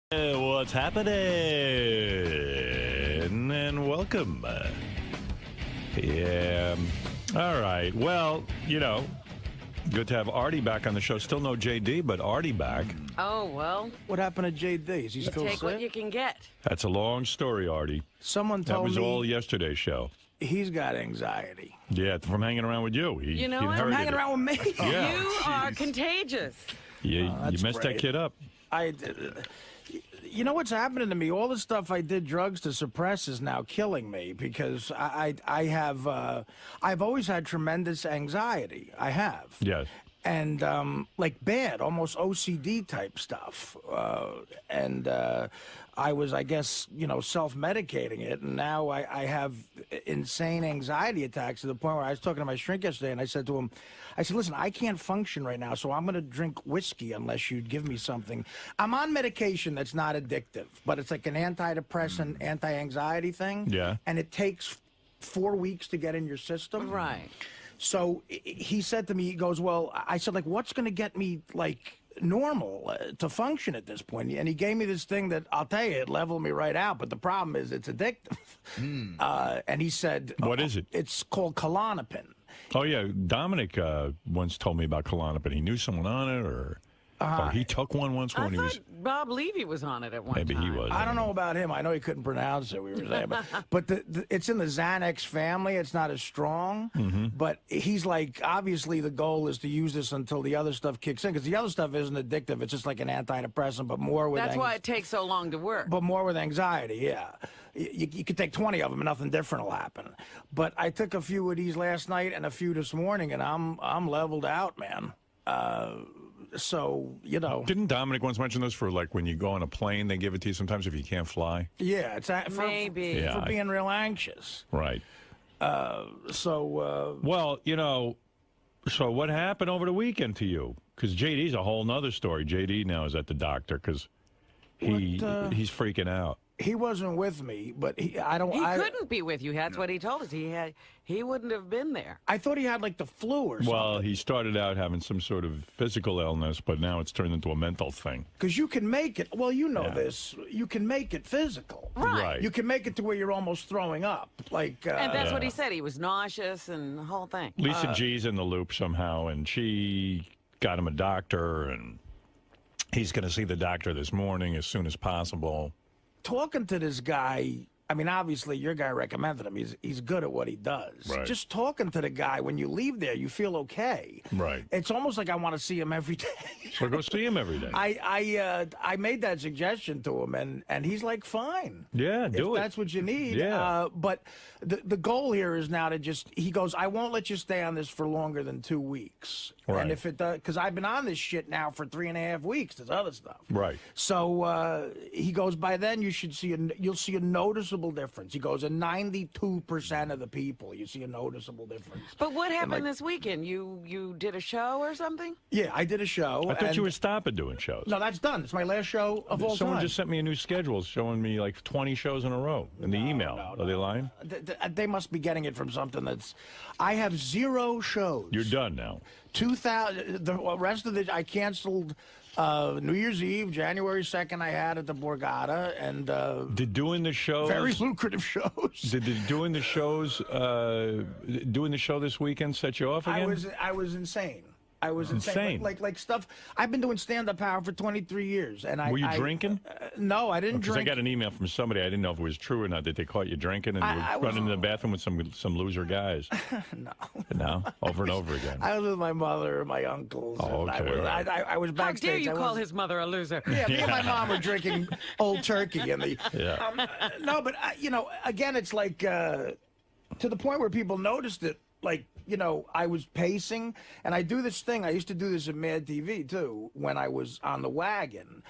What's happening? And welcome. Yeah. All right. Well, good to have Artie back on the show. Still no JD, but Artie back. Oh, well. What happened to JD? Is he still Take sick? what you can get. That's a long story, Artie. Someone told me that was all yesterday's show. He's got anxiety. Yeah, from hanging around with you. He You know what? From inherited hanging around with me. Yeah. You are contagious. You that's messed great. that kid up. You know what's happening to me? All the stuff I did drugs to suppress is now killing me because I've always had tremendous anxiety. I have. Yes. And like bad, almost OCD type stuff. I was, I guess, self-medicating it, and now I have insane anxiety attacks to the point where I was talking to my shrink yesterday, and I said to him, listen, I can't function right now, so I'm going to drink whiskey unless you give me something. I'm on medication that's not addictive, but it's like an antidepressant, anti-anxiety thing. Yeah. And it takes 4 weeks to get in your system. Right. So he said to me, he goes, well, I said, like, what's going to get me, like, normal to function at this point? And he gave me this thing that, I'll tell you, it leveled me right out. But the problem is it's addictive. And he said... What is it? It's called Klonopin. Oh, yeah. Dominic once told me about Klonopin. He knew someone on it, or he took one once I when he thought was... Bob Levy was on it at one Maybe time. he was. I don't know about him. I know he couldn't pronounce it, we were saying. But it's in the Xanax family. It's not as strong. But he's like, obviously the goal is to use this until the other stuff kicks in, because the other stuff isn't addictive. It's just like an antidepressant, but more with... That's why it takes so long to work. But more with anxiety, yeah. You could take 20 of them and nothing different will happen. But I took a few of these last night and a few this morning, and I'm leveled out, man. So, Didn't Dominic once mention this for, like, when you go on a plane, they give it to you sometimes if you can't fly? Yeah, it's Maybe. for being real anxious. Right. Well, so what happened over the weekend to you? Because JD's a whole nother story. JD now is at the doctor because he's freaking out. he wasn't with me, but He couldn't be with you. That's what he told us. He wouldn't have been there. I thought he had like the flu or something. Well, he started out having some sort of physical illness, but now it's turned into a mental thing. Because you can make it, well, you know this, you can make it physical. Right. You can make it to where you're almost throwing up. Like, And that's what he said. He was nauseous and the whole thing. Lisa G's in the loop somehow, and she got him a doctor, and he's going to see the doctor this morning as soon as possible. Talking to this guy, I mean, obviously your guy recommended him. He's good at what he does. Right. Just talking to the guy, when you leave there, you feel okay. Right. It's almost like I want to see him every day. So go see him every day. I made that suggestion to him, and he's like, fine. Yeah, do if it. that's what you need. Yeah. But the goal here is now to just, he goes, I won't let you stay on this for longer than 2 weeks. Right. And if it does, because I've been on this shit now for 3.5 weeks, there's other stuff. Right. So he goes, by then you'll see a noticeable difference. He goes, in 92% of the people, you see a noticeable difference. But what happened this weekend? You did a show or something? Yeah, I did a show. I thought you were stopping doing shows. No, that's done. It's my last show of all time. Someone just sent me a new schedule showing me like 20 shows in a row in the email. No. Are they lying? They must be getting it from something that's... I have 0 shows. You're done now. 2,000. The rest of the... I canceled New Year's Eve, January 2nd, I had at the Borgata, and... Did doing the shows... Very lucrative shows. Did doing the shows... doing the show this weekend set you off again? I was insane. I was insane. Like stuff. I've been doing stand-up power for 23 years, and Were you drinking? No, I didn't Because drink. I got an email from somebody. I didn't know if it was true or not that they caught you drinking and you were running in the bathroom with some loser guys. No, over and over again. I was with my mother and my uncles. Oh, and okay. I was How backstage. dare you call his mother a loser? Yeah, me and my mom were drinking Old Turkey and the. Yeah. No, but again, it's like to the point where people noticed it. Like, I was pacing, and I do this thing. I used to do this at Mad TV, too, when I was on the wagon.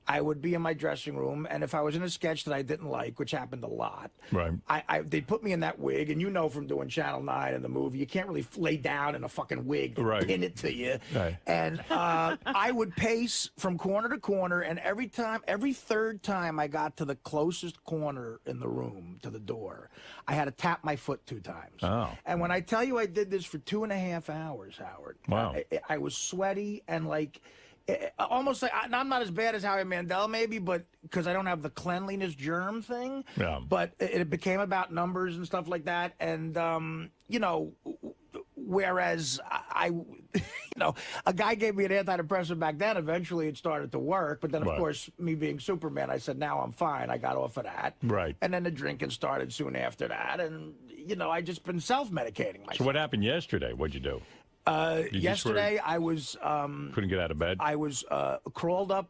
I would be in my dressing room, and if I was in a sketch that I didn't like, which happened a lot, Right. They'd put me in that wig, and from doing Channel 9 in the movie, you can't really lay down in a fucking wig to Right. pin it to you. Right. And I would pace from corner to corner, and every third time I got to the closest corner in the room to the door, I had to tap my foot 2 times. Oh. And when I tell you I did this for 2.5 hours, Howard, Wow. I was sweaty and like... almost like I'm not as bad as Howie Mandel, maybe, but because I don't have the cleanliness germ thing. Yeah. But it became about numbers and stuff like that, and you know. Whereas a guy gave me an antidepressant back then. Eventually, it started to work. But then, of course, me being Superman, I said, now I'm fine. I got off of that. Right. And then the drinking started soon after that. And, I just been self-medicating myself. So what happened yesterday? What'd you do? Yesterday, I was... couldn't get out of bed? I was crawled up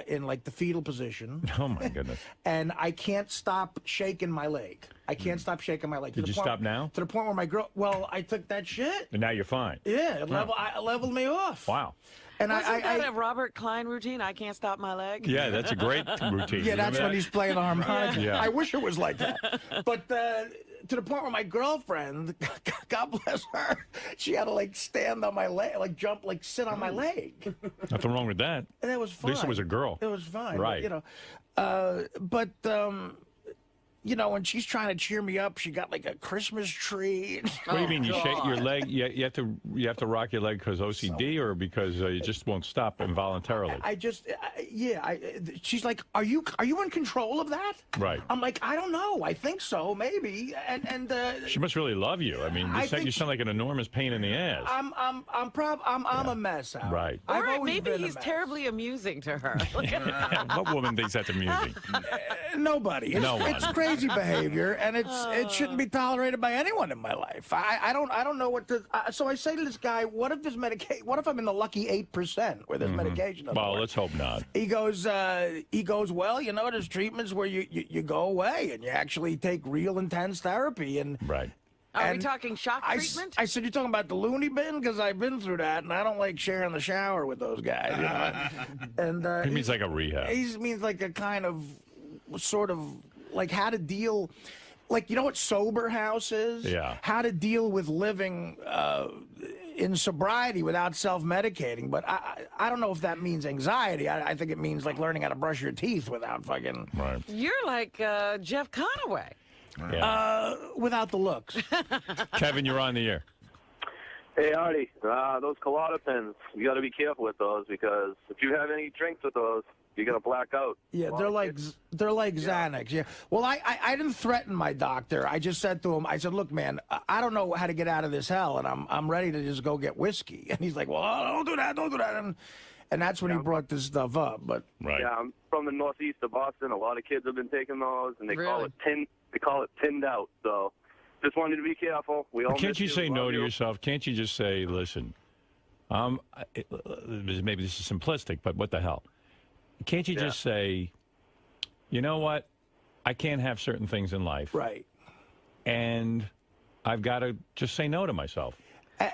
in, like, the fetal position. Oh, my goodness. And I can't stop shaking my leg. I can't stop shaking my leg. Did you stop now? To the point where my girl... Well, I took that shit. And now you're fine? Yeah, it leveled me off. Wow. And Wasn't that a Robert Klein routine? I can't stop my leg. Yeah, that's a great routine. Yeah, that's when he's playing the harmonica. Yeah. I wish it was like that. But to the point where my girlfriend, God bless her, she had to like stand on my leg, like jump, like sit on my leg. Nothing wrong with that. And it was fine. At least it was a girl. It was fine. Right. When she's trying to cheer me up, she got like a Christmas tree. What do you mean? You shake your leg? You have to rock your leg because OCD or because it just won't stop involuntarily? She's like, are you in control of that? Right. I'm like, I don't know. I think so, maybe. And she must really love you. I mean, you sound like an enormous pain in the ass. I'm a mess. Al. Right. Or maybe he's terribly amusing to her. What woman thinks that's amusing? Nobody. No one. It's crazy behavior, and it shouldn't be tolerated by anyone in my life. I don't know what to. So I say to this guy, what if I'm in the lucky 8% where there's medication? Well, let's hope not. He goes, well, there's treatments where you go away and you actually take real intense therapy and. Right. Are we talking shock treatment? I said, you're talking about the loony bin? Because I've been through that, and I don't like sharing the shower with those guys. And he means like a rehab. He means like a kind of, sort of, like how to deal, like, what sober house is? Yeah. How to deal with living in sobriety without self-medicating. But I don't know if that means anxiety. I think it means like learning how to brush your teeth without fucking... Right. You're like Jeff Conaway. Yeah. Without the looks. Kevin, you're on the air. Hey, Artie, those colada pens, you got to be careful with those because if you have any drinks with those, you're going to black out. Yeah, they're like Xanax. Yeah. Well, I didn't threaten my doctor. I just said to him, I said, look, man, I don't know how to get out of this hell, and I'm ready to just go get whiskey. And he's like, well, don't do that. And that's when he brought this stuff up. But right. Yeah, I'm from the northeast of Boston. A lot of kids have been taking those, and they call it tinned out. So just wanted to be careful. Can't you say no to yourself? Can't you just say, listen, maybe this is simplistic, but what the hell? Can't you just say, you know what? I can't have certain things in life. Right. And I've got to just say no to myself.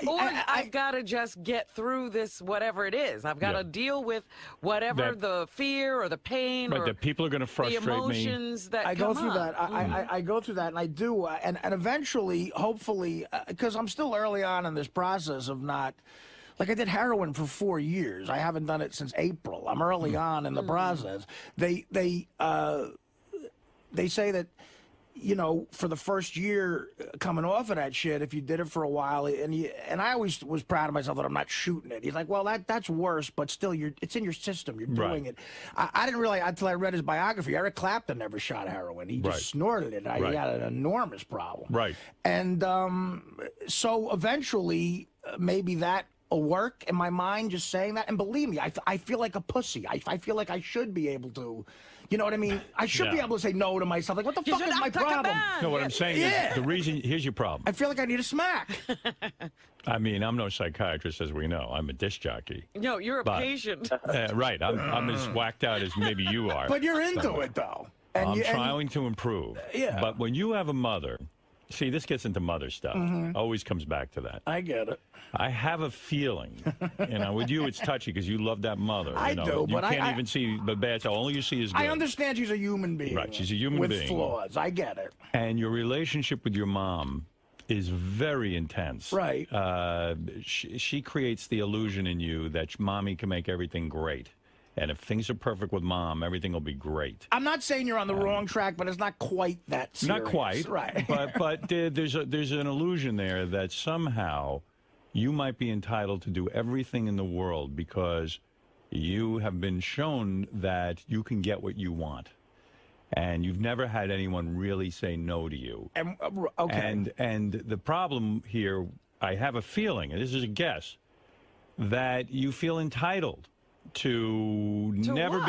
Or I've got to just get through this, whatever it is. I've got to deal with whatever the fear or the pain or that people are going to frustrate the emotions that I come go through up. that. I go through that, and I do. And eventually, hopefully, because I'm still early on in this process of not... Like, I did heroin for 4 years. I haven't done it since April. I'm early on in the process. They say that, for the first year coming off of that shit, if you did it for a while, and I always was proud of myself that I'm not shooting it. He's like, well, that's worse, but still, it's in your system. You're doing it. I didn't realize until I read his biography. Eric Clapton never shot heroin. He just snorted it. He had an enormous problem. Right. And so eventually, maybe that will work in my mind, just saying that. And believe me, I feel like a pussy. I feel like I should be able to, you know what I mean? I should be able to say no to myself. Like, what the fuck is my problem? No, what I'm saying is the reason, here's your problem. I feel like I need a smack. I mean, I'm no psychiatrist, as we know. I'm a disc jockey. No, you're a patient. Right. I'm as whacked out as maybe you are. But you're into it, though. And I'm trying to improve. Yeah. But when you have a mother... See, this gets into mother stuff. Always comes back to that. I get it. I have a feeling, with you it's touchy because you love that mother. I do, but you can't even see the bad side. All you see is good. I understand she's a human being. Right, she's a human being. With flaws. I get it. And your relationship with your mom is very intense. Right. She creates the illusion in you that mommy can make everything great. And if things are perfect with mom, everything will be great. I'm not saying you're on the wrong track, but it's not quite that serious. Not quite. Right. But there's an illusion there that somehow you might be entitled to do everything in the world because you have been shown that you can get what you want. And you've never had anyone really say no to you. Okay. And the problem here, I have a feeling, and this is a guess, that you feel entitled to never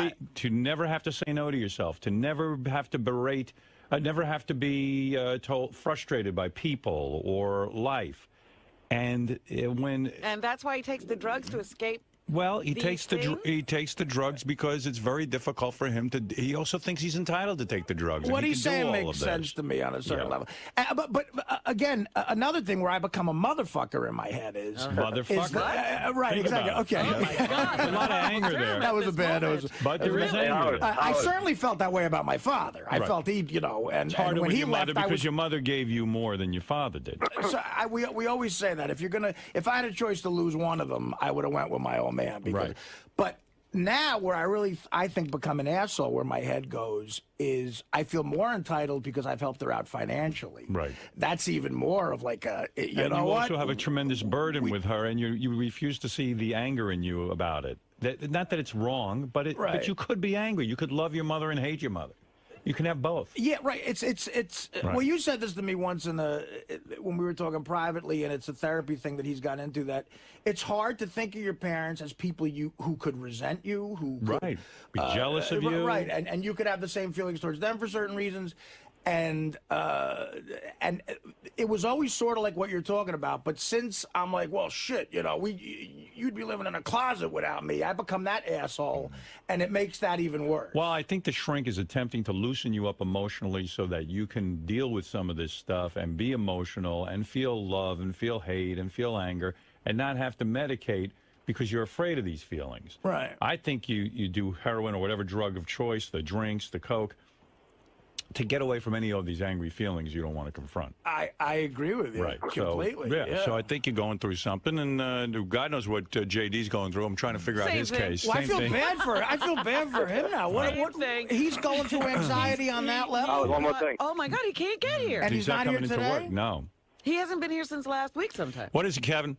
have to say no to yourself, to never have to berate, never have to be frustrated by people or life. And that's why he takes the drugs to escape. Well, he takes the drugs because it's very difficult for him to. He also thinks he's entitled to take the drugs. What he's saying makes sense to me on a certain level. But again, another thing where I become a motherfucker in my head is motherfucker. Right? Think Exactly. Okay. Oh my God. A lot of anger there. That was a bad. But there is anger. I certainly felt that way about my father. I felt and when he left, because your mother gave you more than your father did. So we always say that if I had a choice to lose one of them, I would have went with my old man. But now where I think become an asshole, where my head goes, is I feel more entitled because I've helped her out financially. Right. That's even more of like a, you know you what? also have a tremendous burden with her, and you refuse to see the anger in you about it. Not that it's wrong, but you could be angry. You could love your mother and hate your mother. You can have both. Yeah, right. It's right. Well, you said this to me once when we were talking privately, and it's a therapy thing that he's got into, that it's hard to think of your parents as people who could resent you, who could, be jealous of you, right, and you could have the same feelings towards them for certain reasons. And it was always sort of like what you're talking about. But since I'm like, well, shit, you'd be living in a closet without me. I become that asshole, and it makes that even worse. Well, I think the shrink is attempting to loosen you up emotionally so that you can deal with some of this stuff and be emotional and feel love and feel hate and feel anger and not have to medicate because you're afraid of these feelings. Right. I think you do heroin or whatever drug of choice, the drinks, the coke, to get away from any of these angry feelings you don't want to confront. I agree with you completely. So, so I think you're going through something, and God knows what JD's going through. I'm trying to figure out his case. Well, I feel bad for him now. What he's going through anxiety on that level. One more thing. Oh my God, he can't get here. And he's not here coming today? into work. No. He hasn't been here since last week sometime. What is it, Kevin?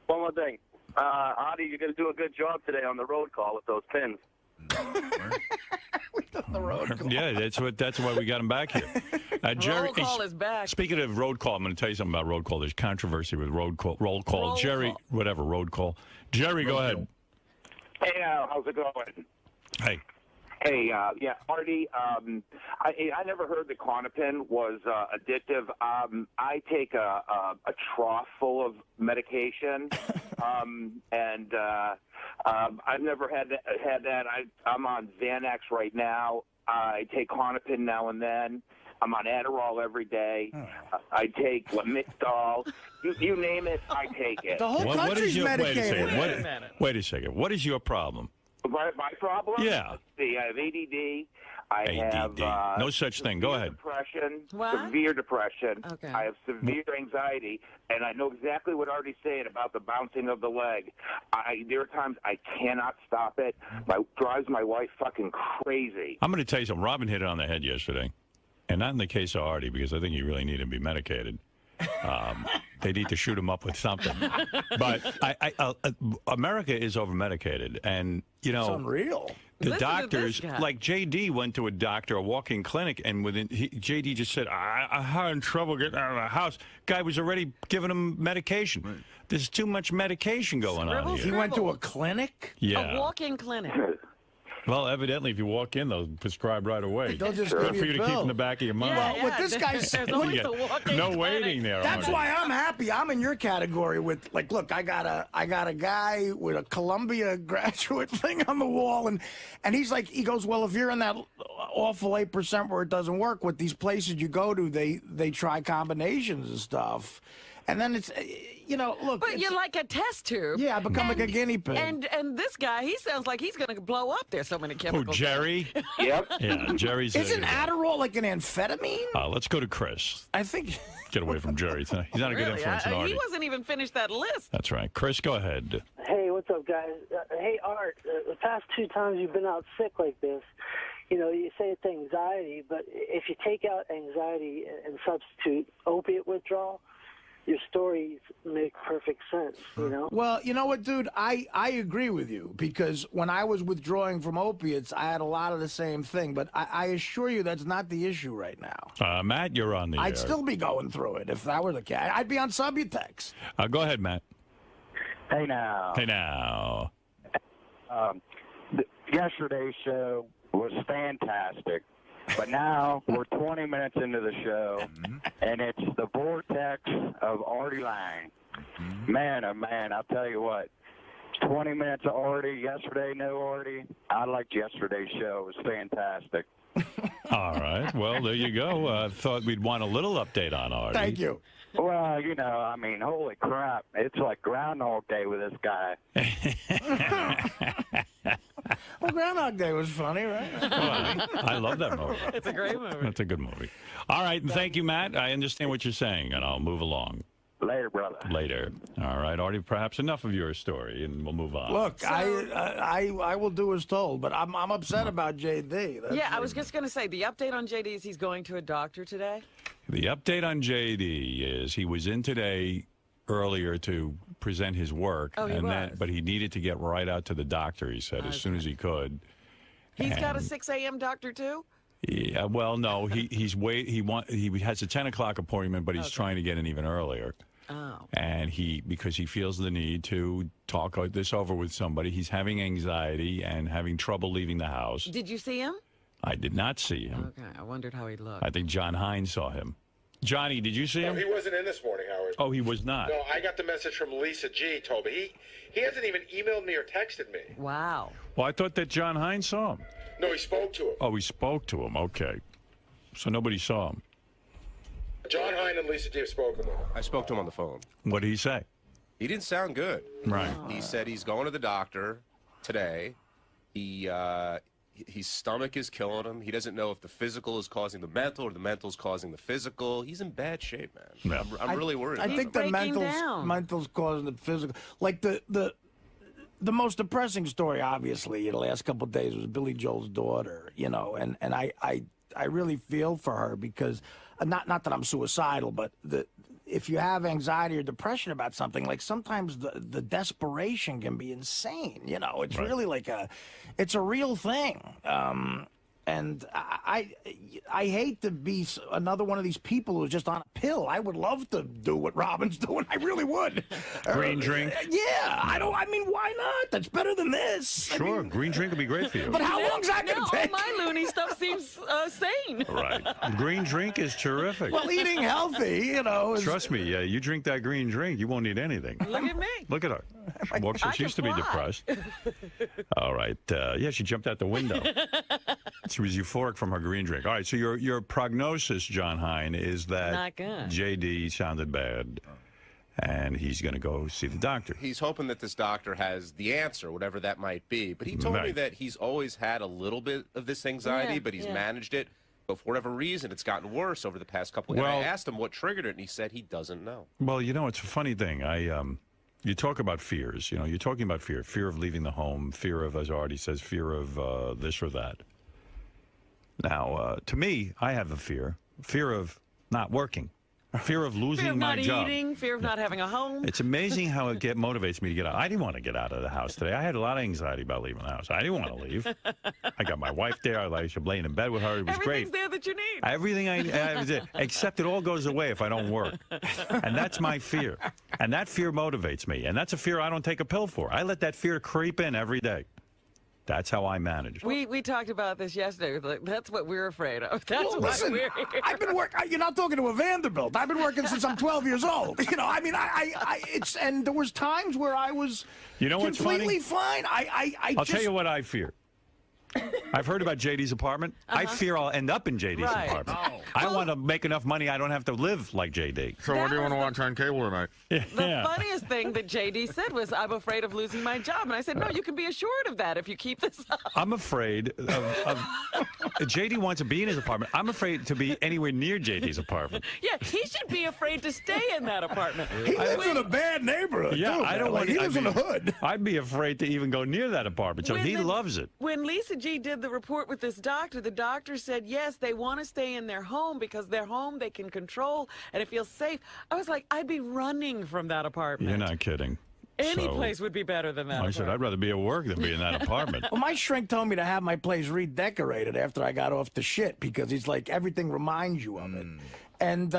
One more thing. Artie, you're going to do a good job today on the road call with those pins. The road call. Yeah, that's why we got him back here. Jerry, roll call is back. Speaking of road call, I'm going to tell you something about road call. There's controversy with roll call. Jerry, whatever, road call. Jerry, go ahead. Hey, how's it going? Hey. Hey, yeah, Artie, I never heard that Klonopin was addictive. I take a trough full of medication, and I've never had that. I'm on Xanax right now. I take Klonopin now and then. I'm on Adderall every day. I take Lamictal. You name it, I take it. The whole country's medicated. Wait a second. What is your problem? My problem? Yeah. Let's see, I have ADD. I have no such thing. Go ahead. Depression, What? severe depression. Okay. I have severe anxiety, and I know exactly what Artie's saying about the bouncing of the leg. There are times I cannot stop it. It drives my wife fucking crazy. I'm going to tell you something. Robin hit it on the head yesterday, and not in the case of Artie, because I think he really needed to be medicated. They need to shoot him up with something. But America is over-medicated, and, It's unreal. The Listen to doctors, this guy. like JD went to a doctor, a walk-in clinic, and JD just said, I'm having trouble getting out of the house. Guy was already giving him medication. Right. There's too much medication going on here. He went to a clinic? Yeah. A walk-in clinic. Well, evidently, if you walk in, they'll prescribe right away. They'll just Good give for you you a to keep bill. in the back of your mind. Well, what this guy's There's always a walk-in no clinic. waiting there. That's Artie. why I'm happy. I'm in your category with, like, look, I got a guy with a Columbia graduate thing on the wall, and he's like, he goes, well, if you're in that awful 8% where it doesn't work, with these places you go to, they try combinations and stuff. And then it's, look. But you're like a test tube. Yeah, I become like a guinea pig. And this guy, he sounds like he's going to blow up. There's so many chemicals. Who, Jerry? Yep. Yeah, Jerry's. Isn't Adderall like an amphetamine? Let's go to Chris. I think. Get away from Jerry. He's not a good Really? influence on Artie. He wasn't even finished that list. That's right. Chris, go ahead. Hey, what's up, guys? Hey, Art, the past 2 times you've been out sick like this, you say it's anxiety, but if you take out anxiety and substitute opiate withdrawal, your stories make perfect sense, you know? Well, you know what, dude? I agree with you, because when I was withdrawing from opiates, I had a lot of the same thing. But I assure you that's not the issue right now. Matt, you're on the air. I'd still be going through it if that were the case. I'd be on Subutex. Go ahead, Matt. Hey now. Hey now. Yesterday's show was fantastic, but now we're 20 minutes into the show, and it's the vortex of Artie lying. Man, oh man, I'll tell you what. 20 minutes of Artie, yesterday no Artie. I liked yesterday's show. It was fantastic. All right. Well, there you go. Thought we'd want a little update on Artie. Thank you. Well, you know, I mean, holy crap. It's like Groundhog Day with this guy. Well, Groundhog Day was funny, right? Well, I love that movie. It's a great movie. That's a good movie. All right. And thank you, Matt. I understand what you're saying, and I'll move along. Later, brother. Later. All right, Artie, perhaps enough of your story, and we'll move on. Look, I will do as told, but I'm upset about JD. Yeah, I was just going to say, the update on JD is he's going to a doctor today. The update on JD is he was in today earlier to present his work, but he needed to get right out to the doctor, he said, as soon as he could. He's got a 6 a.m. doctor, too? Yeah, well, no, he has a 10 o'clock appointment, but he's trying to get in even earlier. Oh. And because he feels the need to talk this over with somebody. He's having anxiety and having trouble leaving the house. Did you see him? I did not see him. Okay, I wondered how he looked. I think John Hines saw him. Johnny, did you see him? No, he wasn't in this morning, Howard. Oh, he was not. No, I got the message from Lisa G. Told me he hasn't even emailed me or texted me. Wow. Well, I thought that John Hines saw him. No, he spoke to him. Oh, he spoke to him. Okay, so nobody saw him. John Hine and Lisa G. have spoken with him. I spoke to him on the phone. What did he say? He didn't sound good. Right. He said he's going to the doctor today. His stomach is killing him. He doesn't know if the physical is causing the mental or the mental is causing the physical. He's in bad shape, man. Yeah. I'm really worried. I think the mental's causing the physical. Like the most depressing story, obviously, in the last couple of days was Billy Joel's daughter. You know, and I really feel for her because not that I'm suicidal, but if you have anxiety or depression about something, like sometimes the desperation can be insane. You know, it's really like it's a real thing. And I hate to be another one of these people who's just on a pill. I would love to do what Robin's doing. I really would. Green drink? Yeah. I mean, why not? That's better than this. Sure. Green drink would be great for you. But how long's that going to take? All my loony stuff seems sane. Right. Green drink is terrific. Well, eating healthy, you know. Trust me, you drink that green drink, you won't need anything. Look at me. Look at her. She used to be depressed. All right. Yeah, she jumped out the window. She was euphoric from her green drink. All right, so your prognosis, John Hine, is that not good. JD sounded bad, and he's going to go see the doctor. He's hoping that this doctor has the answer, whatever that might be. But he told me that he's always had a little bit of this anxiety, but he's managed it. But for whatever reason, it's gotten worse over the past couple of years. I asked him what triggered it, and he said he doesn't know. Well, you know, it's a funny thing. You talk about fears. You know, you're talking about fear of leaving the home, fear of, as Artie says, fear of this or that. Now, to me, I have a fear of not working, fear of losing my job. Fear of not eating, fear of not having a home. It's amazing how it motivates me to get out. I didn't want to get out of the house today. I had a lot of anxiety about leaving the house. I didn't want to leave. I got my wife there. I should laying in bed with her. It was great. Everything's there that you need. Everything I was there, except it all goes away if I don't work. And that's my fear. And that fear motivates me. And that's a fear I don't take a pill for. I let that fear creep in every day. That's how I manage. We talked about this yesterday. That's what we're afraid of. That's listen, we're I've been working. You're not talking to a Vanderbilt. I've been working since I'm 12 years old. You know, I mean, and there was times where I was completely fine. I'll tell you what I fear. I've heard about JD's apartment. I fear I'll end up in JD's apartment. Oh. I want to make enough money I don't have to live like JD. So what do you want to watch on cable tonight? The funniest thing that JD said was, I'm afraid of losing my job. And I said, no, you can be assured of that if you keep this up. I'm afraid of JD wants to be in his apartment. I'm afraid to be anywhere near JD's apartment. Yeah, he should be afraid to stay in that apartment. He lives in a bad neighborhood. Yeah, too, I don't want. He lives in the hood. I'd be afraid to even go near that apartment. So he loves it. When Lisa G did the report with this doctor, the doctor said, yes, they want to stay in their home because their home they can control and it feels safe. I was like, I'd be running from that apartment. You're not kidding. Any place would be better than that. I said, I'd rather be at work than be in that apartment. Well, my shrink told me to have my place redecorated after I got off the shit because he's like, everything reminds you of it. And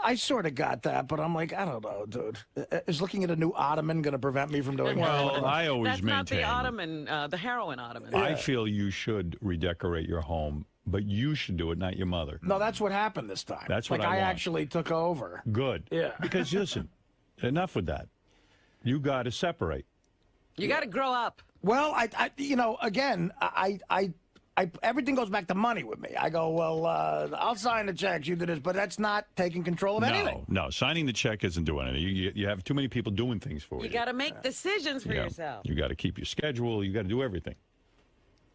I sort of got that, but I'm like, I don't know, dude. Is looking at a new ottoman going to prevent me from doing that? Well, I always That's maintain. not the ottoman, the heroin ottoman. I feel you should redecorate your home, but you should do it, not your mother. No, that's what happened this time. That's what like I want. actually took over. Good. Yeah. Because listen, enough with that. You got to separate. You got to grow up. Well, again, everything goes back to money with me. I go, well, I'll sign the checks, you do this, but that's not taking control of anything. No, signing the check isn't doing anything. You have too many people doing things for you. You got to make decisions for yourself. You got to keep your schedule. You got to do everything.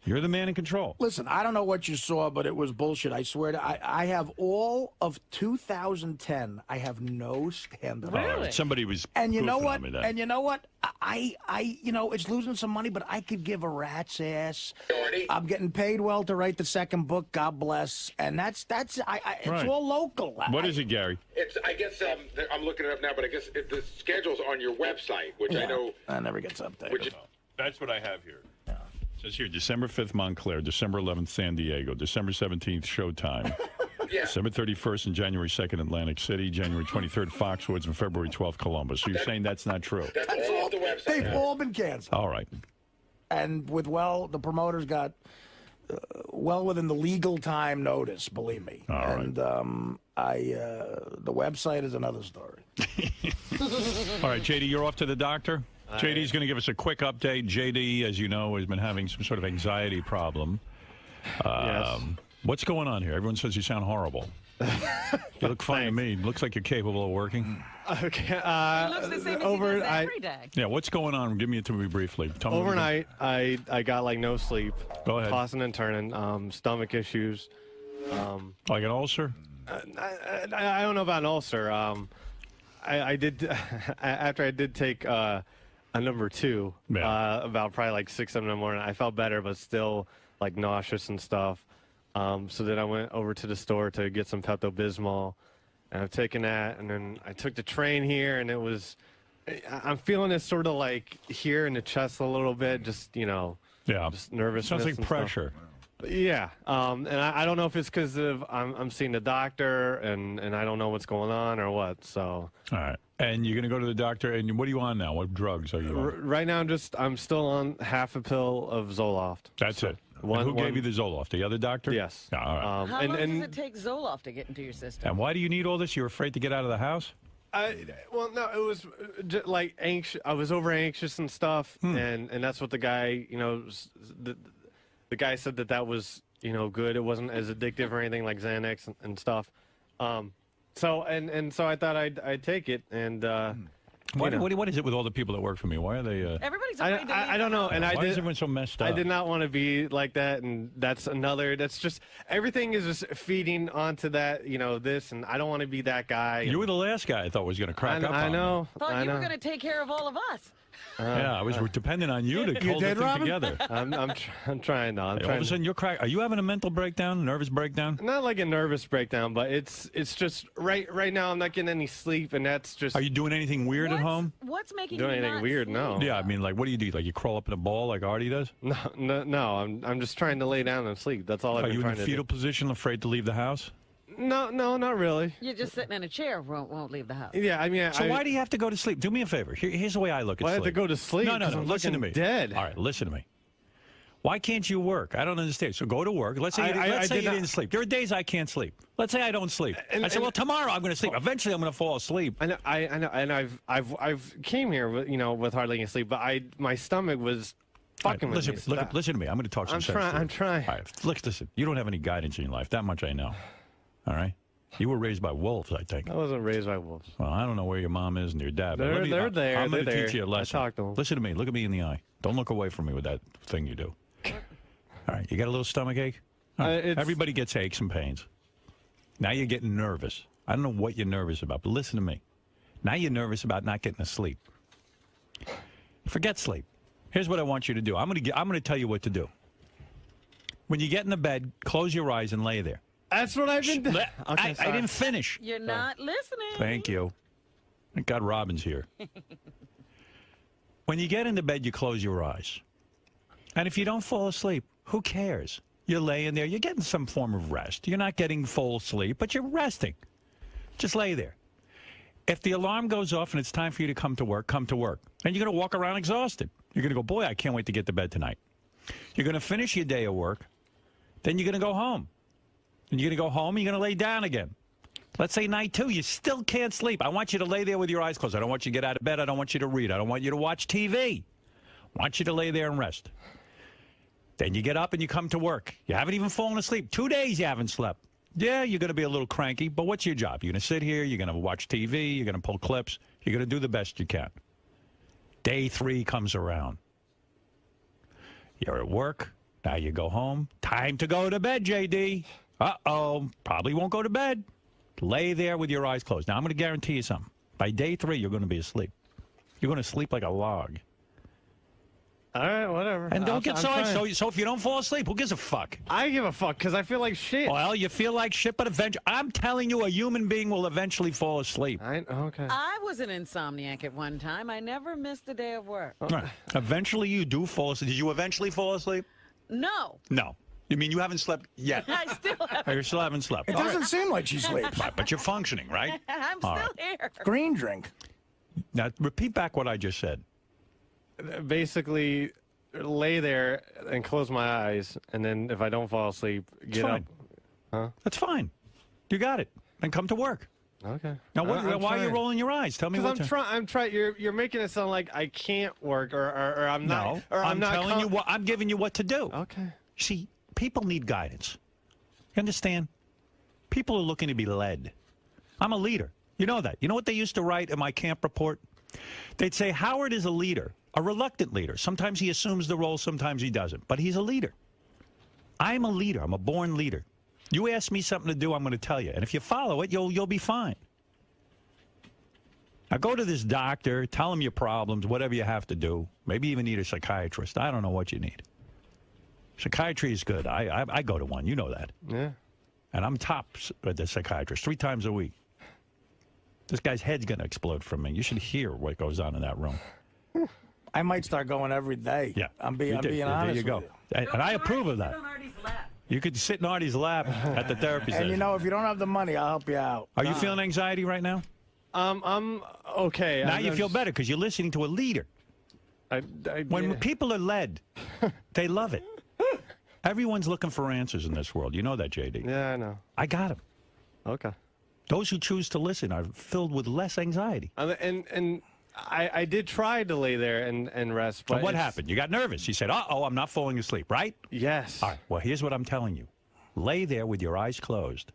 You're the man in control. Listen, I don't know what you saw, but it was bullshit. I swear to I have all of 2010. I have no stand-up. Really? Somebody was. And you know goofing what? on me then. And you know what? It's losing some money, but I could give a rat's ass. I'm getting paid well to write the second book. God bless. And it's Right. all local. What is it, Gary? It's, I guess, I'm looking it up now, but I guess the schedule's on your website, which I know. That never gets updated. That's what I have here. It says here, December 5th, Montclair, December 11th, San Diego, December 17th, Showtime, December 31st and January 2nd, Atlantic City, January 23rd, Foxwoods, and February 12th, Columbus. So you're saying that's not true? That's all the website. They've all been canceled. All right. And the promoters got well within the legal time notice, believe me. All right. And the website is another story. All right, JD, you're off to the doctor. JD's going to give us a quick update. JD, as you know, has been having some sort of anxiety problem. Yes. What's going on here? Everyone says you sound horrible. You look fine to me. Looks like you're capable of working. Okay. He looks the same as he does every day. Yeah, what's going on? Give me it to me briefly. Tell me Overnight, I got like no sleep. Go ahead. Tossing and turning. Stomach issues. Like an ulcer? I don't know about an ulcer. I did after I did take a number 2 about probably like 6, 7 in the morning. I felt better, but still like nauseous and stuff. So then I went over to the store to get some Pepto-Bismol, and I've taken that, and then I took the train here, and I'm feeling it sort of like here in the chest a little bit, just just nervousness. Sounds like and pressure. Stuff. Yeah, and I don't know if it's because of I'm seeing the doctor, and I don't know what's going on or what. So. All right. And you're going to go to the doctor, and what are you on now? What drugs are you on? Right now, I'm still on half a pill of Zoloft. That's it. Who gave you the Zoloft? The other doctor? Yes. Yeah, all right. How long does it take Zoloft to get into your system? And why do you need all this? You're afraid to get out of the house? Well, no, it was just like anxious. I was over anxious and stuff, and that's what the guy, the guy said that was, good. It wasn't as addictive or anything like Xanax and stuff. So I thought I'd take it, and what is it with all the people that work for me? Why are they? Everybody's afraid to leave. I don't know, and why is everyone so messed up? I did not want to be like that, and that's just everything is just feeding onto that, this, and I don't want to be that guy. You were the last guy I thought was going to crack up. I know. Thought you were going to take care of all of us. Yeah, I was dependent on you to hold the thing together. I'm trying now. All of a sudden, you're crack. Are you having a mental breakdown, nervous breakdown? Not like a nervous breakdown, but it's just right now I'm not getting any sleep, and that's just. Are you doing anything weird at home? What's making doing you anything not weird? sleep? No. Yeah, I mean, like, what do you do? Like, you crawl up in a ball like Artie does? No. I'm just trying to lay down and sleep. That's all I've been trying to do. Are you in the fetal position, afraid to leave the house? No, not really. You're just sitting in a chair, won't leave the house. Yeah, I mean. So why do you have to go to sleep? Do me a favor. Here's the way I look at sleep. Why have to go to sleep? No. I'm Listen to me. Dead. All right, listen to me. Why can't you work? I don't understand. So go to work. Let's say you didn't sleep. There are days I can't sleep. Let's say I don't sleep. I say, well, tomorrow I'm going to sleep. Eventually I'm going to fall asleep. I know, and I've came here with hardly any sleep, but my stomach was fucking with me. Listen to me. I'm going to talk some sense. I'm trying. All right, listen. You don't have any guidance in your life. That much I know. All right. You were raised by wolves, I think. I wasn't raised by wolves. Well, I don't know where your mom is and your dad. They're there. I'm going to teach you a lesson. I talked to them. Listen to me. Look at me in the eye. Don't look away from me with that thing you do. All right. You got a little stomach ache? Right. Everybody gets aches and pains. Now you're getting nervous. I don't know what you're nervous about, but listen to me. Now you're nervous about not getting to sleep. Forget sleep. Here's what I want you to do. I'm going to tell you what to do. When you get in the bed, close your eyes and lay there. That's what I've been doing. I didn't finish. You're not listening. Thank you. Thank God Robin's here. When you get into bed, you close your eyes. And if you don't fall asleep, who cares? You're laying there. You're getting some form of rest. You're not getting full sleep, but you're resting. Just lay there. If the alarm goes off and it's time for you to come to work, come to work. And you're going to walk around exhausted. You're going to go, boy, I can't wait to get to bed tonight. You're going to finish your day of work. Then you're going to go home. And you're going to go home and you're going to lay down again. Let's say night 2, you still can't sleep. I want you to lay there with your eyes closed. I don't want you to get out of bed. I don't want you to read. I don't want you to watch TV. I want you to lay there and rest. Then you get up and you come to work. You haven't even fallen asleep. 2 days you haven't slept. Yeah, you're going to be a little cranky, but what's your job? You're going to sit here, you're going to watch TV, you're going to pull clips, you're going to do the best you can. Day 3 comes around. You're at work. Now you go home. Time to go to bed, JD. Uh-oh. Probably won't go to bed. Lay there with your eyes closed. Now, I'm going to guarantee you something. By day 3, you're going to be asleep. You're going to sleep like a log. All right, whatever. And don't get so anxious. So if you don't fall asleep, who gives a fuck? I give a fuck because I feel like shit. Well, you feel like shit, but eventually, I'm telling you, a human being will eventually fall asleep. Okay. I was an insomniac at one time. I never missed a day of work. Right. Eventually, you do fall asleep. Did you eventually fall asleep? No. No. You mean you haven't slept yet? I still haven't. You still haven't slept. It doesn't seem like she sleeps. Right, but you're functioning, right? I'm still here. Green drink. Now, repeat back what I just said. Basically, lay there and close my eyes, and then if I don't fall asleep, get up. Huh? That's fine. You got it. Then come to work. Okay. Now, why are you rolling your eyes? Tell me what. I'm trying. You're making it sound like I can't work, or I'm not. No, or I'm telling you what. I'm giving you what to do. Okay. See, people need guidance. You understand? People are looking to be led. I'm a leader. You know that. You know what they used to write in my camp report? They'd say Howard is a leader, a reluctant leader. Sometimes he assumes the role, sometimes he doesn't. But he's a leader. I'm a leader. I'm a born leader. You ask me something to do, I'm going to tell you. And if you follow it, you'll be fine. Now go to this doctor, tell him your problems, whatever you have to do. Maybe even need a psychiatrist. I don't know what you need. Psychiatry is good. I go to one. You know that. Yeah. And I'm top at the psychiatrist 3 times a week. This guy's head's going to explode from me. You should hear what goes on in that room. I might start going every day. Yeah. I'm being honest. There you go. With you. And I approve of that. You could sit in Artie's lap at the therapy session. And you know, if you don't have the money, I'll help you out. Are you feeling anxiety right now? I'm okay. Now you feel better because you're listening to a leader. When people are led, they love it. Everyone's looking for answers in this world. You know that, JD. Yeah, I know. I got them. Okay. Those who choose to listen are filled with less anxiety. And I did try to lay there and rest. But what happened? You got nervous. You said, uh-oh, I'm not falling asleep, right? Yes. All right. Well, here's what I'm telling you. Lay there with your eyes closed.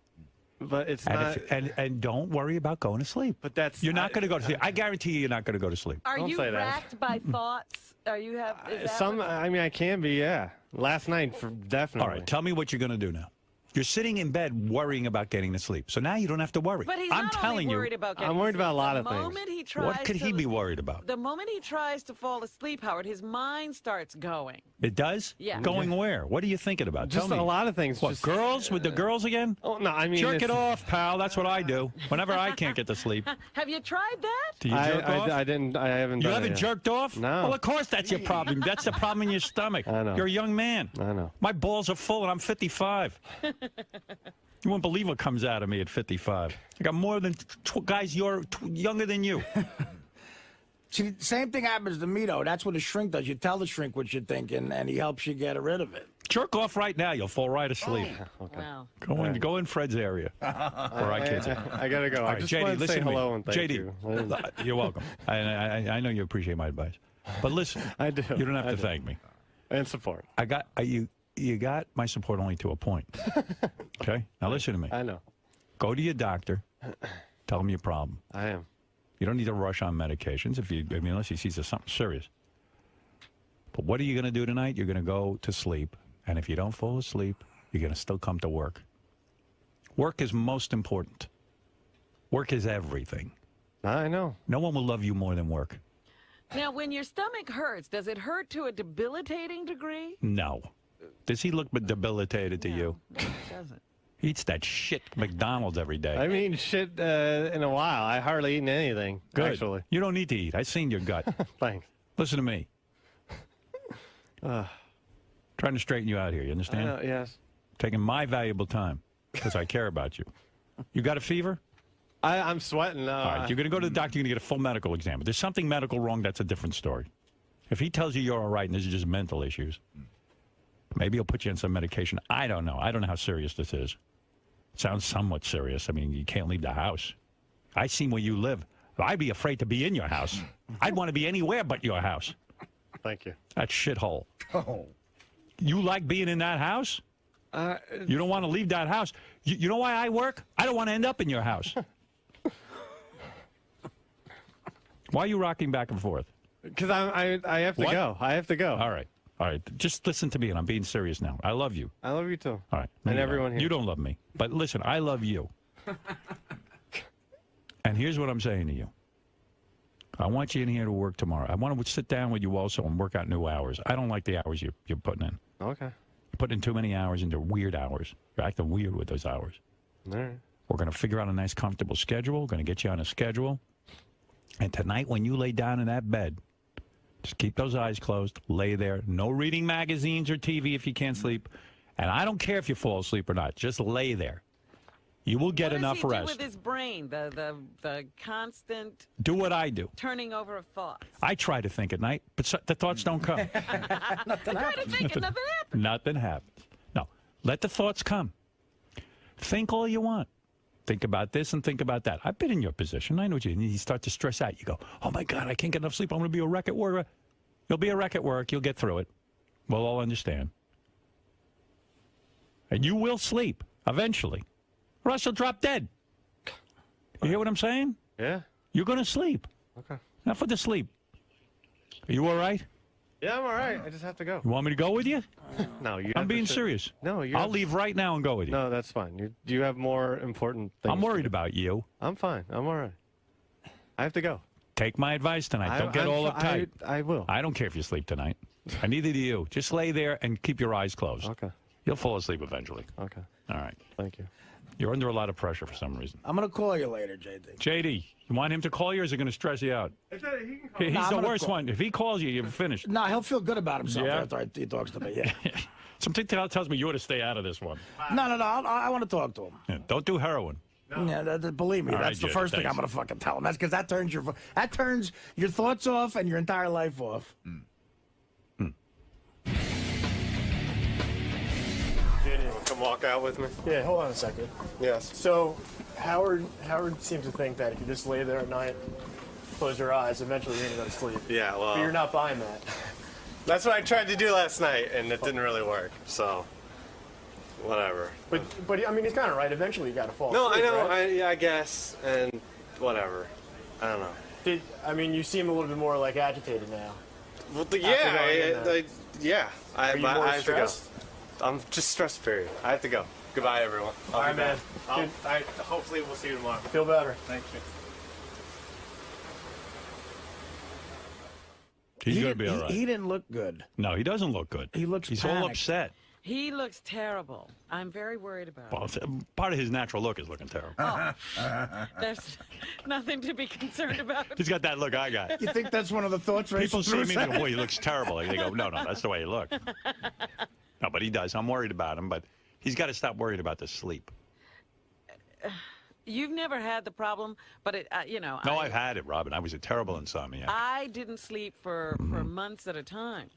But it's not. And don't worry about going to sleep. But that's. You're not going to go to sleep. I guarantee you're not going to go to sleep. Are you racked by thoughts? Are you have some? I mean, I can be. Yeah. Last night, definitely. All right. Tell me what you're going to do now. You're sitting in bed worrying about getting to sleep. So now you don't have to worry. But he's I'm not telling only worried you, about getting I'm worried to sleep. about a lot The of things. moment he tries what could he be worried about? The moment he tries to fall asleep, Howard, his mind starts going. It does? Yeah. Going where? What are you thinking about? Just Tell me. a lot of things. What, just, girls? With the girls again? Oh, no, I mean... Jerk it off, pal. That's what I do. Whenever I can't get to sleep. Have you tried that? Do you jerk off? I haven't You done haven't it yet. jerked off? No. Well, of course that's your problem. That's the problem in your stomach. I know. You're a young man. I know. My balls are full and I'm 55. You won't believe what comes out of me at 55. I got more than guys younger than you. See, same thing happens to me, though. That's what a shrink does. You tell the shrink what you're thinking, and he helps you get rid of it. Jerk off right now. You'll fall right asleep. Okay. Wow. Go in Fred's area. Where our kids are. I gotta go. All I right, just JD, wanted to say listen to me. hello and thank JD, you. you're welcome. I know you appreciate my advice. But listen, I do. You don't have to thank me. And support. I got you got my support only to a point. Okay? Now listen to me. I know. Go to your doctor. Tell him your problem. I am. You don't need to rush on medications unless he sees there's something serious. But what are you going to do tonight? You're going to go to sleep. And if you don't fall asleep, you're going to still come to work. Work is most important. Work is everything. I know. No one will love you more than work. Now, when your stomach hurts, does it hurt to a debilitating degree? No. Does he look debilitated to you? No, it doesn't. He eats that shit McDonald's every day. I mean, shit in a while. I hardly eaten anything, Good. actually. You don't need to eat. I've seen your gut. Thanks. Listen to me. Trying to straighten you out here. You understand? Yes. Taking my valuable time because I care about you. You got a fever? I'm sweating. All right, you're going to go to the doctor. You're going to get a full medical exam. If there's something medical wrong, that's a different story. If he tells you you're all right and this is just mental issues, maybe he'll put you on some medication. I don't know. I don't know how serious this is. It sounds somewhat serious. I mean, you can't leave the house. I seen where you live. I'd be afraid to be in your house. I'd want to be anywhere but your house. Thank you. That shithole. Oh. You like being in that house? You don't want to leave that house. You know why I work? I don't want to end up in your house. Why are you rocking back and forth? Because I have to go. I have to go. All right. All right. Just listen to me, and I'm being serious now. I love you. I love you, too. All right. And everyone here. You don't love me. But listen, I love you. And here's what I'm saying to you. I want you in here to work tomorrow. I want to sit down with you also and work out new hours. I don't like the hours you're putting in. Okay. You're putting in too many hours into weird hours. You're acting weird with those hours. All right. We're going to figure out a nice, comfortable schedule. We're going to get you on a schedule. And tonight, when you lay down in that bed, just keep those eyes closed. Lay there. No reading magazines or TV if you can't sleep. And I don't care if you fall asleep or not. Just lay there. You will get enough rest. What does he do with his brain? The constant... Do what I do. Turning over of thoughts. I try to think at night, but the thoughts don't come. Nothing happens. Nothing happens. Nothing happens. No. Let the thoughts come. Think all you want. Think about this and think about that. I've been in your position. I know what you start to stress out. You go, oh, my God, I can't get enough sleep. I'm going to be a wreck at work. You'll be a wreck at work. You'll get through it. We'll all understand. And you will sleep eventually. Or else you'll drop dead. You hear what I'm saying? Yeah. You're going to sleep. Okay. Now for the sleep. Are you all right? Yeah, I'm all right. I just have to go. You want me to go with you? No, you. I'm being serious. No, I'll leave right now and go with you. No, that's fine. You have more important things. I'm worried about you. I'm fine. I'm all right. I have to go. Take my advice tonight. Don't get all uptight. I will. I don't care if you sleep tonight. And neither do you. Just lay there and keep your eyes closed. Okay. You'll fall asleep eventually. Okay. All right. Thank you. You're under a lot of pressure for some reason. I'm going to call you later, JD. JD, you want him to call you or is it going to stress you out? He's the worst one. If he calls you, you're finished. No, he'll feel good about himself after he talks to me, yeah. Something tells me you ought to stay out of this one. No, I want to talk to him. Yeah, don't do heroin. No. Yeah, believe me, that's the first thing I'm going to fucking tell him. That's because that turns your thoughts off and your entire life off. Come walk out with me. Yeah, hold on a second. Yes. So, Howard seems to think that if you just lay there at night, close your eyes, eventually you're gonna go to sleep. Yeah, well. But you're not buying that. That's what I tried to do last night, and it didn't really work. So, whatever. But I mean, he's kind of right. Eventually, you got to fall. No, asleep, I know. Right? I guess, and whatever. I don't know. You seem a little bit more like agitated now. Well, Are you more I have stressed? to go. I'm just stressed, period. I have to go. Goodbye, everyone. All right, man. Hopefully, we'll see you tomorrow. Feel better. Thank you. He's going to be all right. He didn't look good. No, he doesn't look good. He's all upset. He looks terrible. I'm very worried about him. Part of his natural look is looking terrible. Oh. There's nothing to be concerned about. He's got that look I got. You think that's one of the thoughts racing People see through me his and go, head? boy, he looks terrible. They go, no, that's the way he looks. No, but he does. I'm worried about him, but he's got to stop worrying about the sleep. You've never had the problem, but No, I've had it, Robin. I was a terrible insomniac. I didn't sleep for months at a time.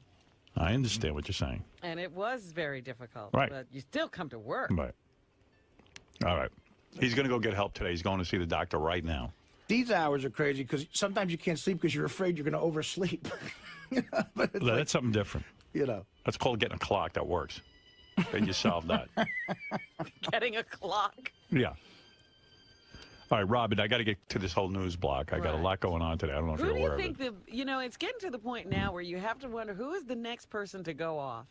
I understand what you're saying. And it was very difficult. Right. But you still come to work. Right. All right. He's going to go get help today. He's going to see the doctor right now. These hours are crazy because sometimes you can't sleep because you're afraid you're going to oversleep. But That's something different. That's called getting a clock that works. And you solve that. Getting a clock. Yeah. All right, Robin, I got to get to this whole news block. I got a lot going on today. I don't know if Who you're do aware you of think it. it's getting to the point now where you have to wonder who is the next person to go off?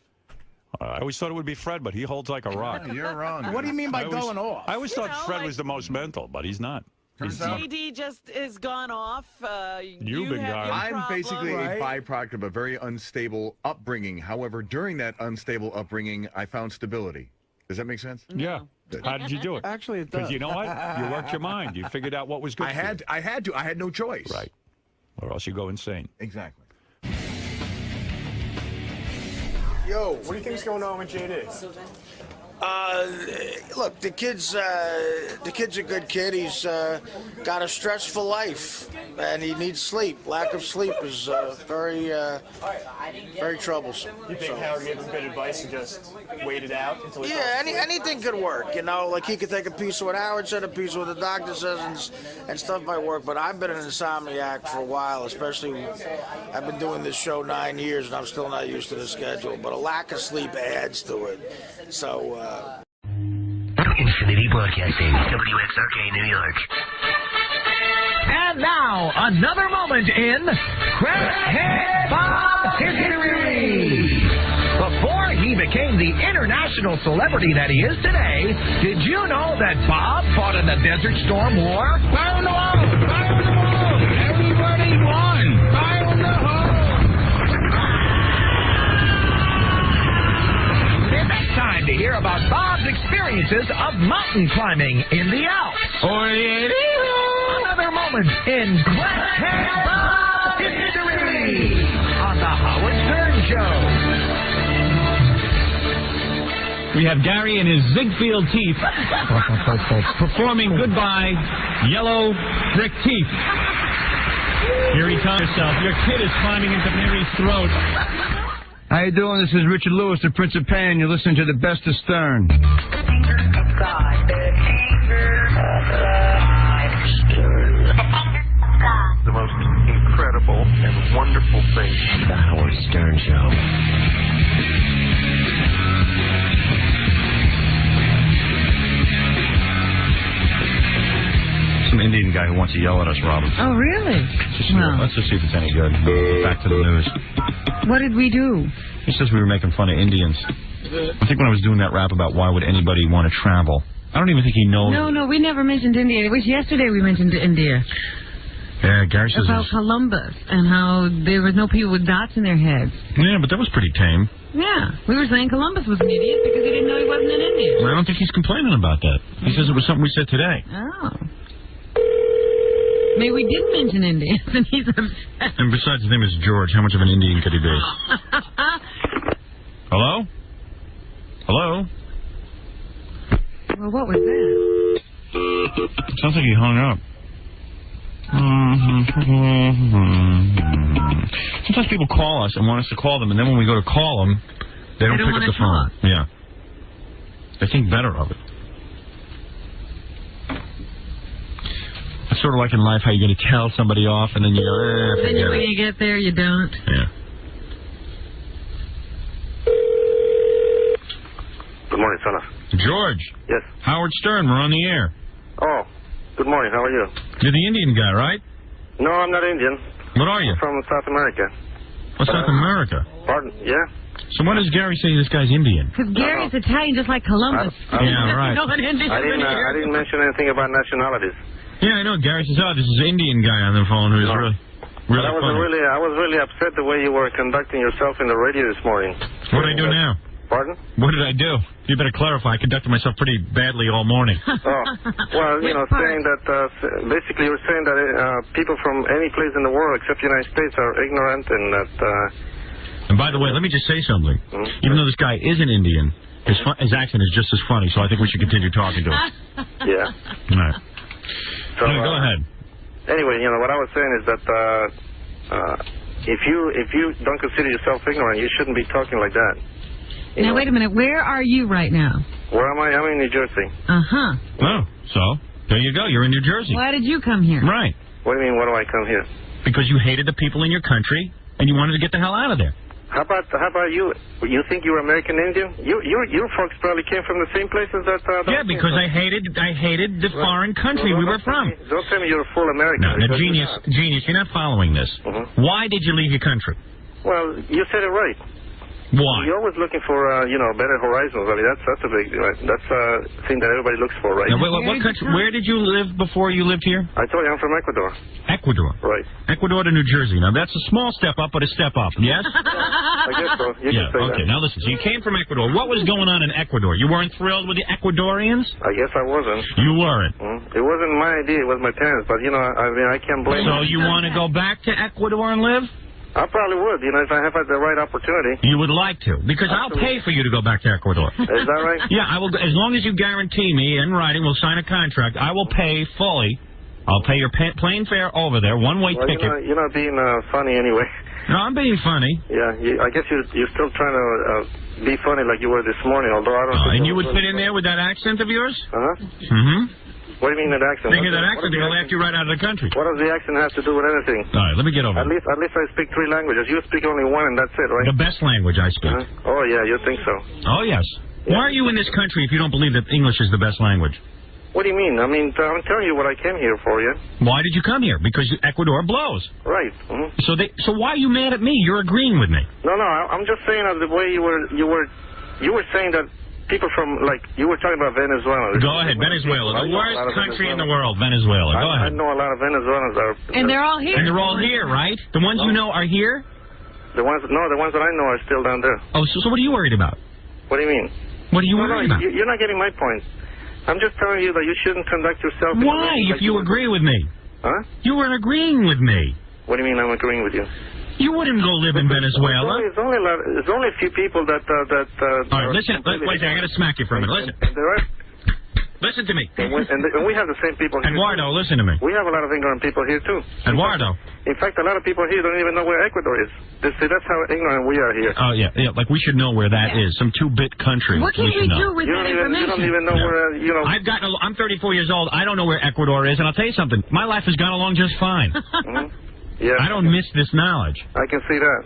I always thought it would be Fred, but he holds like a rock. You're wrong. What do you mean by going off? I always thought Fred was the most mental, but he's not. JD just is gone off. You've been gone. I'm basically a byproduct of a very unstable upbringing. However, during that unstable upbringing, I found stability. Does that make sense? Yeah. How did you do it? Actually, it does. Because you know what? You worked your mind. You figured out what was good. I had to. I had no choice. Right. Or else you go insane. Exactly. Yo, what do you think's going on with JD? Look, the kid's a good kid. He's got a stressful life, and he needs sleep. Lack of sleep is very troublesome. You think Howard gave him good advice to just wait it out until he anything could work. You know, like he could take a piece of what Howard said, a piece of what the doctor says, and stuff might work. But I've been an insomniac for a while, especially I've been doing this show 9 years, and I'm still not used to the schedule. But a lack of sleep adds to it. So. Infinity Broadcasting, WXRK, New York. And now, another moment in Crackhead Bob History. Before he became the international celebrity that he is today, did you know that Bob fought in the Desert Storm War? Fire in the wall! Fire in the wall! Everybody won! Fire in the hole! Time to hear about Bob's experiences of mountain climbing in the Alps. Another moment in Crackhead Bob History on the Howard Stern Show. We have Gary and his Ziegfeld teeth performing Goodbye Yellow Brick Teeth. Here he comes yourself. Your kid is climbing into Mary's throat. How you doing? This is Richard Lewis, the Prince of Pan. You're listening to the best of Stern. The most incredible and wonderful thing. The Howard Stern Show. Some Indian guy who wants to yell at us, Robin. Oh, really? Let's just see if it's any good. Back to the news. What did we do? He says we were making fun of Indians. I think when I was doing that rap about why would anybody want to travel, I don't even think he knows. No, we never mentioned India. It was yesterday we mentioned India. Yeah, Gary says about Columbus and how there was no people with dots in their heads. Yeah, but that was pretty tame. Yeah, we were saying Columbus was an idiot because he didn't know he wasn't an Indian. Well, I don't think he's complaining about that. He says it was something we said today. Oh. Maybe we did mention Indians, and he's upset. And besides, his name is George. How much of an Indian could he be? Hello? Hello? Well, what was that? Sounds like he hung up. Sometimes people call us and want us to call them, and then when we go to call them, they don't pick up the phone. Yeah. They think better of it. It's sort of like in life how you got to tell somebody off, and then you go, then when you get there, you don't. Yeah. Good morning, fella. George. Yes. Howard Stern, we're on the air. Oh, good morning. How are you? You're the Indian guy, right? No, I'm not Indian. What are you? I'm from South America. What's South America? Pardon? Yeah? So why does Gary say this guy's Indian? Because Gary's Italian, just like Columbus. Yeah, right. No, an Indian I didn't mention anything about nationalities. Yeah, I know. Gary says, "Oh, this is an Indian guy on the phone who's really But I funny." was really upset the way you were conducting yourself in the radio this morning. What did I do now? Pardon? What did I do? You better clarify. I conducted myself pretty badly all morning. Oh, well, saying that basically you're saying that people from any place in the world except the United States are ignorant, and that. And by the way, let me just say something. Even though this guy is an Indian, his accent is just as funny. So I think we should continue talking to him. Yeah. All right. So, go ahead. Anyway, what I was saying is that if you don't consider yourself ignorant, you shouldn't be talking like that. Now, wait a minute. Where are you right now? Where am I? I'm in New Jersey. Uh-huh. Oh, so there you go. You're in New Jersey. Why did you come here? Right. What do you mean, why do I come here? Because you hated the people in your country, and you wanted to get the hell out of there. How about you? You think you're American Indian? Your folks probably came from the same places that. Yeah, because I hated the foreign country we were from. Don't tell me you're a full American. No, genius, you're not following this. Why did you leave your country? Well, you said it right. Why? You're always looking for, better horizons. I mean, that's a big, that's a thing that everybody looks for, right? Now, what country? Where did you live before you lived here? I told you I'm from Ecuador. Ecuador. Right. Ecuador to New Jersey. Now that's a small step up, but a step up. Yes. I guess so. You can say Okay. that. Now listen. So you came from Ecuador. What was going on in Ecuador? You weren't thrilled with the Ecuadorians? I guess I wasn't. You weren't. It wasn't my idea. It was my parents. But I can't blame. So them. you want to go back to Ecuador and live? I probably would, if I have the right opportunity. You would like to, because I'll pay for you to go back to Ecuador. Is that right? Yeah, I will. As long as you guarantee me in writing, we'll sign a contract. I will pay fully. I'll pay your plane fare over there, one-way ticket. You're not being funny anyway. No, I'm being funny. Yeah, I guess you're still trying to be funny like you were this morning, although I don't. And you would fit in there with that accent of yours? Uh-huh. What do you mean that accent? They hear that accent, they're going to laugh you right out of the country. What does the accent have to do with anything? All right, let me get over it. At least I speak 3 languages. You speak only 1, and that's it, right? The best language I speak. Oh, yeah, you think so? Oh, yes. Yeah. Why are you in this country if you don't believe that English is the best language? What do you mean? I mean, I'm telling you what I came here for, yeah? Why did you come here? Because Ecuador blows. Right. So why are you mad at me? You're agreeing with me. No, I'm just saying the way you were saying that people from, you were talking about Venezuela. Go ahead, Venezuela. The worst country in the world, Venezuela. Go ahead. I know a lot of Venezuelans are... And they're all here. And they're all here, right? The ones you know are here? The ones that I know are still down there. Oh, so what are you worried about? What do you mean? What are you worried about? You're not getting my point. I'm just telling you that you shouldn't conduct yourself... Why, if you agree with me? Huh? You weren't agreeing with me. What do you mean I'm agreeing with you? You wouldn't go live in Venezuela. There's only a few people that... All right, listen. Wait a second. I got to smack you for a minute. Listen. Listen to me. And we have the same people here. Eduardo, listen to me. We have a lot of ignorant people here, too. Eduardo. In fact, a lot of people here don't even know where Ecuador is. That's how ignorant we are here. Oh, yeah. Like we should know where that is. Some 2-bit country. What can we do with that information? You don't even know where, I'm 34 years old. I don't know where Ecuador is, and I'll tell you something. My life has gone along just fine. Yeah. I don't miss this knowledge. I can see that.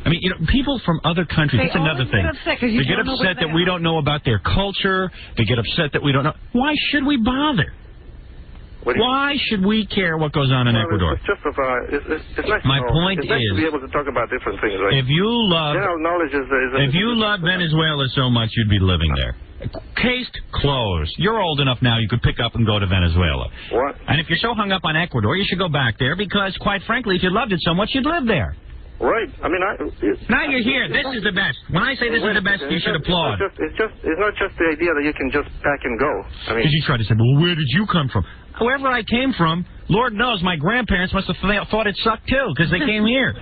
I mean, people from other countries, that's another thing. They get upset that we don't know about their culture. They get upset that we don't know. Why should we bother? Why should we care what goes on in Ecuador? It's just it's nice My point it's nice is, to be able to talk about different things, right? If you love, general knowledge is if you love Venezuela so much, you'd be living there. Case closed. You're old enough now you could pick up and go to Venezuela. What? And if you're so hung up on Ecuador, you should go back there because, quite frankly, if you loved it so much, you'd live there. Right. I mean, now you're here. This is the best. When I say this is the best, you should applaud. It's not just the idea that you can just pack and go. I mean, because you try to say, well, where did you come from? Wherever I came from, Lord knows my grandparents must have thought it sucked too because they came here.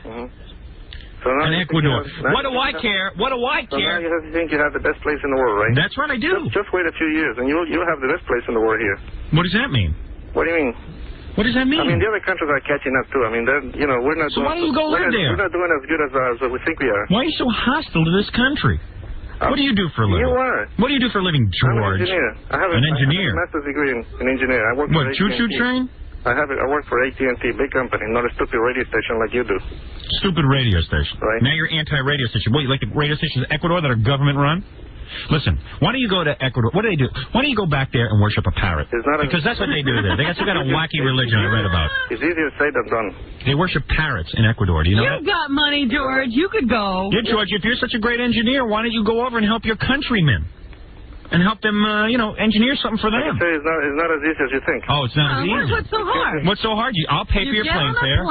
So now in Ecuador. What do I care? What do I so care? Now you think you have the best place in the world, right? That's what I do. Just wait a few years, and you'll have the best place in the world here. What does that mean? What do you mean? What does that mean? I mean, the other countries are catching up too. I mean, we're not. So why don't you go live there? We're not doing as good as we think we are. Why are you so hostile to this country? What do you do for a living? You are. What do you do for a living, George? I'm an engineer. I have an engineer. I have a master's degree in engineering. I work what, for choo-choo train? I work for AT&T, big company, not a stupid radio station like you do. Stupid radio station. Right. Now you're anti-radio station. What, you like the radio stations in Ecuador that are government-run? Listen, why don't you go to Ecuador? What do they do? Why don't you go back there and worship a parrot? Because that's what they do there. They got some kind of wacky religion I read about. It's easier said than done. They worship parrots in Ecuador. Do you know You've got money, George. You could go. Yeah, George, if you're such a great engineer, why don't you go over and help your countrymen? And help them, engineer something for them. I can say it's not as easy as you think. Oh, it's not as easy. What's so hard? What's so hard? I'll pay for your plane fare,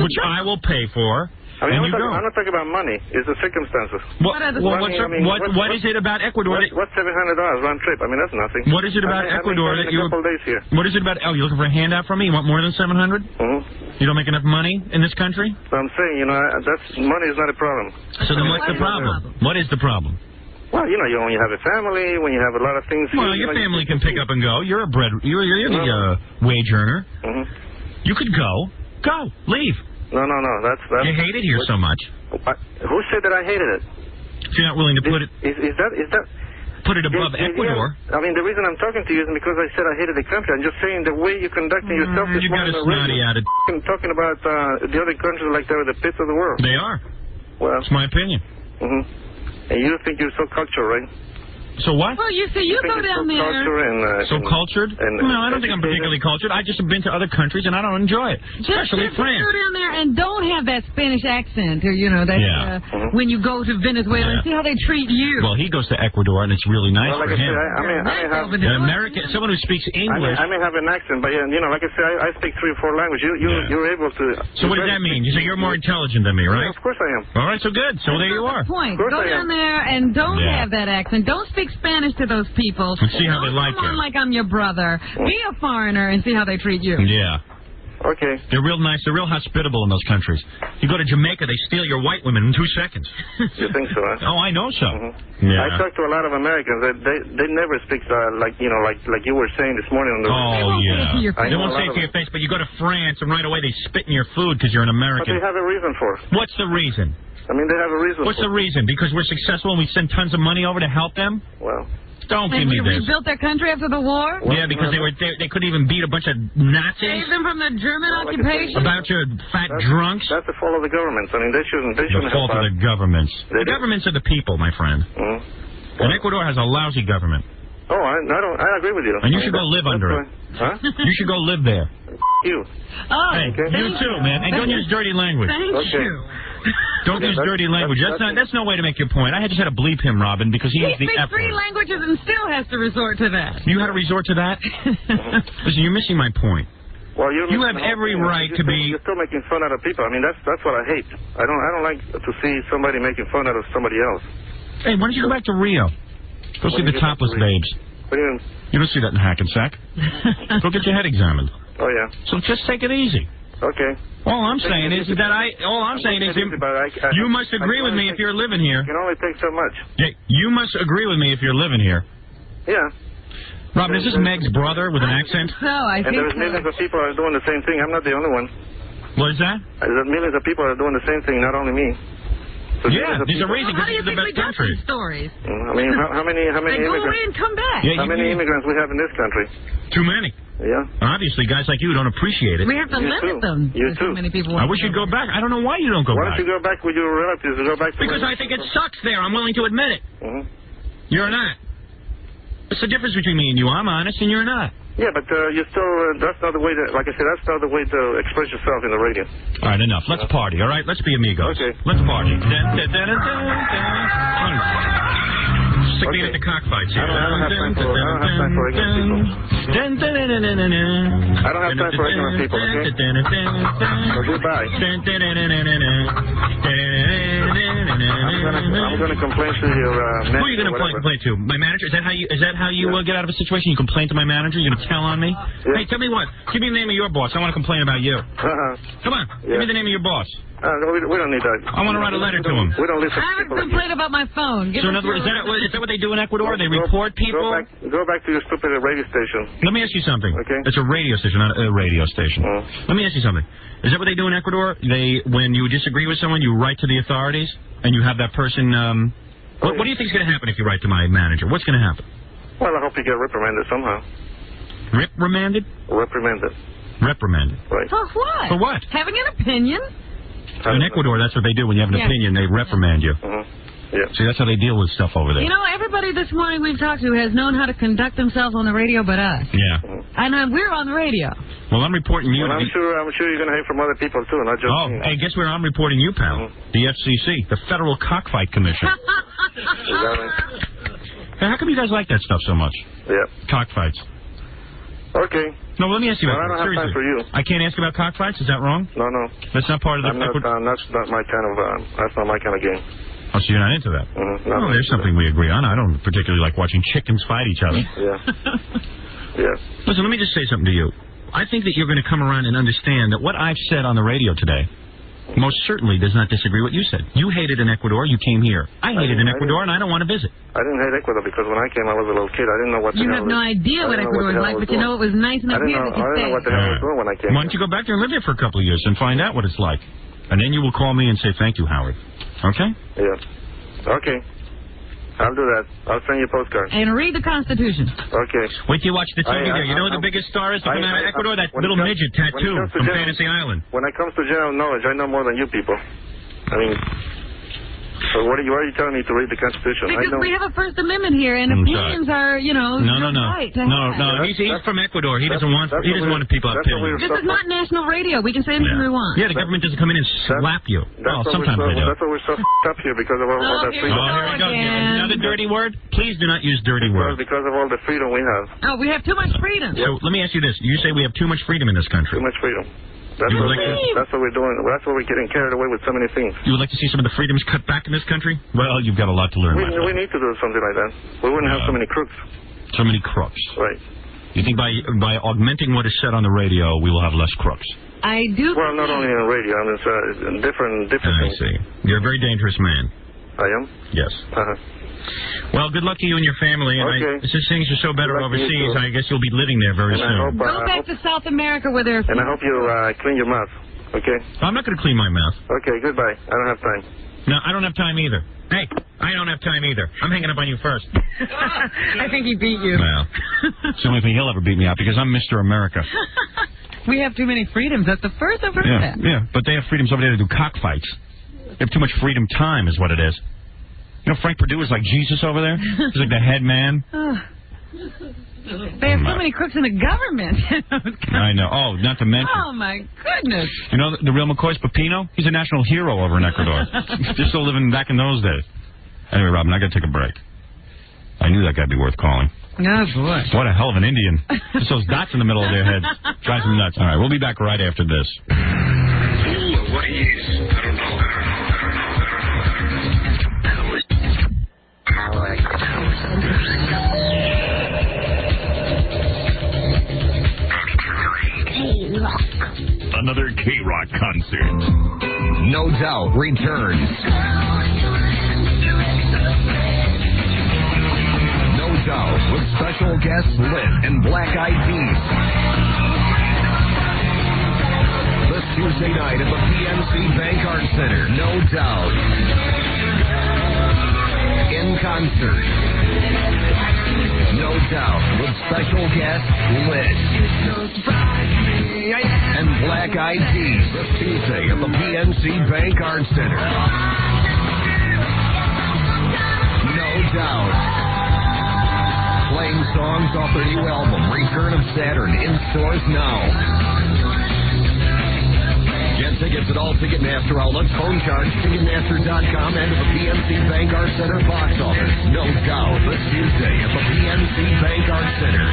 which I will pay for. I mean, and I'm not talking about money. It's the circumstances. What is it about Ecuador? What's $700 round trip? I mean, that's nothing. What is it about Ecuador that you? A couple days here. What is it about? Oh, you're looking for a handout from me? You want more than 700? You don't make enough money in this country? So I'm saying, money is not a problem. So then what's the problem? What is the problem? Well, when you have a family, when you have a lot of things. Well, your family can pick up and go. You're a you're the wage earner. You could go, leave. No. That's you hate it here so much. Who said that I hated it? If you're not willing to put it. Is that? Put it above Ecuador. I mean, the reason I'm talking to you is because I said I hated the country. I'm just saying the way you're conducting yourself is you got a snotty attitude. Talking about the other countries like they're the pits of the world. They are. Well, it's my opinion. And you think you're so cultural, right? So what? Well, you see, you go down there. So cultured? No, I don't think I'm particularly cultured. I just have been to other countries and I don't enjoy it, especially France. Go down there and don't have that Spanish accent, or that when you go to Venezuela and see how they treat you. Well, he goes to Ecuador and it's really nice Well, like for him. I may have An American, someone who speaks English. I may have an accent, but like I say, I speak 3 or 4 languages. You're able to. So what does that mean? So you're more intelligent than me, right? Yeah, of course I am. All right, so good. So there you are. Point. Go down there and don't have that accent. Don't speak Spanish to those people. And see how they like Come it. on like I'm your brother. Be a foreigner and see how they treat you. Yeah. Okay. They're real nice. They're real hospitable in those countries. You go to Jamaica, they steal your white women in 2 seconds. You think so? Huh? Oh, I know so. Yeah. I talk to a lot of Americans. They never speak like you were saying this morning on the. Oh yeah. They won't say it to your face, but you go to France and right away they spit in your food because you're an American. But they have a reason for it. What's the reason? I mean, they have a reason. What's the reason? Because we're successful and we send tons of money over to help them? Well. Don't give me And this. rebuilt their country after the war? Yeah, because they couldn't even beat a bunch of Nazis. Save them from the German occupation? About your fat drunks. That's the fault of the governments. I mean, they shouldn't. The fault of the governments. The governments are the people, my friend. And Ecuador has a lousy government. Oh, I agree with you. And you should go live under it. Huh? You should go live there. You. Oh, hey, you too, man. And don't use dirty language. Thank you. Don't use dirty language. That's no way to make your point. I just had to bleep him, Robin, because he used the speaks F 3 word. languages and still has to resort to that. You had to resort to that? Listen, you're missing my point. Well, you have every right to be. You're still making fun out of people. I mean, that's what I hate. I don't like to see somebody making fun out of somebody else. Hey, why don't you go back to Rio? Go see the topless babes. What do you mean? You don't see that in Hackensack. Go get your head examined. Oh yeah. So just take it easy. Okay. All I'm saying is you must agree with me if you're living here. You can only take so much. Yeah, you must agree with me if you're living here. Yeah. Robin, is this Meg's brother with an accent? No, I think And there's millions of people that are doing the same thing. I'm not the only one. What is that? There's millions of people that are doing the same thing, not only me. So yeah, there's a reason because How do you this is the think we best got country. these stories? I mean, how many They go immigrants? away and come back. Yeah, how many immigrants we have in this country? Too many. Yeah. Obviously, guys like you don't appreciate it. We have to limit them. You There's so too. many people. I wish you'd go back. I don't know why you don't go Why back. don't you go back with your relatives? Go back to Because I think it sucks there. I'm willing to admit it. You're not. It's the difference between me and you. I'm honest and you're not. Yeah, but you're still, that's not the way to, like I said, that's not the way to express yourself in the radio. All right, enough. Let's party, all right? Let's be amigos. Okay. Let's party. Stick me at the cockfights here. I don't have time for ignorant people. I don't have time for ignorant people, okay? So goodbye. I'm going to complain to your manager. Who are you going to complain to? My manager? Is that how you get out of a situation? You complain to my manager? You're going to tell on me? Yeah. Hey, tell me what. Give me the name of your boss. I want to complain about you. Come on. Give me the name of your boss. We don't need that. I want to write a letter to him. We don't listen I have a complaint about my phone. So in other words, is that what they do in Ecuador? They report people? Go back to your stupid radio station. Let me ask you something. Okay. It's a radio station, not a radio station. Let me ask you something. Is that what they do in Ecuador? When you disagree with someone, you write to the authorities, and you have that person. What do you think is going to happen if you write to my manager? What's going to happen? Well, I hope you get reprimanded somehow. Reprimanded? Reprimanded. Reprimanded. Right. For what? For what? Having an opinion? In Ecuador, that's what they do. When you have an opinion, they reprimand you. Yeah. See, that's how they deal with stuff over there. You know, everybody this morning we've talked to has known how to conduct themselves on the radio but us. Yeah. And we're on the radio. Well, I'm reporting you. Well, I'm sure you're going to hear from other people, too, not just me. Hey, guess where I'm reporting you, pal? The FCC, the Federal Cockfight Commission. Hey, how come you guys like that stuff so much? Yeah. Cockfights. Okay. No, let me ask you about I don't have time for you. I can't ask about cockfights? Is that wrong? No, no. That's not part of the... that's not my kind of, that's not my kind of game. Oh, so you're not into that? No, there's something we agree on. I don't particularly like watching chickens fight each other. Yeah. Yeah. Listen, let me just say something to you. I think that you're going to come around and understand that what I've said on the radio today most certainly does not disagree with what you said. You hated in Ecuador. You came here. I hated in Ecuador, and I don't want to visit. I didn't hate Ecuador because when I came, I was a little kid. I didn't know what the hell. You have no idea what Ecuador is like, but you know it was nice enough here that you I didn't know what the hell I was doing when I came. Why don't you go back there and live there for a couple of years and find out what it's like? And then you will call me and say, thank you, Howard. Okay? Yeah. Okay. I'll do that. I'll send you a postcard. And read the Constitution. Okay. Wait till you watch the TV there. You know who the biggest star is to come out of Ecuador? That little midget tattoo from Fantasy Island. When it comes to general knowledge, I know more than you people. I mean... So why are you telling me to read the Constitution? Because we have a First Amendment here, and opinions are, No. right to have. He's from Ecuador. He doesn't want the people up here. This is not national radio. We can say anything we want. Yeah, the government doesn't come in and slap you. Well, sometimes they do. That's why we're so up here, because of all that freedom. Here we go. Another dirty word? Please do not use dirty words. Because of all the freedom we have. Oh, we have too much freedom. So let me ask you this. You say we have too much freedom in this country. Too much freedom. That's what we're doing. That's why we're getting carried away with so many things. You would like to see some of the freedoms cut back in this country? Well, you've got a lot to learn. We need to do something like that. We wouldn't have so many crooks. So many crooks. Right. You think by augmenting what is said on the radio, we will have less crooks? I do. Well, not only on radio. I mean, it's different things. I see. You're a very dangerous man. I am? Yes. Well, good luck to you and your family. And since things are so better overseas, I guess you'll be living there very soon. Go back to South America where they're... And I hope you clean your mouth, okay? I'm not going to clean my mouth. Okay, goodbye. I don't have time. No, I don't have time either. Hey, I don't have time either. I'm hanging up on you first. I think he beat you. Well, it's the only thing he'll ever beat me out because I'm Mr. America. We have too many freedoms. That's the first I've heard that. Yeah, but they have freedoms over there to do cockfights. They have too much freedom time is what it is. You know, Frank Perdue is like Jesus over there. He's like the head man. They have so many crooks in the government. I know. Oh, not to mention. Oh, my goodness. You know the real McCoy's Pepino? He's a national hero over in Ecuador. They're still living back in those days. Anyway, Robin, I got to take a break. I knew that guy'd be worth calling. Oh, boy. What a hell of an Indian. Just those dots in the middle of their heads. Drives them nuts. All right, we'll be back right after this. What he is, I don't know. Another K-Rock concert. No Doubt returns. No Doubt with special guests Lynn and Black Eyed Peas. This Tuesday night at the PNC Bank Arts Center. No Doubt. In concert. No Doubt with special guest Lynn and Black Eyed Peas this Tuesday at the PNC Bank Arts Center. No Doubt. Playing songs off their new album, Return of Saturn, in stores now. Get tickets at all Ticketmaster outlets, phone cards, Ticketmaster.com, and at the PNC Bank Arts Center box office. No Doubt this Tuesday at the PNC Bank Arts Center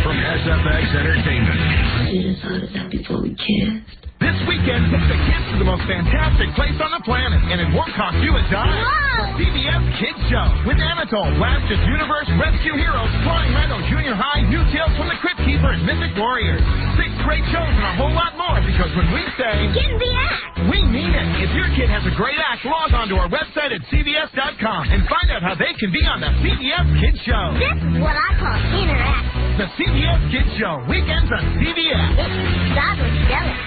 from SFX Entertainment. Should've thought of that before we kissed. This weekend, take the kids to the most fantastic place on the planet, and it won't cost you a dime. The CBS Kids Show with Anatole, Blasters Universe, Rescue Heroes, Flying Rhino, Junior High, New Tales from the Crypt Keeper, and Mythic Warriors. 6 great shows and a whole lot more, because when we say, get the act, we mean it. If your kid has a great act, log on to our website at CBS.com and find out how they can be on the CBS Kids Show. This is what I call interact. The CBS Kids Show, weekends on CBS. God was jealous.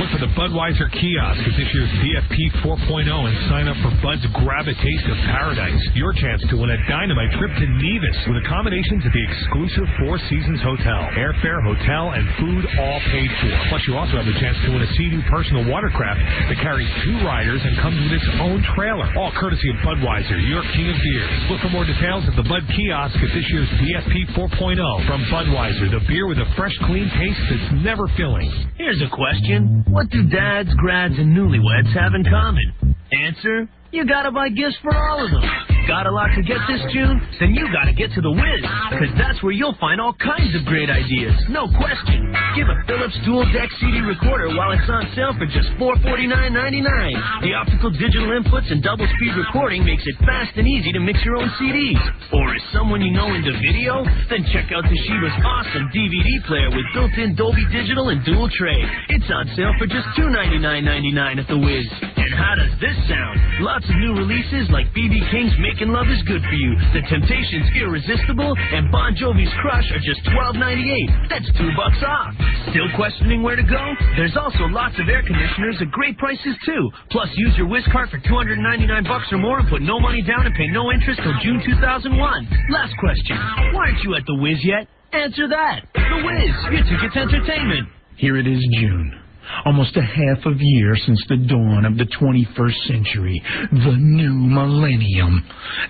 Look for the Budweiser kiosk at this year's BFP 4.0 and sign up for Bud's Grab a Taste of Paradise. Your chance to win a dynamite trip to Nevis with accommodations at the exclusive Four Seasons Hotel. Airfare, hotel, and food all paid for. Plus, you also have the chance to win a Sea-Doo personal watercraft that carries 2 riders and comes with its own trailer. All courtesy of Budweiser, your king of beers. Look for more details at the Bud kiosk at this year's BFP 4.0 from Budweiser, the beer with a fresh, clean taste that's never filling. Here's a question. What do dads, grads, and newlyweds have in common? Answer, you gotta buy gifts for all of them. Got a lot to get this June? Then you gotta get to the Wiz, because that's where you'll find all kinds of great ideas. No question. Give a Philips dual deck CD recorder while it's on sale for just $449.99. The optical digital inputs and double speed recording makes it fast and easy to mix your own CDs. Or is someone you know into video? Then check out Toshiba's awesome DVD player with built-in Dolby Digital and dual tray. It's on sale for just $299.99 at the Wiz. And how does this sound? Lots of new releases like B.B. King's Making Love Is Good For You, The Temptations' Irresistible, and Bon Jovi's Crush are just $12.98. That's $2 off. Still questioning where to go? There's also lots of air conditioners at great prices too. Plus, use your Wiz card for $299 or more and put no money down and pay no interest till June 2001. Last question. Why aren't you at the Wiz yet? Answer that. The Wiz, your ticket to entertainment. Here it is June. Almost a half of year since the dawn of the 21st century, the new millennium.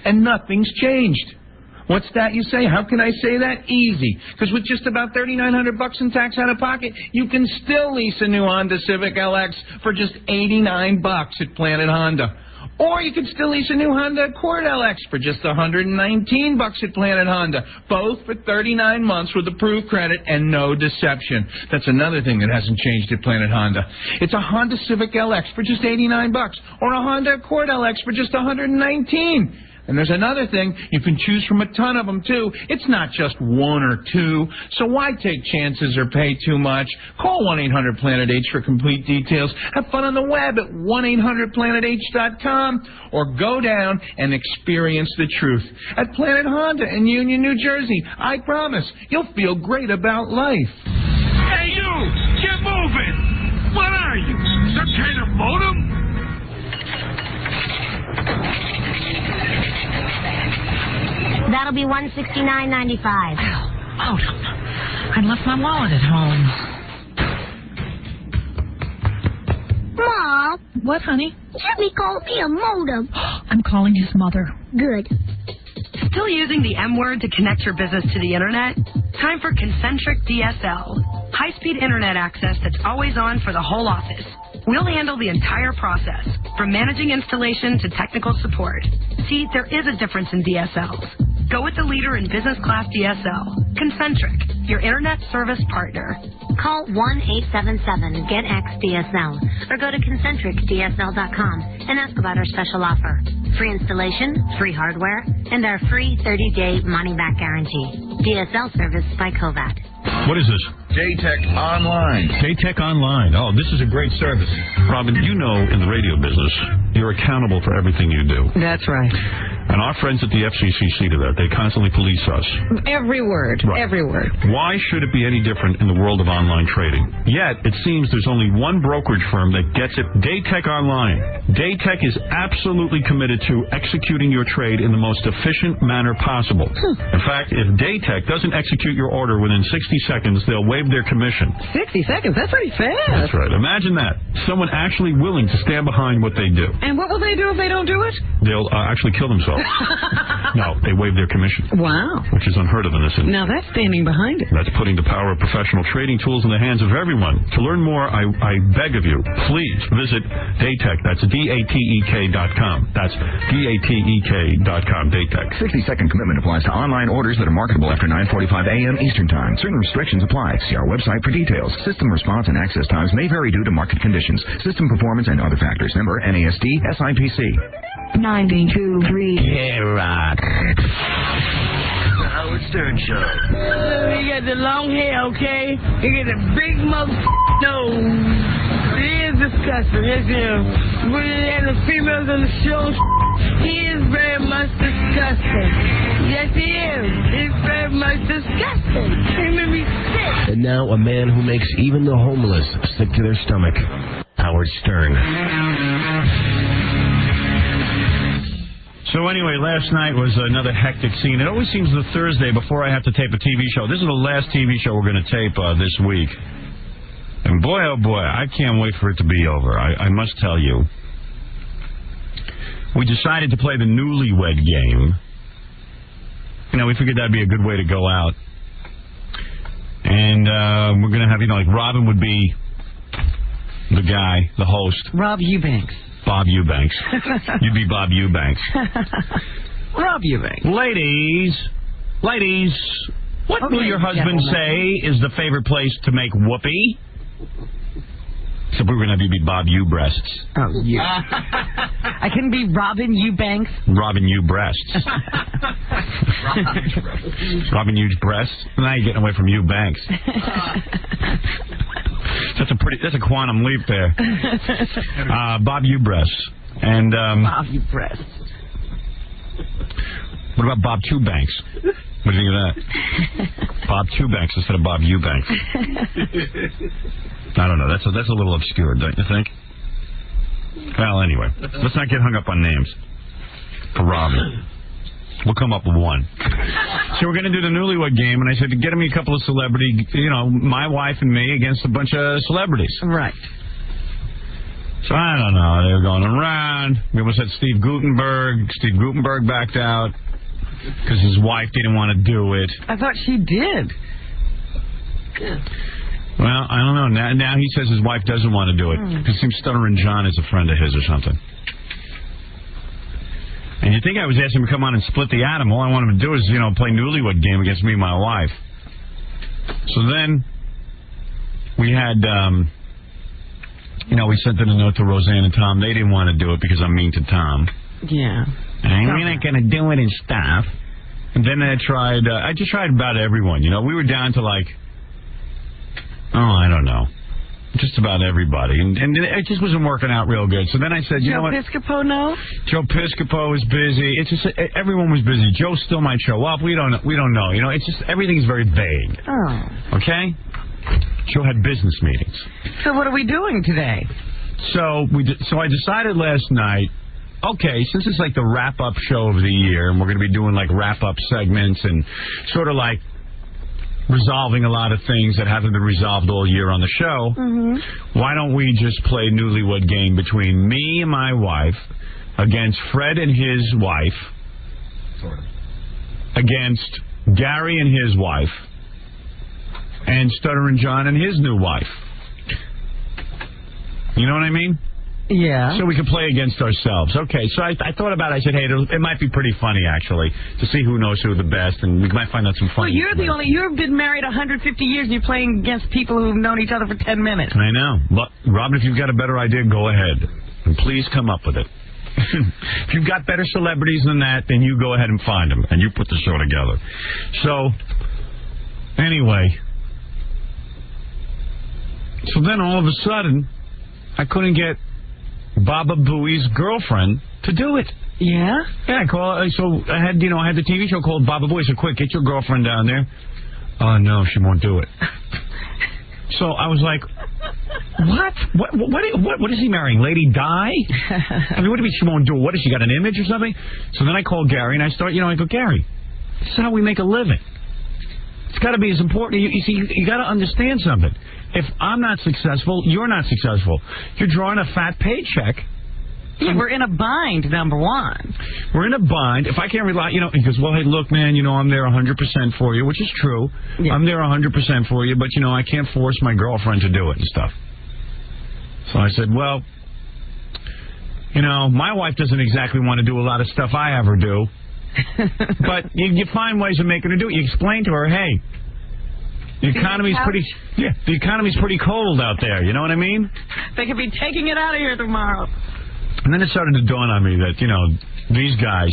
And nothing's changed. What's that you say? How can I say that? Easy. Because with just about $3,900 in tax out of pocket, you can still lease a new Honda Civic LX for just $89 at Planet Honda. Or you can still lease a new Honda Accord LX for just $119 at Planet Honda. Both for 39 months with approved credit and no deception. That's another thing that hasn't changed at Planet Honda. It's a Honda Civic LX for just $89 or a Honda Accord LX for just $119. And there's another thing, you can choose from a ton of them, too. It's not just one or two, so why take chances or pay too much? Call 1-800-PLANET-H for complete details. Have fun on the web at 1-800-PLANET-H.com or go down and experience the truth. At Planet Honda in Union, New Jersey, I promise, you'll feel great about life. Hey, you! Get moving! What are you? Some kind of modem? That'll be $169.95. Oh, I left my wallet at home. Mom. What, honey? Jimmy called me a modem. I'm calling his mother. Good. Still using the M word to connect your business to the internet? Time for Concentric DSL. High-speed internet access that's always on for the whole office. We'll handle the entire process, from managing installation to technical support. See, there is a difference in DSLs. Go with the leader in business class DSL, Concentric, your internet service partner. Call 1-877-GET-X-DSL or go to concentricdsl.com and ask about our special offer. Free installation, free hardware, and our free 30-day money-back guarantee. DSL service by Kovat. What is this? J-Tech Online. J-Tech Online. Oh, this is a great service. Robin, you know in the radio business, you're accountable for everything you do. That's right. And our friends at the FCC see to that. They constantly police us. Every word. Right. Every word. Why should it be any different in the world of online trading? Yet, it seems there's only one brokerage firm that gets it, Daytech Online. Daytech is absolutely committed to executing your trade in the most efficient manner possible. In fact, if Daytech doesn't execute your order within 60 seconds, they'll waive their commission. 60 seconds? That's pretty fast. That's right. Imagine that. Someone actually willing to stand behind what they do. And what will they do if they don't do it? They'll actually kill themselves. No, they waive their commission. Wow. Which is unheard of in this industry. Now that's standing behind it. That's putting the power of professional trading tools in the hands of everyone. To learn more, I beg of you, please visit Daytech. That's DATEK.com. That's DATEK.com, Daytech. 60-second commitment applies to online orders that are marketable after 9:45 a.m. Eastern Time. Certain restrictions apply. See our website for details. System response and access times may vary due to market conditions, system performance, and other factors. Member NASD SIPC. 92.3 K-Rock. The Howard Stern Show. You got the long hair, okay? You got the big nose. It is disgusting, yes, yeah. When you have the females on the show, he is very much disgusting. Yes, he is. He's very much disgusting. He made me sick. And now a man who makes even the homeless sick to their stomach. Howard Stern. So anyway, last night was another hectic scene. It always seems the Thursday before I have to tape a TV show. This is the last TV show we're going to tape this week. And boy, oh boy, I can't wait for it to be over. I must tell you. We decided to play the newlywed game. You know, we figured that'd be a good way to go out. And we're going to have, like Robin would be the guy, the host. Rob Eubanks. Bob Eubanks. You'd be Bob Eubanks. Rob Eubanks. Ladies, what will your husband say is the favorite place to make whoopee? So we're going to have you be Bob Eubreasts. Oh, you. I can be Robin Eubanks. Robin Eubreasts. Robin Eubreasts. Now you're getting away from Eubanks. That's a quantum leap there. Bob Eubreasts. And Bob Eubreasts. What about Bob Two Banks? What do you think of that? Bob Two Banks instead of Bob Eubanks. I don't know. That's a little obscure, don't you think? Well, anyway, let's not get hung up on names for Robin. We'll come up with one. So we're going to do the Newlywed Game, and I said, get me a couple of celebrity, my wife and me against a bunch of celebrities. Right. So I don't know. They were going around. We almost had Steve Guttenberg. Steve Guttenberg backed out because his wife didn't want to do it. I thought she did. Well, I don't know. Now he says his wife doesn't want to do it because it seems Stuttering John is a friend of his or something. And you think I was asking him to come on and split the atom. All I want him to do is, play Newlywed Game against me and my wife. So then we had, we sent in a note to Roseanne and Tom. They didn't want to do it because I'm mean to Tom. Yeah. And we're not going to do it and stuff. And then I just tried about everyone. We were down to I don't know. Just about everybody. And it just wasn't working out real good. So then I said, you know what? Joe Piscopo, no? Joe Piscopo was busy. It's just everyone was busy. Joe still might show up. We don't know. It's just everything's very vague. Oh. Okay? Joe had business meetings. So what are we doing today? So I decided last night, okay, since it's like the wrap-up show of the year, and we're going to be doing like wrap-up segments and sort of like resolving a lot of things that haven't been resolved all year on the show, why don't we just play Newlywed Game between me and my wife against Fred and his wife, against Gary and his wife, and Stuttering John and his new wife. You know what I mean? Yeah. So we can play against ourselves. Okay, so I thought about it. I said, hey, it might be pretty funny, actually, to see who knows who the best, and we might find out some funny. Well, you've been married 150 years, and you're playing against people who've known each other for 10 minutes. I know. But, Robin, if you've got a better idea, go ahead. And please come up with it. If you've got better celebrities than that, then you go ahead and find them, and you put the show together. So, anyway. So then all of a sudden, I couldn't get Baba Booey's girlfriend to do it. Yeah? Yeah, so I had the TV show called Baba Booey. So quick, get your girlfriend down there. Oh, no, she won't do it. So I was like, what is he marrying? Lady Di? I mean, what do you mean she won't do it? What, has she got an image or something? So then I called Gary, and I go, Gary, this is how we make a living. It's got to be as important. You see, you got to understand something. If I'm not successful, you're not successful. You're drawing a fat paycheck. Yeah, we're in a bind, number one. We're in a bind. If I can't rely, he goes, well, hey, look, man, I'm there 100% for you, which is true. Yeah. I'm there 100% for you, but, I can't force my girlfriend to do it and stuff. So I said, well, my wife doesn't exactly want to do a lot of stuff I ever do. But you find ways of making her do it. You explain to her, hey, the economy's pretty cold out there. You know what I mean? They could be taking it out of here tomorrow. And then it started to dawn on me that, these guys,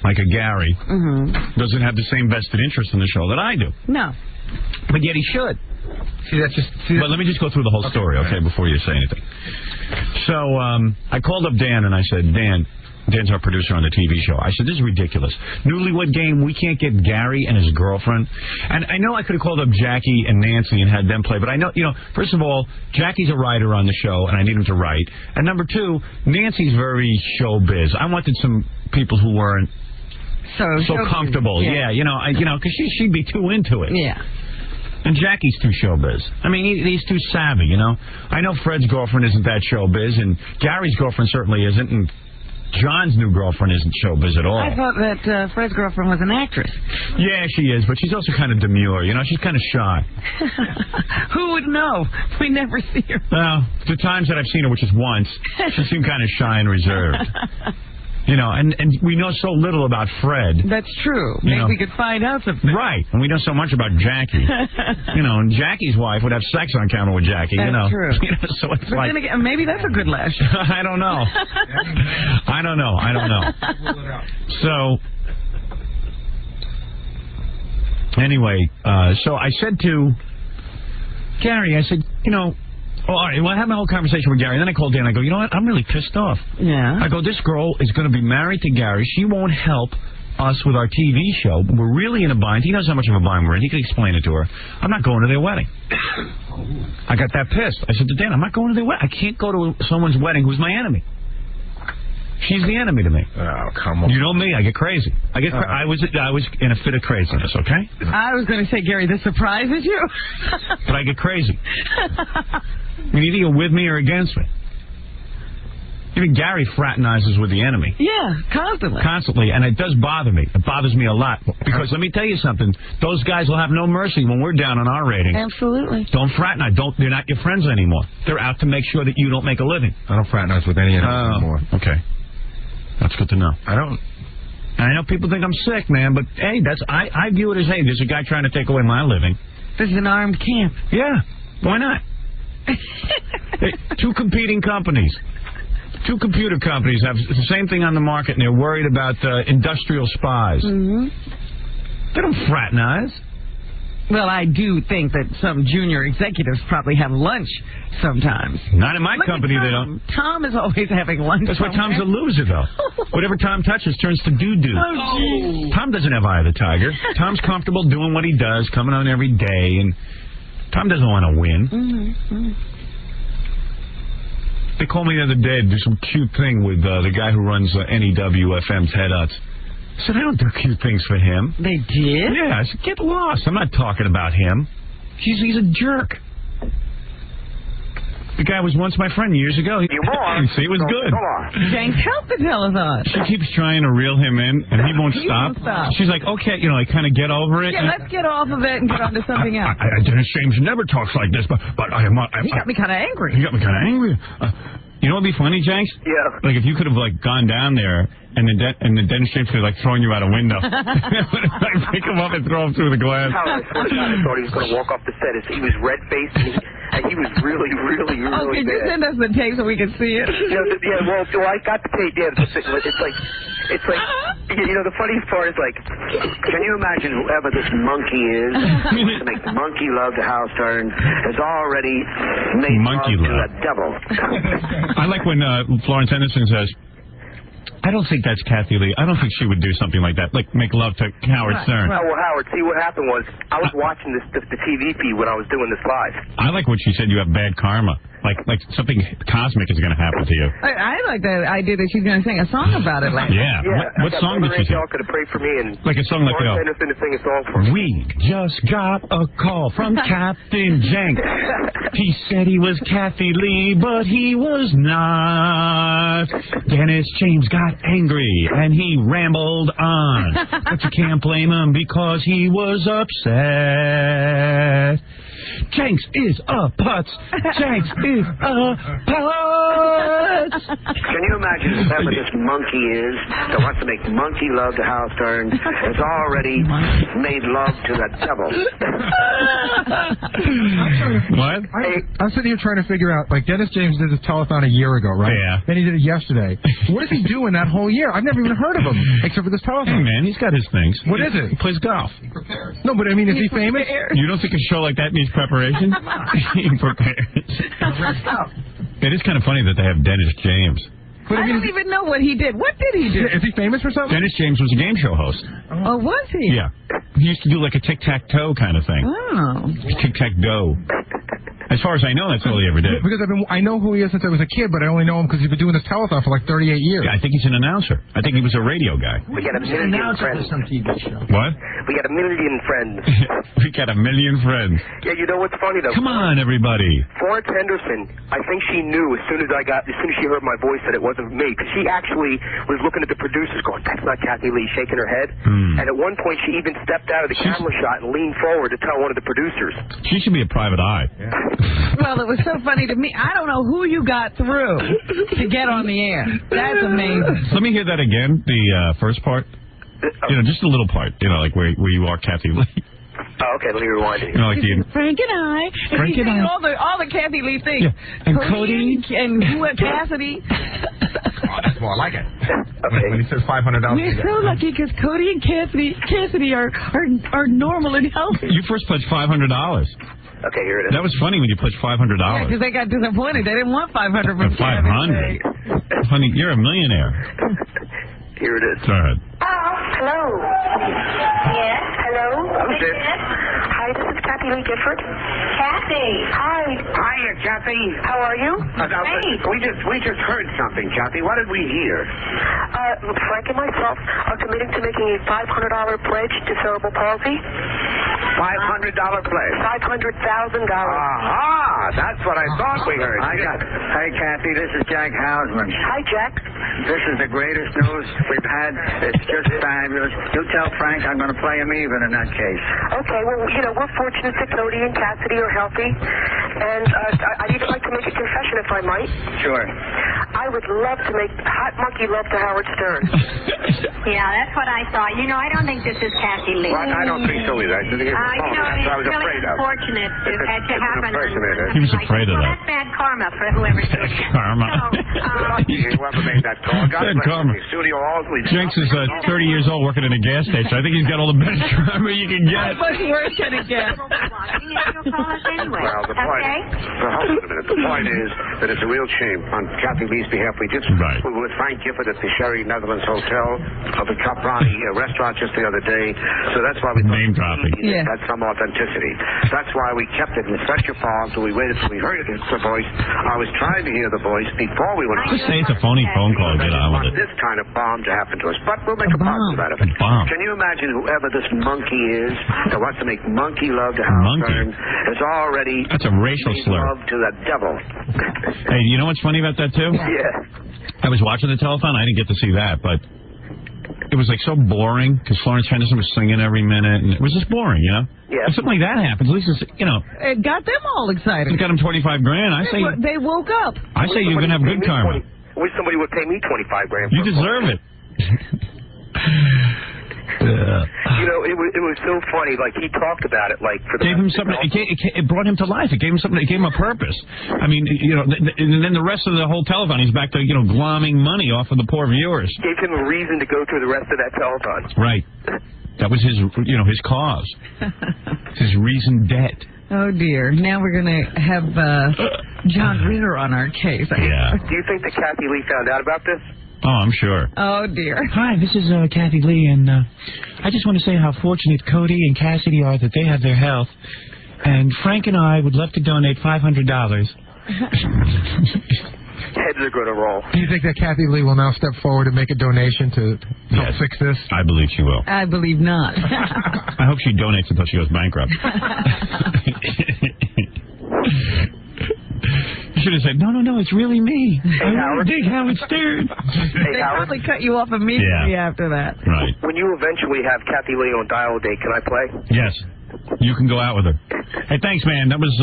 like a Gary, doesn't have the same vested interest in the show that I do. No. But yet he should. But let me just go through the whole story, okay, before you say anything. So I called up Dan and I said, Dan's our producer on the TV show. I said, this is ridiculous. Newlywed Game, we can't get Gary and his girlfriend. And I know I could have called up Jackie and Nancy and had them play, but I know, first of all, Jackie's a writer on the show, and I need him to write. And number two, Nancy's very showbiz. I wanted some people who weren't so comfortable. Yeah, because she'd be too into it. Yeah. And Jackie's too showbiz. I mean, he's too savvy, I know Fred's girlfriend isn't that showbiz, and Gary's girlfriend certainly isn't, and John's new girlfriend isn't showbiz at all. I thought that Fred's girlfriend was an actress. Yeah, she is, but she's also kind of demure. She's kind of shy. Who would know? We never see her. Well, the times that I've seen her, which is once, she seemed kind of shy and reserved. And we know so little about Fred. That's true. Maybe we could find out something. Right. And we know so much about Jackie. And Jackie's wife would have sex on camera with Jackie. That's true. So it's but then again, maybe that's a good lash. I don't know. I don't know. So, anyway, so I said to Gary, I said, all right, well, I had my whole conversation with Gary. Then I called Dan. I go, you know what? I'm really pissed off. Yeah. I go, this girl is going to be married to Gary. She won't help us with our TV show. We're really in a bind. He knows how much of a bind we're in. He can explain it to her. I'm not going to their wedding. I got that pissed. I said to Dan, I'm not going to their wedding. I can't go to someone's wedding who's my enemy. She's the enemy to me. Oh, come on. You know me. I get crazy. I was in a fit of craziness. Okay. I was going to say, Gary, this surprises you. But I get crazy. Either you're with me or against me. Even Gary fraternizes with the enemy. Yeah, constantly. Constantly, and it does bother me. It bothers me a lot. Because let me tell you something. Those guys will have no mercy when we're down on our ratings. Absolutely. Don't fraternize. They're not your friends anymore. They're out to make sure that you don't make a living. I don't fraternize with any of them anymore. Okay. That's good to know. I don't. I know people think I'm sick, man, but hey, I view it as, hey, there's a guy trying to take away my living. This is an armed camp. Yeah. Why not? Hey, two competing companies. Two computer companies have the same thing on the market, and they're worried about industrial spies. Mm-hmm. They don't fraternize. Well, I do think that some junior executives probably have lunch sometimes. Not in my company, they don't. Tom is always having lunch. That's why Tom's a loser, though. Whatever Tom touches turns to doo-doo. Oh, geez. Tom doesn't have eye of the tiger. Tom's comfortable doing what he does, coming on every day, and Tom doesn't want to win. Mm-hmm. They called me the other day to do some cute thing with the guy who runs NEWFM's Headouts. I said, I don't do cute things for him. They did? Yeah, I said, get lost. I'm not talking about him. He's a jerk. The guy was once my friend years ago. See, it was good. James, help the telethon. She keeps trying to reel him in, and he won't stop. She's like, okay, like kind of get over it. Yeah, let's get off of it and get on to something else. Dennis James never talks like this, but he got me kind of angry. He got me kind of angry. You know what would be funny, Jenks? Yeah. Like if you could have like gone down there and then Dennis James could have like thrown you out a window. Like pick him up and throw him through the glass. I thought he was going to walk off the set. He was red faced and he was really bad. Could you send us the tape so we can see it? Well, I got the tape. Yeah, it's like the funniest part is like, can you imagine whoever this monkey is to make the monkey love the house turn has already made monkey love to love the devil. I like when Florence Henderson says, I don't think that's Kathy Lee. I don't think she would do something like that, like make love to Howard Stern. Oh, well, Howard, see, what happened was I was watching the TV feed when I was doing this live. I like when she said you have bad karma. Like something cosmic is going to happen to you. I like the idea that she's going to sing a song about it later. Yeah. What song did she sing? Y'all could have prayed for me and like a song like Florence Henderson to sing a song for me. We just got a call from Captain Jenks. He said he was Kathy Lee, but he was not. Dennis James got angry and he rambled on, but you can't blame him because he was upset. Jenks is a putz. Jenks is a putz. Can you imagine whoever this monkey is that wants to make monkey love to Hal Stern has already made love to the devil? What? I'm sitting here trying to figure out, like, Dennis James did this telethon a year ago, right? Yeah. Then he did it yesterday. What is he doing that whole year? I've never even heard of him, except for this telethon. Hey, man, he's got his things. What is it? He plays golf. No, but I mean, is he famous? You don't think a show like that needs preparation? He prepares. It is kind of funny that they have Dennis James. I don't even know what he did. What did he do? Is he famous for something? Dennis James was a game show host. Oh, was he? Yeah. He used to do like a tic-tac-toe kind of thing. Oh. Tic-tac-doe. As far as I know, that's all he ever did. Because I know who he is since I was a kid, but I only know him because he's been doing this telethon for like 38 years. Yeah, I think he's an announcer. I think he was a radio guy. We got a million friends. Some TV show. What? We got a million friends. We got a million friends. Yeah, you know what's funny though? Come on, everybody. Florence Henderson, I think she knew as soon as she heard my voice that it wasn't me, because she actually was looking at the producers going, that's not Kathy Lee, shaking her head. And at one point she even stepped out of the camera shot and leaned forward to tell one of the producers. She should be a private eye. Yeah. Well, it was so funny to me. I don't know who you got through to get on the air. That's amazing. Let me hear that again, the first part. Just a little part, like where you are Kathy Lee. Oh, okay, let me rewind it. Like Frank and I. Frank and I. All the Kathy Lee things. Yeah. And Cody. And Cassidy. That's more like it. Okay. When he says $500. We're so lucky because Cody and Cassidy are normal and healthy. You first pledged $500. Okay, here it is. That was funny when you pledged $500. Yeah, because they got disappointed. They didn't want $500 from $500. Honey, you're a millionaire. Here it is. Go ahead. Hello. Yes, hello. Who's this? Hi, this is Kathy Kathy Lee Gifford? Kathy. Hi. Hiya, Kathy. How are you? Great. We just heard something, Kathy. What did we hear? Frank and myself are committing to making a $500 pledge to cerebral palsy. $500 pledge. $500,000. Aha! That's what I thought we heard. Hey, Kathy, this is Jack Hausman. Hi, Jack. This is the greatest news we've had. It's just fabulous. You tell Frank I'm going to play him even in that case. Okay, well, we're fortunate that Cody and Cassidy are healthy. And I'd even like to make a confession, if I might. Sure. I would love to make hot monkey love to Howard Stern. Yeah, that's what I thought. I don't think this is Kathy Lee. Well, I don't think so either. I was really afraid of. unfortunate to happen. He was afraid of well, that. That's bad karma for whoever's doing it. Karma. Whoever made that call. God bless karma. you. Studio Always. Jenks is 30 years old working in a gas station. I think he's got all the best karma you can get. How much worse can it get? Well, the point. Hold on a minute. The point is that it's a real shame on Kathy Lee's behalf. We were with Frank Gifford at the Sherry Netherlands Hotel of the Caprani restaurant just the other day. So that's why we name dropping. It had some authenticity. That's why we kept it in fresh palm until we waited till we heard the voice. I was trying to hear the voice before we went on. Just say it's a phony phone call. Get on with it. This kind of bomb to happen to us, but we'll make a positive out of it. Can you imagine whoever this monkey is that wants to make monkey love to Howard Stern is already That's a racial slur. love to the devil. Hey, you know what's funny about that too? Yeah. I was watching the telethon. I didn't get to see that, but it was like so boring because Florence Henderson was singing every minute, and it was just boring, Yeah. If something like that happens, at least it's, It got them all excited. It got them $25,000. I say They woke up. I say you're gonna have good karma. I wish somebody would pay me $25,000. You deserve it. It was so funny. Like, he talked about it, like, for the... Gave him something. It brought him to life. It gave him something. It gave him a purpose. I mean, and then the rest of the whole telethon, he's back to, glomming money off of the poor viewers. Gave him a reason to go through the rest of that telethon. Right. That was his, his cause. His reason debt. Oh, dear. Now we're going to have John Ritter on our case. Yeah. Do you think that Kathy Lee found out about this? Oh, I'm sure. Oh, dear. Hi, this is Kathy Lee, and I just want to say how fortunate Cody and Cassidy are that they have their health. And Frank and I would love to donate $500. Heads are going to roll. Do you think that Kathy Lee will now step forward and make a donation to help fix this? I believe she will. I believe not. I hope she donates until she goes bankrupt. You should have said, no, it's really me. Hey, Howard. Dig Howard Stern. They probably cut you off immediately after that. Right. When you eventually have Kathy Lee on Dial Day, can I play? Yes. You can go out with her. Hey, thanks, man. That was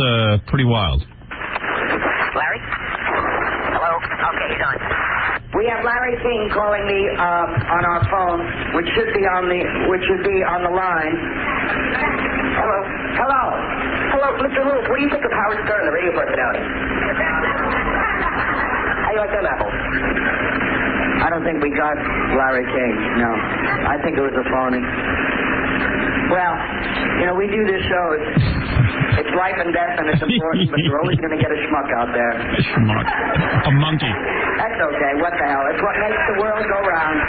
pretty wild. Larry? Hello? Okay, he's on. We have Larry King calling me on our phone, which should be on the line. Hello, Mr. Lewis. What do you think of Howard Stern, the radio personality? How do you like them apples? I don't think we got Larry King. No, I think it was a phony. Well, we do this show. It's life and death, and it's important, but you're always going to get a schmuck out there. A schmuck. A monkey. That's okay. What the hell? It's what makes the world go round.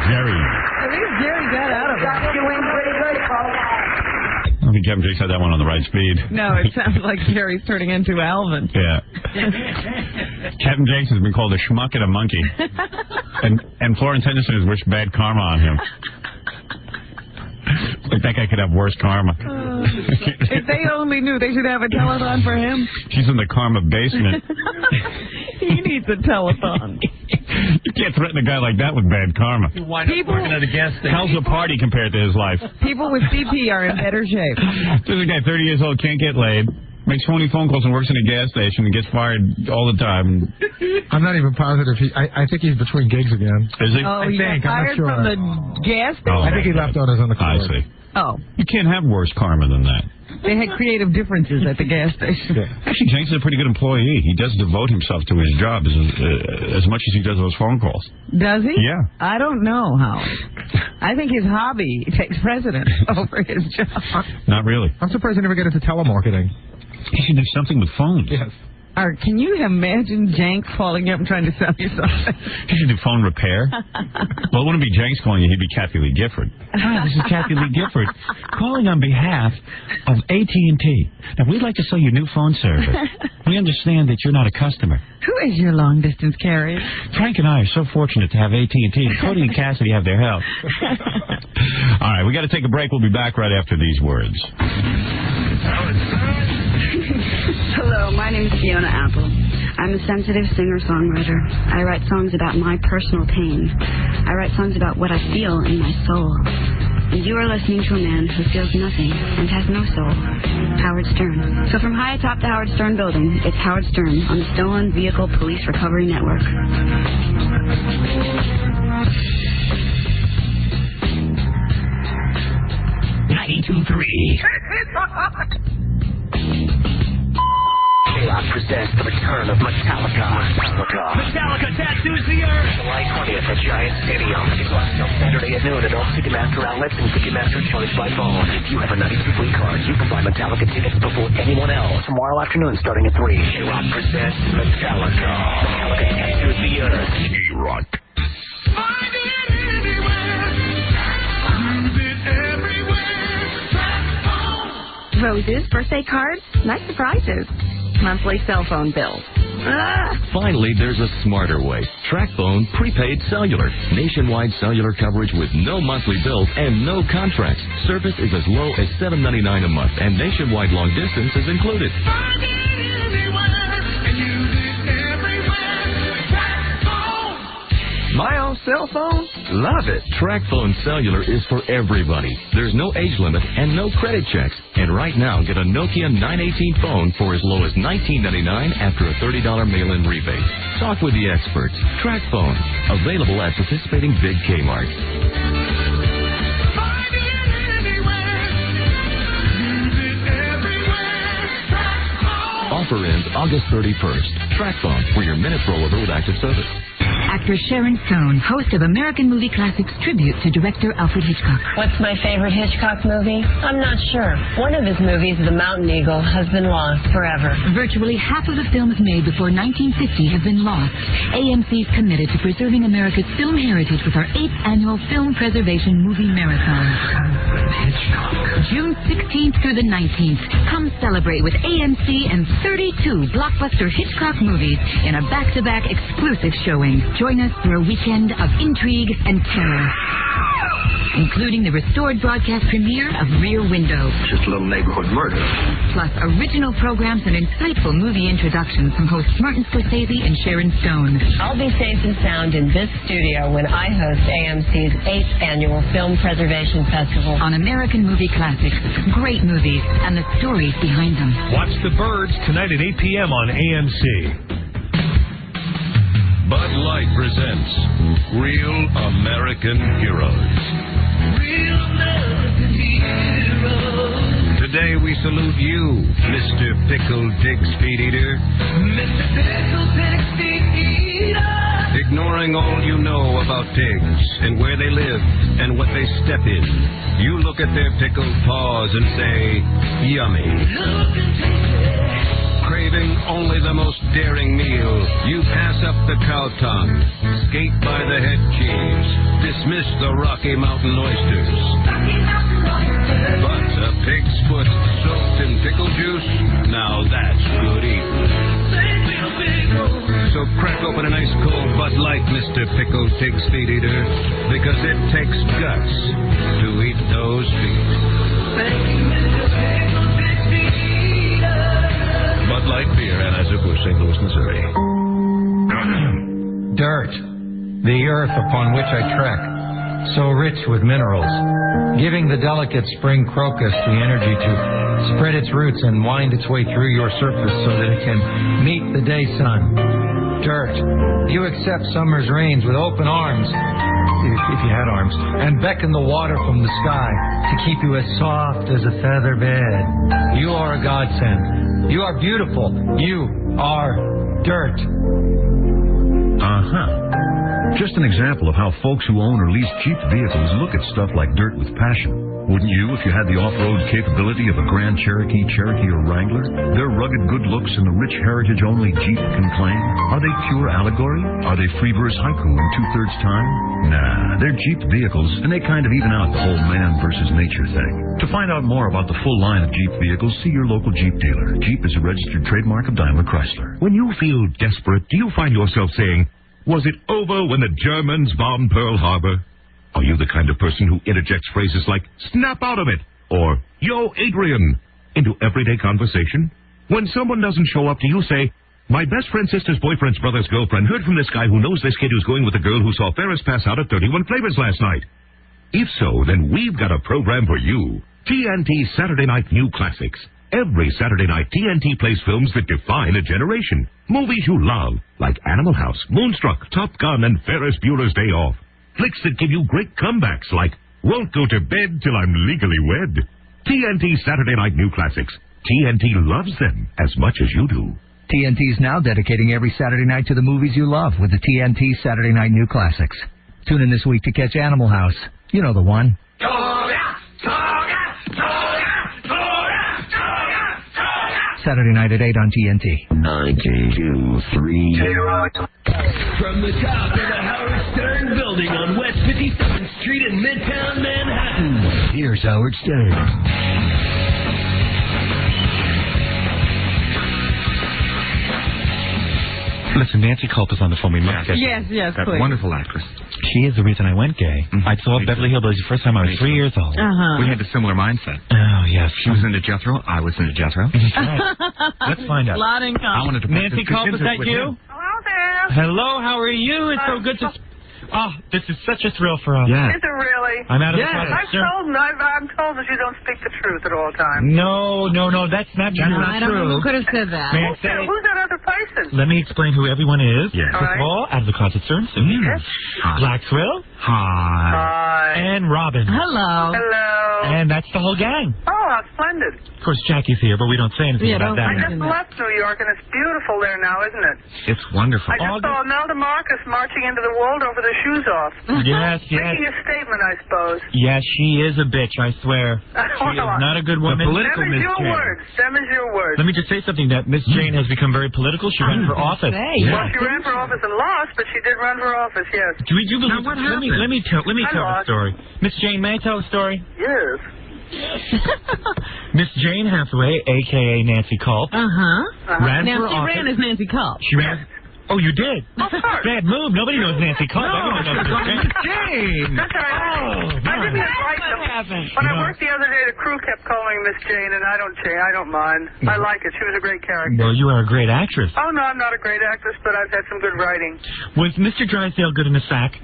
Jerry. At least Jerry got out of it. Got you in pretty good, folks. I think Kevin Jakes had that one on the right speed. No, it sounds like Jerry's turning into Alvin. Yeah. Kevin Jakes has been called a schmuck and a monkey. And Florence Henderson has wished bad karma on him. Like that guy could have worse karma. If they only knew, they should have a telethon for him. She's in the karma basement. He needs a telethon. You can't threaten a guy like that with bad karma. You wind up working at a gas station. How's a party compared to his life? People with CP are in better shape. There's a guy 30 years old, can't get laid, makes 20 phone calls and works in a gas station and gets fired all the time. I'm not even positive. I think he's between gigs again. Is he? Oh, he got fired from the gas station? I think he left on his own accord. I see. Oh. You can't have worse karma than that. They had creative differences at the gas station. Actually, James is a pretty good employee. He does devote himself to his job as much as he does those phone calls. Does he? Yeah. I don't know how. I think his hobby takes precedence over his job. Not really. I'm surprised he never got into telemarketing. He should do something with phones. Yes. Or can you imagine Jenks calling up and trying to sell you something? You should do phone repair. Well, it wouldn't be Jenks calling you. He'd be Kathy Lee Gifford. Hi, this is Kathy Lee Gifford calling on behalf of AT&T. Now, we'd like to sell you new phone service. We understand that you're not a customer. Who is your long-distance carrier? Frank and I are so fortunate to have AT&T. Cody and Cassidy have their help. All right, we got to take a break. We'll be back right after these words. Hello, my name is Fiona Apple. I'm a sensitive singer-songwriter. I write songs about my personal pain. I write songs about what I feel in my soul. And you are listening to a man who feels nothing and has no soul, Howard Stern. So from high atop the Howard Stern building, it's Howard Stern on the Stolen Vehicle Police Recovery Network. 92.3. K-Rock presents the return of Metallica. Metallica tattoos the earth. July 20th at Giant Stadium. It's on Saturday at noon at all Ticketmaster outlets and Ticketmaster choice by phone. If you have a 93 card, you can buy Metallica tickets before anyone else. Tomorrow afternoon starting at 3. K-Rock presents Metallica. Metallica tattoos the earth. K-Rock. Roses, birthday cards, nice surprises. Monthly cell phone bills. Finally, there's a smarter way. TracFone Prepaid Cellular. Nationwide cellular coverage with no monthly bills and no contracts. Service is as low as $7.99 a month, and nationwide long distance is included. My own cell phone? Love it. TracFone Cellular is for everybody. There's no age limit and no credit checks. And right now, get a Nokia 918 phone for as low as $19.99 after a $30 mail-in rebate. Talk with the experts. TracFone. Available at participating big Kmart. Offer ends August 31st. TracFone for your minutes rollover with active service. Actor Sharon Stone, host of American Movie Classics tribute to director Alfred Hitchcock. What's my favorite Hitchcock movie? I'm not sure. One of his movies, The Mountain Eagle, has been lost forever. Virtually half of the films made before 1950 have been lost. AMC is committed to preserving America's film heritage with our 8th annual Film Preservation Movie Marathon. June 16th through the 19th. Come celebrate with AMC and 32 blockbuster Hitchcock movies in a back-to-back exclusive showing. Join us for a weekend of intrigue and terror, including the restored broadcast premiere of Rear Window. Just a little neighborhood murder. Plus original programs and insightful movie introductions from hosts Martin Scorsese and Sharon Stone. I'll be safe and sound in this studio when I host AMC's 8th annual Film Preservation Festival. On American Movie Classics, great movies and the stories behind them. Watch The Birds tonight at 8 p.m. on AMC. Bud Light presents Real American Heroes. Real American heroes. Today we salute you, Mr. Pickle Dick Speed Eater. Mr. Pickle Dick Speed Eater. Ignoring all you know about pigs and where they live and what they step in. You look at their pickled paws and say, yummy. Look and taste it. Craving only the most daring meal, you pass up the cow tongue, skate by the head cheese, dismiss the Rocky Mountain oysters. But a pig's foot soaked in pickle juice, now that's good eating. So crack open an ice cold Bud Light, Mr. Pickle Pig Speed Eater, because it takes guts to eat those feet. Bud Light Beer, Anheuser-Busch, St. Louis, Missouri. Dirt, the earth upon which I trek, so rich with minerals, giving the delicate spring crocus the energy to spread its roots and wind its way through your surface so that it can meet the day sun. Dirt, you accept summer's rains with open arms, if you had arms, and beckon the water from the sky to keep you as soft as a feather bed. You are a godsend. You are beautiful. You are dirt. Just an example of how folks who own or lease cheap vehicles look at stuff like dirt with passion. Wouldn't you if you had the off-road capability of a Grand Cherokee, or Wrangler? Their rugged good looks and the rich heritage only Jeep can claim? Are they pure allegory? Are they free verse haiku in 2/3 time? Nah, they're Jeep vehicles, and they kind of even out the whole man versus nature thing. To find out more about the full line of Jeep vehicles, see your local Jeep dealer. Jeep is a registered trademark of Daimler Chrysler. When you feel desperate, do you find yourself saying, "Was it over when the Germans bombed Pearl Harbor?" Are you the kind of person who interjects phrases like, "Snap out of it," or "Yo, Adrian," into everyday conversation? When someone doesn't show up, do you say, "My best friend's sister's boyfriend's brother's girlfriend heard from this guy who knows this kid who's going with a girl who saw Ferris pass out at 31 Flavors last night"? If so, then we've got a program for you. TNT Saturday Night New Classics. Every Saturday night, TNT plays films that define a generation. Movies you love, like Animal House, Moonstruck, Top Gun, and Ferris Bueller's Day Off. Flicks that give you great comebacks, like Won't Go to Bed Till I'm Legally Wed. TNT Saturday Night New Classics. TNT loves them as much as you do. TNT's now dedicating every Saturday night to the movies you love with the TNT Saturday Night New Classics. Tune in this week to catch Animal House. You know the one. Saturday night at 8 on TNT. 92.3. From the top of the Howard Stern building on West 57th Street in Midtown Manhattan, Here's Howard Stern. Listen, Nancy Culp is on the phone. We must get Yes, that please. wonderful actress. She is the reason I went gay. I saw Beverly Hillbillies the first time I was 3 years old. Uh-huh. We had a similar mindset. Oh, yes. She was into Jethro. I was into Jethro. Let's find out. Lot in common. I wanted to Nancy Culp, is that you? Hello there. Hello, how are you? It's so good to... Oh, this is such a thrill for us. Is it really? I'm out of the closet. I'm told that you don't speak the truth at all times. No, that's not true. I don't know who could have said that. May I say- Who's that other person? Let me explain who everyone is. Yes. First of all, out of the closet, Sir. Yes. Black Thrill. Hi. And Robin. Hello. Hello. And that's the whole gang. Oh, how splendid. Of course, Jackie's here, but we don't say anything about that. I just left New York, and it's beautiful there now, isn't it? It's wonderful. I just saw Imelda Marcus marching into the Waldorf with her shoes off. Yes. Making a statement, I suppose. Yes, she is a bitch, I swear. She is not a good woman. Them is your words. Them is your words. Let me just say something, that Miss Jane has become very political. She ran for office. Well, she ran for office and lost, but she did run for office, yes. Do you believe? Now, what happened? Let me tell I a story. Miss Jane, may I tell a story? Yes. Miss Jane Hathaway, a.k.a. Nancy Culp. Ran now, for she office. ran as Nancy Culp. She ran... Oh, you did? Bad move. Nobody knows Nancy Culp. Everyone knows Miss Jane. That's right. I didn't invite them. When I worked the other day, the crew kept calling Miss Jane, and I don't mind. I like it. She was a great character. Well, you are a great actress. Oh, no, I'm not a great actress, but I've had some good writing. Was Mr. Drysdale good in a sack?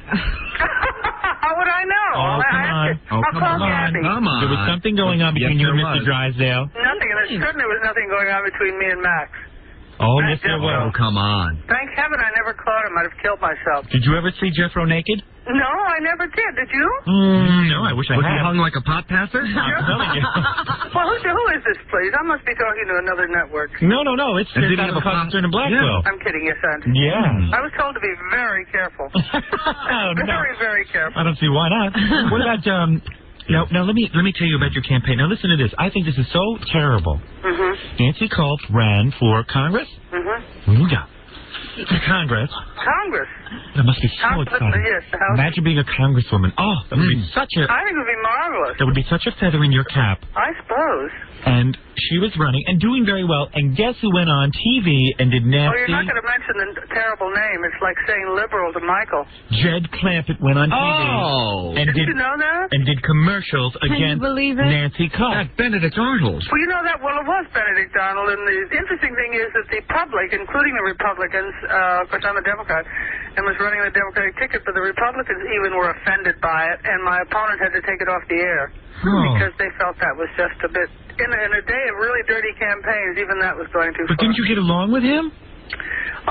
How would I know? Oh, come on. I'll call Kathy. There was something going on between you and Mr. Drysdale. Nothing, and there certainly was nothing going on between me and Max. Oh, Mr. Well, come on. Thank heaven I never caught him. I'd have killed myself. Did you ever see Jethro naked? No, I never did. Did you? No, I wish I had. Was he hung like a pot passer? I'm telling you. Well, who is this, please? I must be talking to another network. No. It's out of the Constantine and Blackwell. I'm kidding, yes, Aunt. Yeah. I was told to be very careful. Very, very careful. I don't see why not. What about, Now let me tell you about your campaign. Now listen to this. I think this is so terrible. Nancy Culp ran for Congress. Yeah. Congress. Congress. That must be so exciting. Yes, the House. Imagine being a congresswoman. Oh, that would be such a... I think it would be marvelous. That would be such a feather in your cap. I suppose. And she was running and doing very well. And guess who went on TV and did nasty... Oh, you're not going to mention the terrible name. It's like saying liberal to Michael. Jed Clampett went on TV. Oh. And Didn't you know that? And did commercials against Nancy Culp. That's Benedict Arnold. Well, you know that. Well, it was Benedict Arnold. And the interesting thing is that the public, including the Republicans, of course, I'm a Democrat, and was running the Democratic ticket, but the Republicans even were offended by it, and my opponent had to take it off the air because they felt that was just a bit... In a day of really dirty campaigns, even that was going too far. But didn't you get along with him?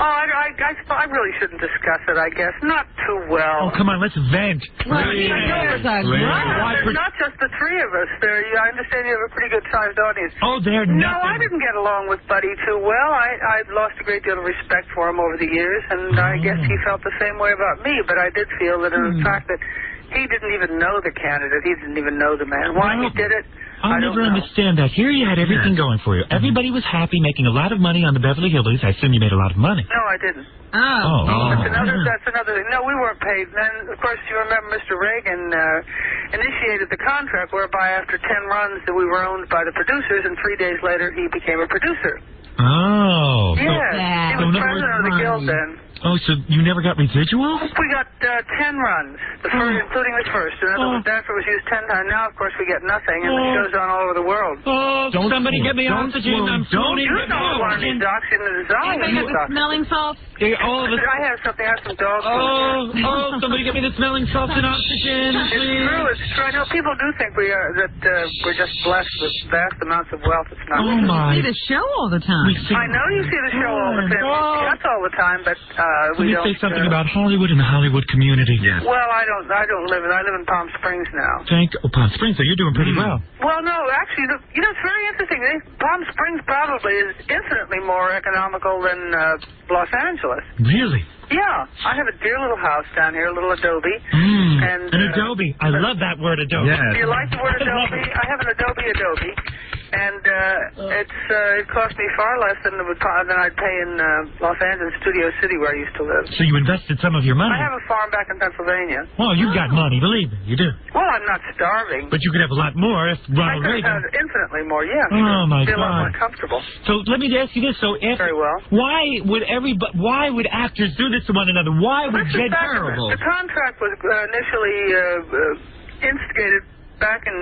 Oh, I really shouldn't discuss it, I guess. Not too well. Oh, come on, let's vent. Well, there's not just the three of us. I understand you have a pretty good-sized audience. Oh, they're No, nothing. I didn't get along with Buddy too well. I've lost a great deal of respect for him over the years, and I guess he felt the same way about me, but I did feel that in the fact that He didn't even know the candidate. He didn't even know the man. Why he did it, I'll never understand that. Here you had everything going for you. Everybody was happy, making a lot of money on the Beverly Hillbillies. I assume you made a lot of money. No, I didn't. Oh. That's another thing. No, we weren't paid. Then, of course, you remember Mr. Reagan initiated the contract whereby after 10 runs that we were owned by the producers, and 3 days later he became a producer. Oh. Yes. He was president of the guild then. Oh, so you never got residuals? We got 10 runs, the first, including the first. In other words, after it was used 10 times. Now, of course, we get nothing, and the show's on all over the world. Oh, somebody get me oxygen. I'm floating. You don't want any oxygen in the zone. Anybody have the smelling salts? I have something. I have some dog food. Somebody get me the smelling salts and oxygen, please. It's true. I know people do think we're just blessed with vast amounts of wealth. It's not. Oh, my. You see the show all the time. I know you see the show all the time. That's all the time, but we don't. Say something about Hollywood and the Hollywood community. Yes. Well, I don't live in. I live in Palm Springs now. Palm Springs, so you're doing pretty well. Well, no, actually, it's very interesting. Palm Springs probably is infinitely more economical than Los Angeles. Really? Yeah, I have a dear little house down here, a little adobe. And an adobe. I love that word, adobe. Yes. Do you like the word adobe? I have an adobe, and it cost me far less than I'd pay in Los Angeles, Studio City, where I used to live. So you invested some of your money? I have a farm back in Pennsylvania. Well, you've got money, believe me, you do. Well, I'm not starving. But you could have a lot more if Ronald Reagan. I could have infinitely more, yeah. Oh, my God. Feel a lot more comfortable. So let me ask you this. So very well. Why would actors do this to one another? Why would Jed terrible? The contract was initially instigated back in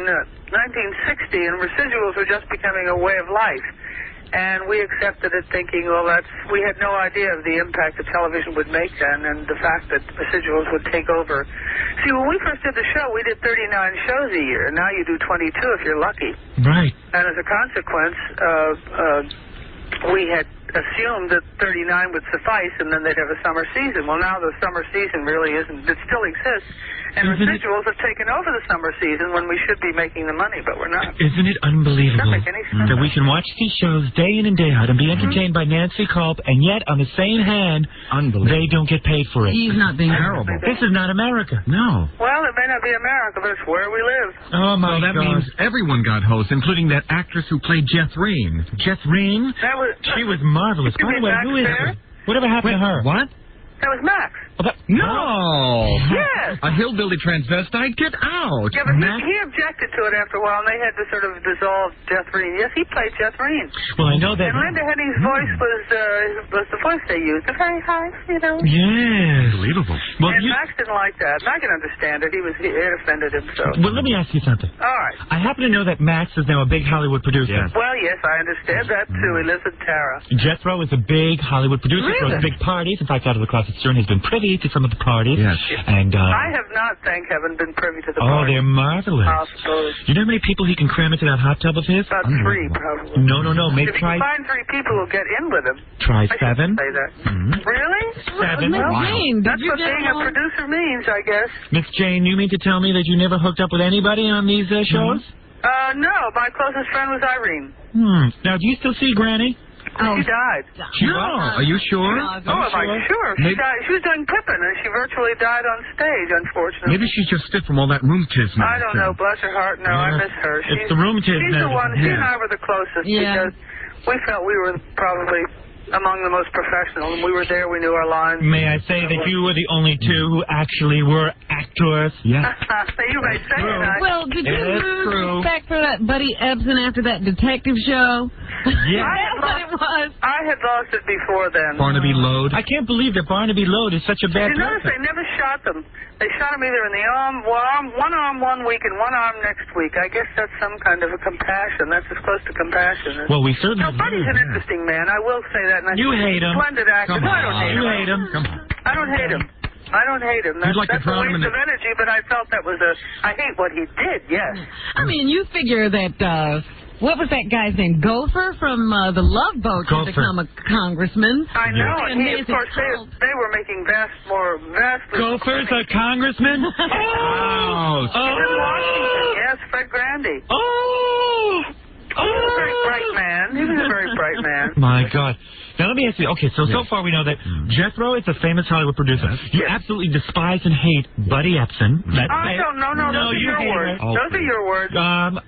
1960, and residuals were just becoming a way of life. And we accepted it thinking, we had no idea of the impact that television would make then, and the fact that residuals would take over. See, when we first did the show, we did 39 shows a year, and now you do 22 if you're lucky. Right. And as a consequence, we had assumed that 39 would suffice, and then they'd have a summer season. Well, now the summer season really isn't. It still exists, and residuals have taken over the summer season when we should be making the money, but we're not. Isn't it unbelievable doesn't make any sense. that we can watch these shows day in and day out and be entertained by Nancy Culp, and yet on the same hand, they don't get paid for it? He's not being terrible. This is not America. No. Well, it may not be America, but it's where we live. Oh, my God. That means everyone got hosed, including that actress who played Jethreen. Jethreen? She was marvelous. By the way, who is her? Whatever happened to her? What? That was Max. No! Yes! A hillbilly transvestite? Get out! Yeah, but he objected to it after a while, and they had to sort of dissolve Jethreen. Yes, he played Jethreen. Well, I know that. And Linda Henning's voice was the voice they used. Very high, Yes. Unbelievable. Well, and Max didn't like that. And I can understand it. It offended him, so. Well, let me ask you something. All right. I happen to know that Max is now a big Hollywood producer. Yes. Well, yes, I understand that, too. He lives with Tara. Jethro is a big Hollywood producer. Really? Throws big parties. In fact, Out of the Closet Stern has been privy to some of the parties. Yes. And, I have not, thank heaven, been privy to the oh, parties. they're marvelous. I suppose. You know how many people he can cram into that hot tub of his? About 3, probably. No. Maybe if you can find 3 people who'll get in with him. Try 7. Say that. Really? 7. That's what being a producer means, I guess. Miss Jane, you mean to tell me that you never hooked up with anybody on these shows? No. My closest friend was Irene. Now, do you still see Granny? She died. Are you sure? I'm sure. She died. She was doing Pippin, and she virtually died on stage, unfortunately. Maybe she's just stiff from all that rheumatism. I don't know. Bless her heart. No, I miss her. It's the rheumatism. She's the one. She and I were the closest because we felt we were probably among the most professional, and we were there. We knew our lines. May I say that you were the only 2 who actually were actors? Yeah. You may say that. Well, did you lose respect for that Buddy Ebsen after that detective show? Yeah. That's what it was. I had lost it before then. Barnaby Lode. I can't believe that Barnaby Lode is such a bad person. You notice they never shot them. They shot him either in the arm, one arm one week and one arm next week. I guess that's some kind of a compassion. That's as close to compassion. Well, we certainly. No, Buddy's an interesting man. I will say that. And you hate him. Splendid actor. No, I don't hate him. You hate him. Come on. I don't hate him. I don't hate him. That's a waste of energy, but I felt that was I hate what he did, yes. I mean, you figure that, what was that guy's name? Gopher from the Love Boat to become a congressman. I know, and of course, they were making vastly... Gopher's a congressman? Oh! In Washington, yes, Fred Grandy. Oh! He was a very bright man. He was a very bright man. My God. Now, let me ask you, okay, so far we know that Jethro is a famous Hollywood producer. You absolutely despise and hate Buddy Epson. I don't know. No, those are your words. Those are your words.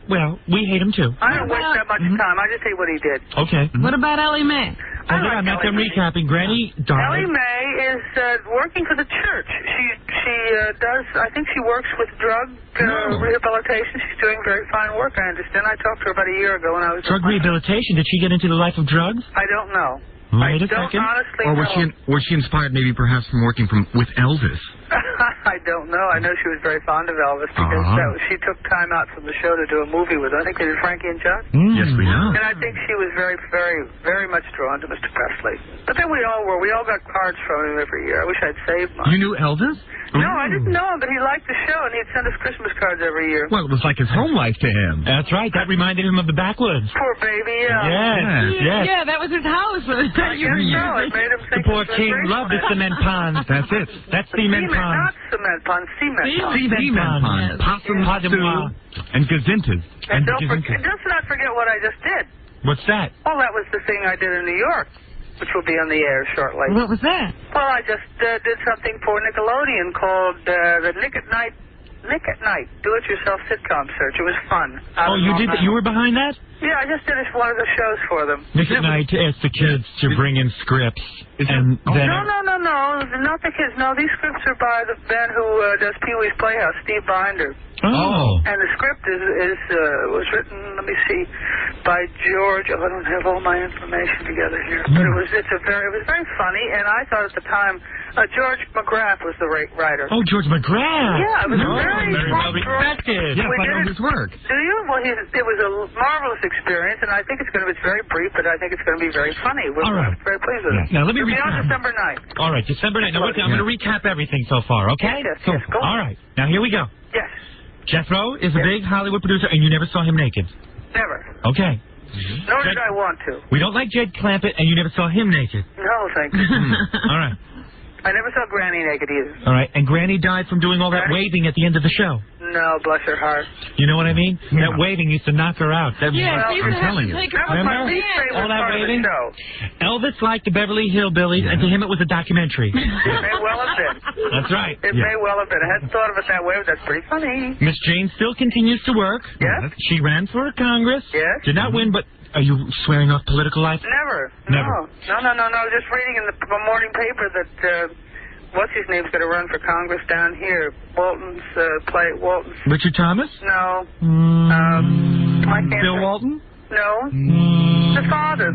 Well, we hate him, too. I don't waste that much time. I just hate what he did. Okay. What about Ellie Mae? I'm not done recapping. Granny died. Ellie Mae is working for the church. She does, I think she works with drug rehabilitation. She's doing very fine work, I understand. I talked to her about a year ago when I was... Drug rehabilitation? Did she get into the life of drugs? I don't know. Wait a don't second. honestly Or know. was she inspired maybe perhaps from working with Elvis? I don't know. I know she was very fond of Elvis because she took time out from the show to do a movie with him. I think they did Frankie and John. Yes, we know. And I think she was very, very, very much drawn to Mr. Presley. But then we all were. We all got cards from him every year. I wish I'd saved mine. You knew Elvis? No, I didn't know him, but he liked the show, and he'd send us Christmas cards every year. Well, it was like his home life to him. That's right. That reminded him of the backwoods. Poor baby, Yes. Yeah, that was his house. It made him think the poor king loved the cement ponds. That's it. That's cement ponds. Not cement ponds, cement ponds. Cement ponds. Possum, stew, and gazintas. And let's not forget what I just did. What's that? Oh, that was the thing I did in New York, which will be on the air shortly. What was that? Well, I just did something for Nickelodeon called the Nick at Night Do-It-Yourself Sitcom Search. It was fun. You did that? You were behind that? Yeah, I just did one of the shows for them. Nick at Night asked the kids to bring in scripts. And then No, not the kids. No, these scripts are by the man who does Pee-wee's Playhouse, Steve Binder. Oh. And the script was written, let me see, by George. Oh, I don't have all my information together here. But it was very funny, and I thought at the time George McGrath was the writer. Oh, George McGrath. Yeah, it was very well respected. Yes, I know his work. Do you? Well, it was a marvelous experience, and I think it's very brief, but I think it's going to be very funny. All right. I'm very pleased with it. Now, let me It'll be recap. on December 9th. All right, December 9th. Now, wait, I'm going to recap everything so far, okay? Yes, go on. All right. Now, here we go. Yes. Jethro is a big Hollywood producer, and you never saw him naked. Never. Okay. Nor did I want to. We don't like Jed Clampett, and you never saw him naked. No, thank you. All right. I never saw Granny naked either. All right. And Granny died from doing all that waving at the end of the show. No, bless her heart. You know what I mean? Yeah. That waving used to knock her out. Yes, she used to have to take her That was my least favorite all that part waving? of the show. Elvis liked the Beverly Hillbillies, and to him it was a documentary. It may well have been. That's right. It may well have been. I hadn't thought of it that way, but that's pretty funny. Miss Jane still continues to work. Yes. She ran for Congress. Yes. Did not win, but are you swearing off political life? Never. Never. No. Just reading in the morning paper that what's his name's going to run for Congress down here. Walton's Richard Thomas? No. I can't Bill think. Walton? No. The father.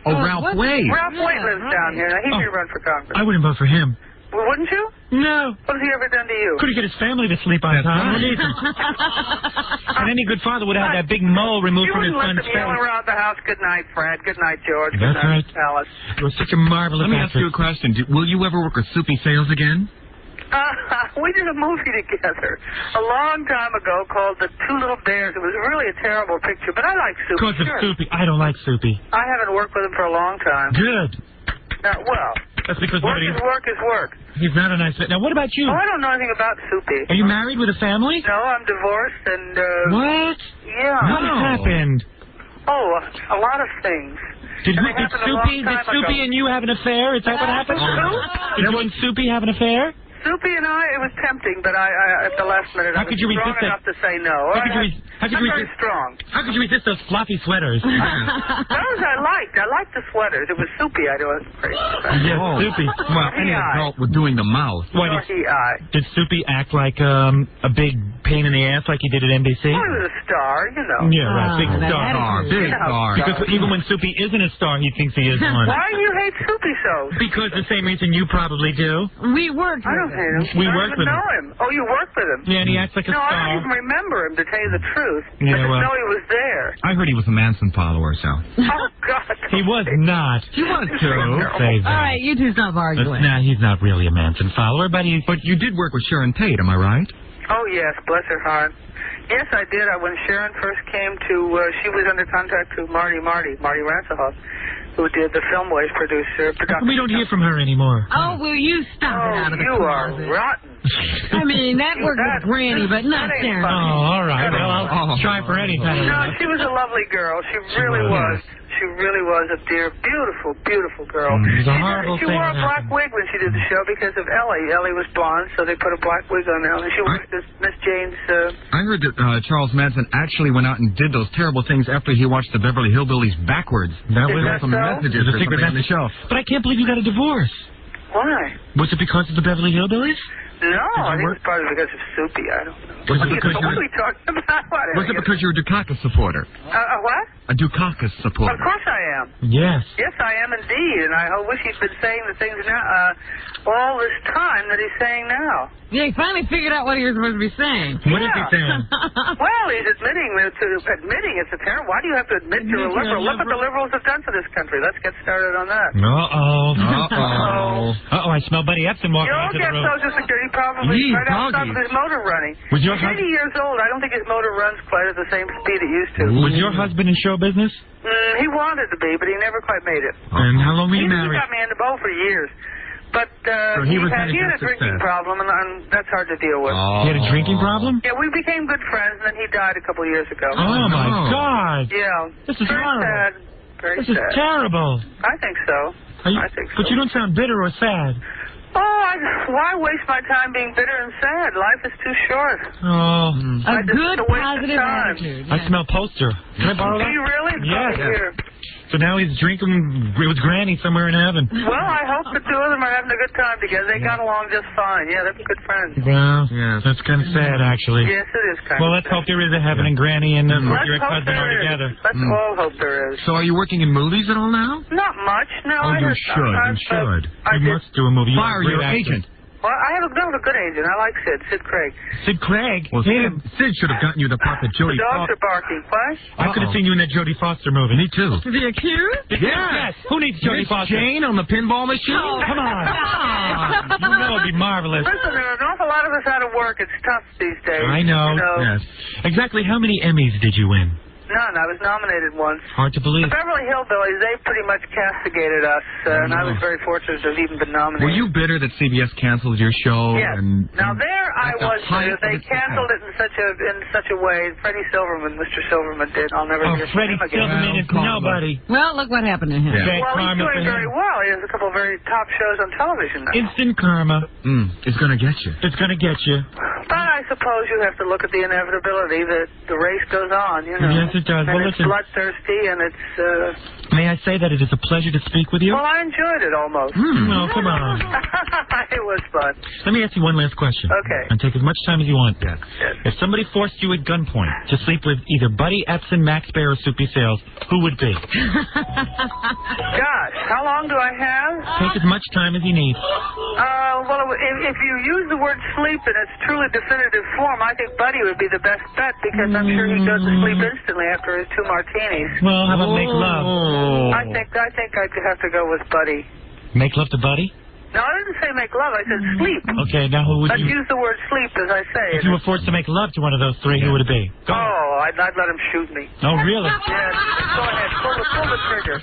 Oh, Ralph Waite. Ralph Waite lives down here. Now, he should run for Congress. I wouldn't vote for him. Well, wouldn't you? No. What has he ever done to you? Couldn't get his family to sleep on time. And any good father would have that big mole removed from his son's You went around the house. Good night, Fred. Good night, George. Good That's night, right. Alice. It was such a marvelous Let me ask you a question. Will you ever work with Soupy Sales again? We did a movie together a long time ago called The Two Little Bears. It was really a terrible picture, but I like Soupy. Because of Soupy. I don't like Soupy. I haven't worked with him for a long time. Good. Well, that's because work is work. He's not a nice man. Now, what about you? Oh, I don't know anything about Soupy. Are you married with a family? No, I'm divorced and... What? Yeah. What happened? Oh, a lot of things. Did Soupy and you have an affair? Is that what happened? Did you and Soupy have an affair? Soupy and I, it was tempting, but I at the last minute, I was strong enough to say no. I'm very strong. How could you resist those floppy sweaters? Those I liked. I liked the sweaters. It was Soupy I was crazy about. Yes, Soupy. Well, any adult with doing the mouth. Did Soupy act like a big pain in the ass like he did at NBC? Well, he was a star, you know. Yeah, right. Big star. Big star. Because even when Soupy isn't a star, he thinks he is one. Why do you hate Soupy so? Because the same reason you probably do. We worked with him. We worked with him. I don't know him. Oh, you worked with him? Yeah, and he acts like a star. star. I don't even remember him, to tell you the truth. Yeah, I just well. know he was there. I heard he was a Manson follower, so. Oh, God. He was not. He was too. Say that. All right, you two stop arguing. Nah, he's not really a Manson follower, but he's... But you did work with Sharon Tate, am I right? Oh, yes, bless her heart. Yes, I did. When Sharon first came to, she was under contact to Marty Ransahoff, who did the Filmways production. We don't hear from her anymore. Oh, will you stop it out of the you closet? are rotten. I mean, that worked with Granny, but not Sharon. Oh, all right. Well, I'll try for any kind of... No, she was a lovely girl. She really was. She really was a dear, beautiful, beautiful girl. It was a horrible She thing wore a black happened. wig when she did the show because of Ellie. Ellie was blonde, so they put a black wig on Ellie. She was Miss Jane's... I heard that Charles Manson actually went out and did those terrible things after he watched the Beverly Hillbillies backwards. That was some messages the or secret something on the show. But I can't believe you got a divorce. Why? Was it because of the Beverly Hillbillies? No, I think it was probably because of Soupy. I don't know. Was it because what are we talking about? Was it because you're a Dukakis supporter? What? A Dukakis supporter. Of course I am. Yes. Yes, I am indeed, and I wish he'd been saying the things now all this time that he's saying now. Yeah, he finally figured out what he was supposed to be saying. What is he saying? Well, he's admitting it's a terror. Why do you have to admit you're a liberal? Look what the liberals have done for this country. Let's get started on that. Uh-oh, I smell Buddy Epson walking You'll into get the room. Social Security probably right outside with his motor running. Was your He's 80 years old. I don't think his motor runs quite at the same speed it used to. Was your husband in show business? He wanted to be, but he never quite made it. And how long were you He married? got me into both for years. But he he was had having a good drinking success. problem, and that's hard to deal with. He had a drinking problem? Yeah, we became good friends, and then he died a couple of years ago. Oh, my God. Yeah. This is very horrible. sad. Very This is sad. terrible. I think so. I think so. But you don't sound bitter or sad. Why waste my time being bitter and sad? Life is too short. Oh. I just good, waste of positive time. attitude. I smell poster. Can I borrow Do that? you really? Yes. Here. So now he's drinking with Granny somewhere in heaven. Well, I hope the two of them are having a good time together. They got along just fine. Yeah, they're good friends. Well, that's kind of sad, actually. Yes, it is kind Well, of let's hope there is a heaven and Granny and your ex-husband are together. Let's all hope there is. So are you working in movies at all now? Not much, no. Oh, you should. You must do a movie. Fire your agent. Well, I have a good agent. I like Sid Craig. Sid Craig? Well, Sid should have gotten you the part that The Jodie dogs Foster. are barking. What? I could have seen you in that Jodie Foster movie. Me too. The accused? Yes. Who needs Jodie Miss Foster? Jane on the pinball machine? Oh, come on. You know it'd be marvelous. Listen, there are an awful lot of us out of work. It's tough these days. I know. You know. Yes. Exactly how many Emmys did you win? None. I was nominated once. Hard to believe. The Beverly Hillbillies, they pretty much castigated us, and I was very fortunate to have even been nominated. Were you bitter that CBS canceled your show? Yes. Now there I was bitter. They canceled it in such a way. Freddie Silverman, Mr. Silverman did. I'll never hear from Freddie him again. Silverman is nobody. Well, look what happened to him. Yeah. Well, he's doing very well. He has a couple of very top shows on television now. Instant karma. It's going to get you. It's going to get you. But I suppose you have to look at the inevitability that the race goes on, you know. Yes, it does. And Well, it's listen. bloodthirsty, and it's... May I say that it is a pleasure to speak with you? Well, I enjoyed it almost. No, come on. It was fun. Let me ask you one last question. Okay. And take as much time as you want. Yes. If somebody forced you at gunpoint to sleep with either Buddy Epson, Max Baer, or Soupy Sales, who would be? Gosh, how long do I have? Take as much time as you need. Well, if you use the word sleep in its truly definitive form, I think Buddy would be the best bet because I'm sure he goes to sleep instantly after his 2 martinis. Well, how about make love? I think I'd have to go with Buddy. Make love to Buddy? No, I didn't say make love. I said sleep. Okay, now who would Let's you... use the word sleep as I say If it. you were forced to make love to one of those three, who would it be? Go ahead. Oh, I'd let him shoot me. Oh, really? Yes, go ahead. Pull the trigger.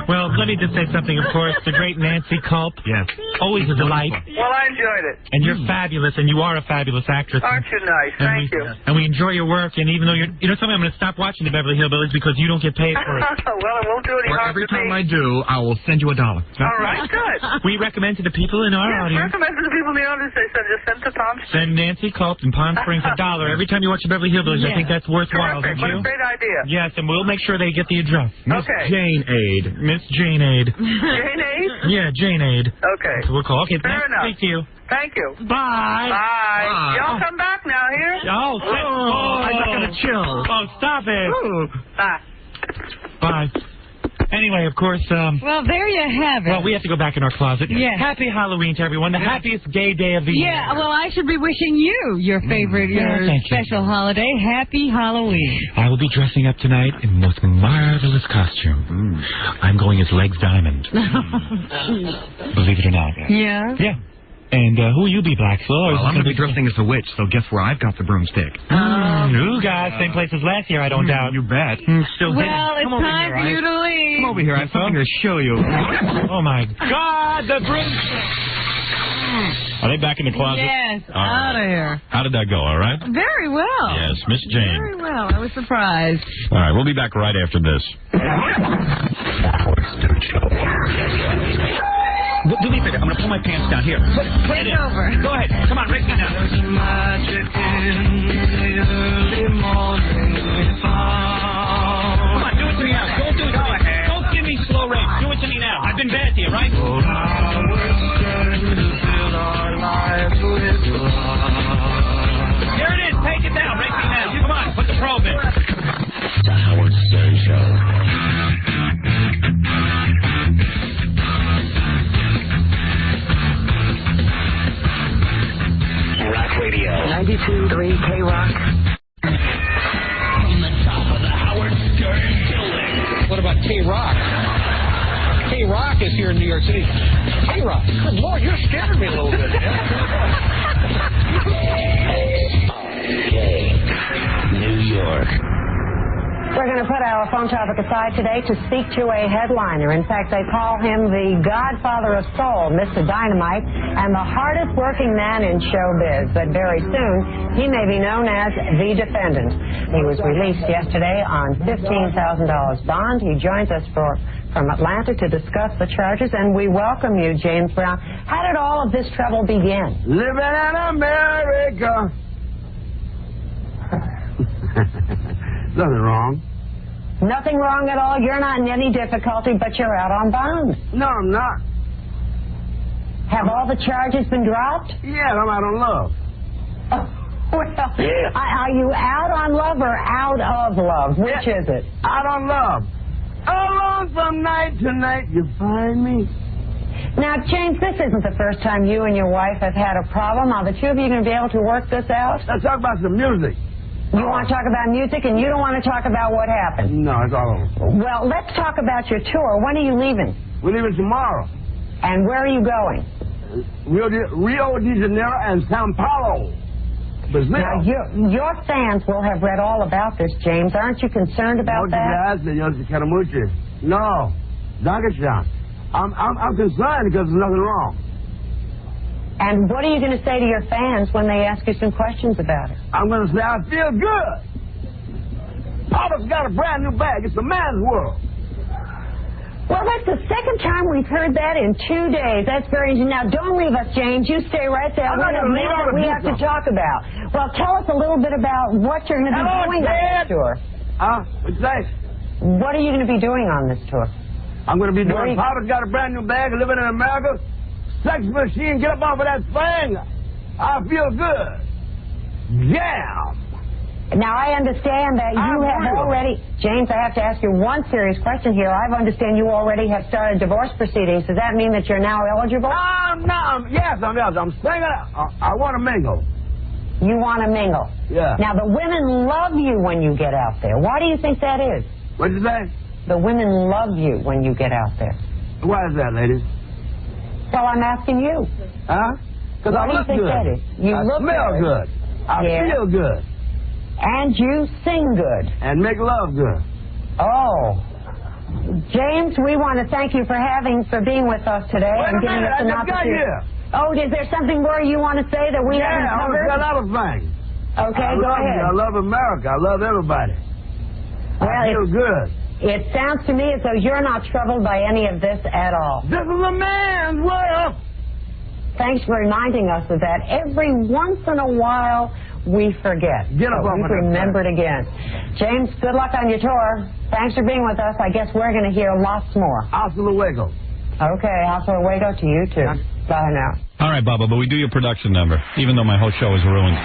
Well, let me just say something, of course. The great Nancy Culp. Yes. Always a delight. Well, I enjoyed it. And you're fabulous, and you are a fabulous actress. Aren't you nice? Thank you. And we enjoy your work, and even though you're... You know something, I'm going to stop watching the Beverly Hillbillies because you don't get paid for it. Well, it won't do any harm Every to time me. I do, I will send you $1. All right, good. We recommend to the people in our audience... Recommend to the people in the audience, they said just send to Palm Springs. Send Nancy Culp in Palm Springs $1 every time you watch the Beverly Hillbillies. I think that's worthwhile, Terrific. don't What you? a great idea. Yes, and we'll make sure they get the address. Miss Okay. Jane Aid. Miss Jane Aid. Jane Aid? Yeah, Jane Aid. Okay. That's what we'll call. Okay, Fair nice to enough. speak to you. Thank you. Bye. Bye. Y'all come back now here? I'm not going to chill. Oh, stop it. Bye. Bye. Anyway, of course, Well, there you have it. well, we have to go back in our closet. Yes. Happy Halloween to everyone. The happiest gay day of the year. Yeah, well, I should be wishing you your favorite, your thank you. special holiday. Happy Halloween. I will be dressing up tonight in the most marvelous costume. I'm going as Legs Diamond. Believe it or not. Yeah? Yeah. And who will you be, Black Flo? Well, I'm going to be dressing as a witch, so guess where I've got the broomstick? Ooh, guys, same place as last year, I don't doubt. You bet. Still Well, it's Come over time here, for you to leave. Come over here. I have something to show you. Oh, my God, the broomstick. Are they back in the closet? Yes, All right. out of here. How did that go, all right? Very well. Yes, Miss Jane. Very well. I was surprised. All right, we'll be back right after this. Howard Stern Show. Do me a favor. I'm going to pull my pants down. Here. Put it in. Over. Go ahead. Come on, race me now. There's magic in the early morning found. Come on, do it to me now. Don't do it to me. Don't give me slow race. Do it to me now. I've been bad to you, right? Howard Stern to fill our lives with love. Here it is. Take it down. Race me now. Come on. Put the probe in. The Howard Stern Show. Rock Radio. 92.3 K-Rock. From the top of the Howard Stern building. What about K-Rock? K-Rock is here in New York City. K-Rock. Good Lord, you're scaring me a little bit. New York. We're going to put our phone topic aside today to speak to a headliner. In fact, they call him the godfather of soul, Mr. Dynamite, and the hardest working man in showbiz. But very soon, he may be known as the defendant. He was released yesterday on $15,000 bond. He joins us from Atlanta to discuss the charges, and we welcome you, James Brown. How did all of this trouble begin? Living in America. Nothing wrong. Nothing wrong at all. You're not in any difficulty, but you're out on bond. No, I'm not. Have all the charges been dropped? Yeah, I'm out on love. Well, are you out on love or out of love? Which is it? Out on love. Alone from night to night, you find me. Now, James, this isn't the first time you and your wife have had a problem. Are the two of you going to be able to work this out? Let's talk about some music. You want to talk about music, and you don't want to talk about what happened? No, it's all over. Well, let's talk about your tour. When are you leaving? We're leaving tomorrow. And where are you going? Rio de Janeiro and Sao Paulo. Brazil. Now, your fans will have read all about this, James. Aren't you concerned about that? No. Dankeschön. I'm concerned because there's nothing wrong. And what are you going to say to your fans when they ask you some questions about it? I'm going to say I feel good. Papa's got a brand new bag. It's a man's world. Well, that's the second time we've heard that in 2 days. That's very interesting. Now, don't leave us, James. You stay right there. We have to talk about. Well, tell us a little bit about what you're going to be doing on this tour. What'd you say? What are you going to be doing on this tour? I'm going to be doing Papa's got a brand new bag, living in America. Sex machine, get up off of that thing. I feel good. Jam. Now, I understand that you have already... James, I have to ask you one serious question here. I understand you already have started divorce proceedings. Does that mean that you're now eligible? Yes, I'm saying I want to mingle. You want to mingle? Yeah. Now, the women love you when you get out there. Why do you think that is? What'd you say? The women love you when you get out there. Why is that, ladies? Well, I'm asking you. Huh? Because I look good. That is? You I look smell good. I feel good. And you sing good. And make love good. Oh. James, we want to thank you for being with us today and giving us an opportunity. Oh, is there something more you want to say that we haven't covered? Yeah, a lot of things. Okay, go ahead. I love America. I love everybody. I feel good. It sounds to me as though you're not troubled by any of this at all. This is a man's world. Thanks for reminding us of that. Every once in a while, we forget. Get up on it. Remember it again. James, good luck on your tour. Thanks for being with us. I guess we're going to hear lots more. Hasta luego. Okay, hasta luego to you, too. Bye now. All right, Bubba, but we do your production number, even though my whole show is ruined.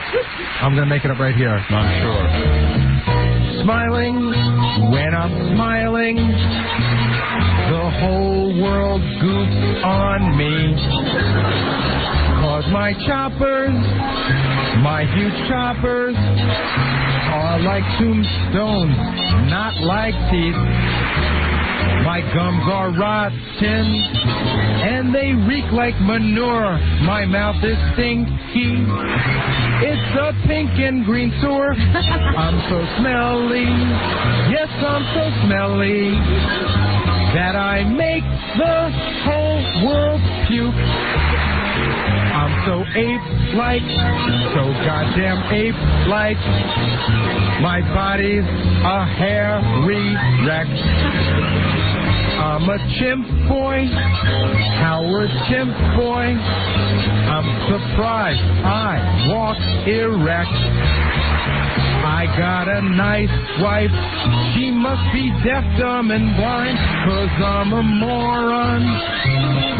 I'm going to make it up right here. I'm sure. Smiling when I'm smiling, the whole world goops on me. 'Cause my choppers, my huge choppers, are like tombstones, not like teeth. My gums are rotten, and they reek like manure. My mouth is stinky. It's a pink and green sewer. I'm so smelly. Yes, I'm so smelly that I make the whole world puke. I'm so ape-like, so goddamn ape-like. My body's a hairy wreck. I'm a chimp boy, Howard Chimp boy. I'm surprised I walk erect. I got a nice wife, she must be deaf, dumb, and blind, 'cause I'm a moron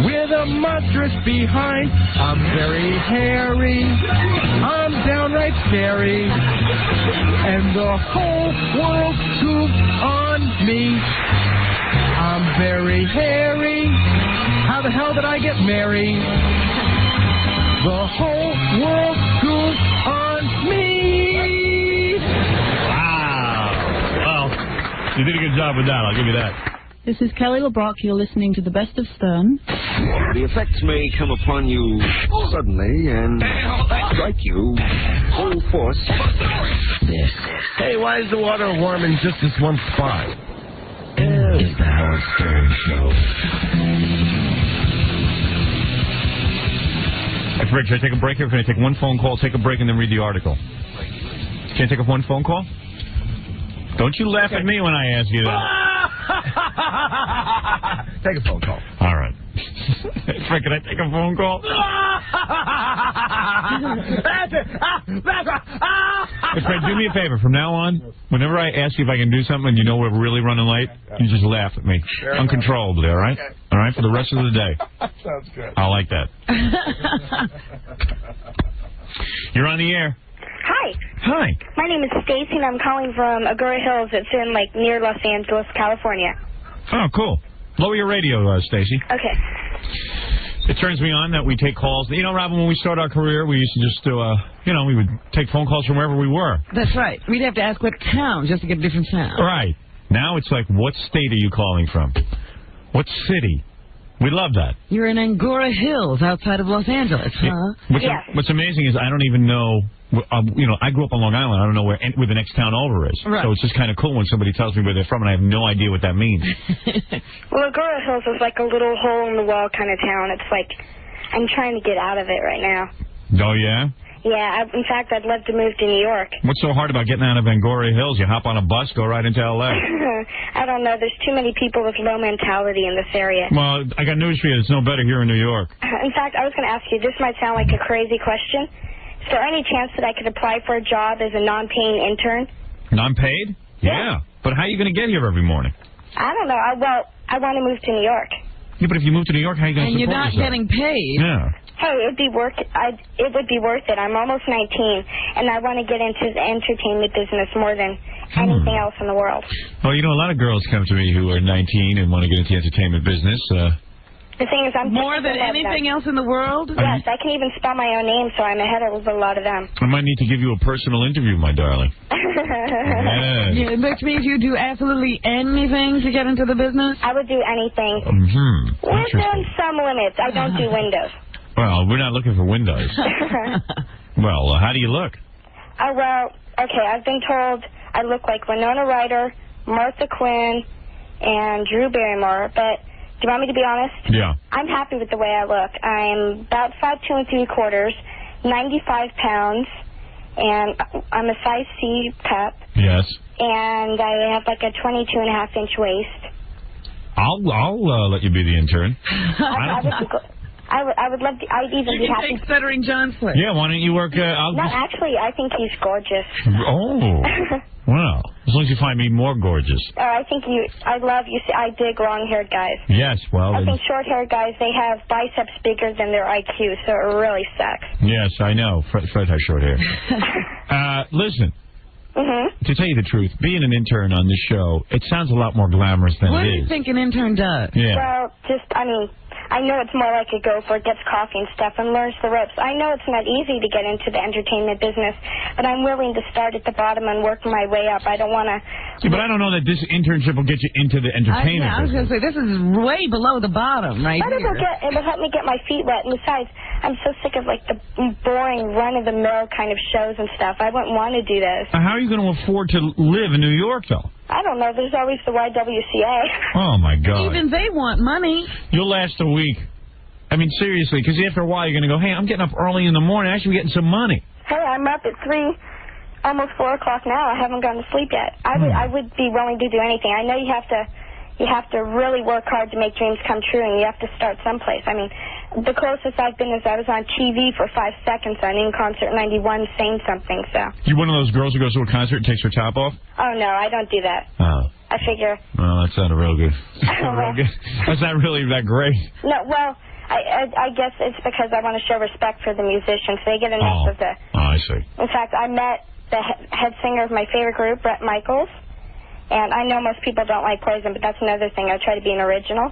with a mattress behind. I'm very hairy, I'm downright scary, and the whole world scoops on me. I'm very hairy, how the hell did I get married? The whole world scoops on me. You did a good job with that, I'll give you that. This is Kelly LeBrock. You're listening to The Best of Stern. The effects may come upon you suddenly and strike you full force. Hey, why is the water warm in just this one spot? It's the Howard Stern Show. Hey, Rick, should I take a break here? Can I take one phone call, take a break, and then read the article? Can I take one phone call? Don't you laugh at me when I ask you that. Take a phone call. All right. Rick, can I take a phone call? Hey, Fred, do me a favor. From now on, whenever I ask you if I can do something and you know we're really running late, you just laugh at me. Uncontrollably, all right? Okay. All right, for the rest of the day. Sounds good. I like that. You're on the air. Hi. Hi. My name is Stacy, and I'm calling from Agoura Hills. It's in, near Los Angeles, California. Oh, cool. Lower your radio, Stacy. Okay. It turns me on that we take calls. You know, Robin, when we started our career, we used to just we would take phone calls from wherever we were. That's right. We'd have to ask what town just to get a different sound. Right. Now it's like, what state are you calling from? What city? We love that. You're in Agoura Hills, outside of Los Angeles, huh? What's amazing is I don't even know. I grew up on Long Island. I don't know where the next town over is. Right. So it's just kind of cool when somebody tells me where they're from, and I have no idea what that means. Well, Agoura Hills is like a little hole-in-the-wall kind of town. It's like I'm trying to get out of it right now. Oh, yeah? Yeah. In fact, I'd love to move to New York. What's so hard about getting out of Agoura Hills? You hop on a bus, go right into L.A. I don't know. There's too many people with low mentality in this area. Well, I got news for you. It's no better here in New York. In fact, I was going to ask you, this might sound like a crazy question. Is there any chance that I could apply for a job as a non-paying intern? Non-paid? Yeah. But how are you going to get here every morning? I don't know. I want to move to New York. Yeah, but if you move to New York, how are you going to support yourself? And you're not getting paid. Yeah. Hey, it would be worth it. I'm almost 19, and I want to get into the entertainment business more than anything else in the world. Well, a lot of girls come to me who are 19 and want to get into the entertainment business. The thing is, I'm more than anything else in the world? Yes, I can even spell my own name, so I'm ahead of a lot of them. I might need to give you a personal interview, my darling. Yeah, which means you do absolutely anything to get into the business? I would do anything. Within some limits. I don't do windows. Well, we're not looking for windows. Well, how do you look? Okay, I've been told I look like Winona Ryder, Martha Quinn, and Drew Barrymore, but do you want me to be honest? Yeah. I'm happy with the way I look. I'm about 5'2 3/4", 95 pounds, and I'm a size C cup. Yes. And I have like a 22.5-inch waist. I'll let you be the intern. I would love to. I'd even be happy. Take Stuttering John's place. Yeah, why don't you work? Actually, I think he's gorgeous. Oh. Well, as long as you find me more gorgeous. I love you. I dig long-haired guys. Yes, well. I think short-haired guys, they have biceps bigger than their IQ, so it really sucks. Yes, I know. Fred has short hair. Listen. Mm-hmm. To tell you the truth, being an intern on this show, it sounds a lot more glamorous than what it is. What do you think an intern does? Yeah. Well, I know it's more like a gopher, gets coffee and stuff, and learns the ropes. I know it's not easy to get into the entertainment business, but I'm willing to start at the bottom and work my way up. I don't want to... Yeah, but I don't know that this internship will get you into the entertainment I was going to say, this is way below the bottom right here. It will help me get my feet wet, and besides, I'm so sick of, the boring, run-of-the-mill kind of shows and stuff. I wouldn't want to do this. How are you going to afford to live in New York, though? I don't know. There's always the YWCA. Oh, my God. Even they want money. You'll last a week. I mean, seriously, because after a while you're going to go, hey, I'm getting up early in the morning. Actually, we're getting some money. Hey, I'm up at 3, almost 4 o'clock now. I haven't gone to sleep yet. I would be willing to do anything. I know you have to You have to really work hard to make dreams come true, and you have to start someplace. I mean, the closest I've been is I was on TV for 5 seconds on In Concert 91 saying something, so. You one of those girls who goes to a concert and takes her top off? Oh, no, I don't do that. Oh. I figure. Well, that's not real good. That's not really that great. No, well, I guess it's because I want to show respect for the musicians. They get enough of the... Oh, I see. In fact, I met the head singer of my favorite group, Bret Michaels. And I know most people don't like Poison, but that's another thing. I try to be an original.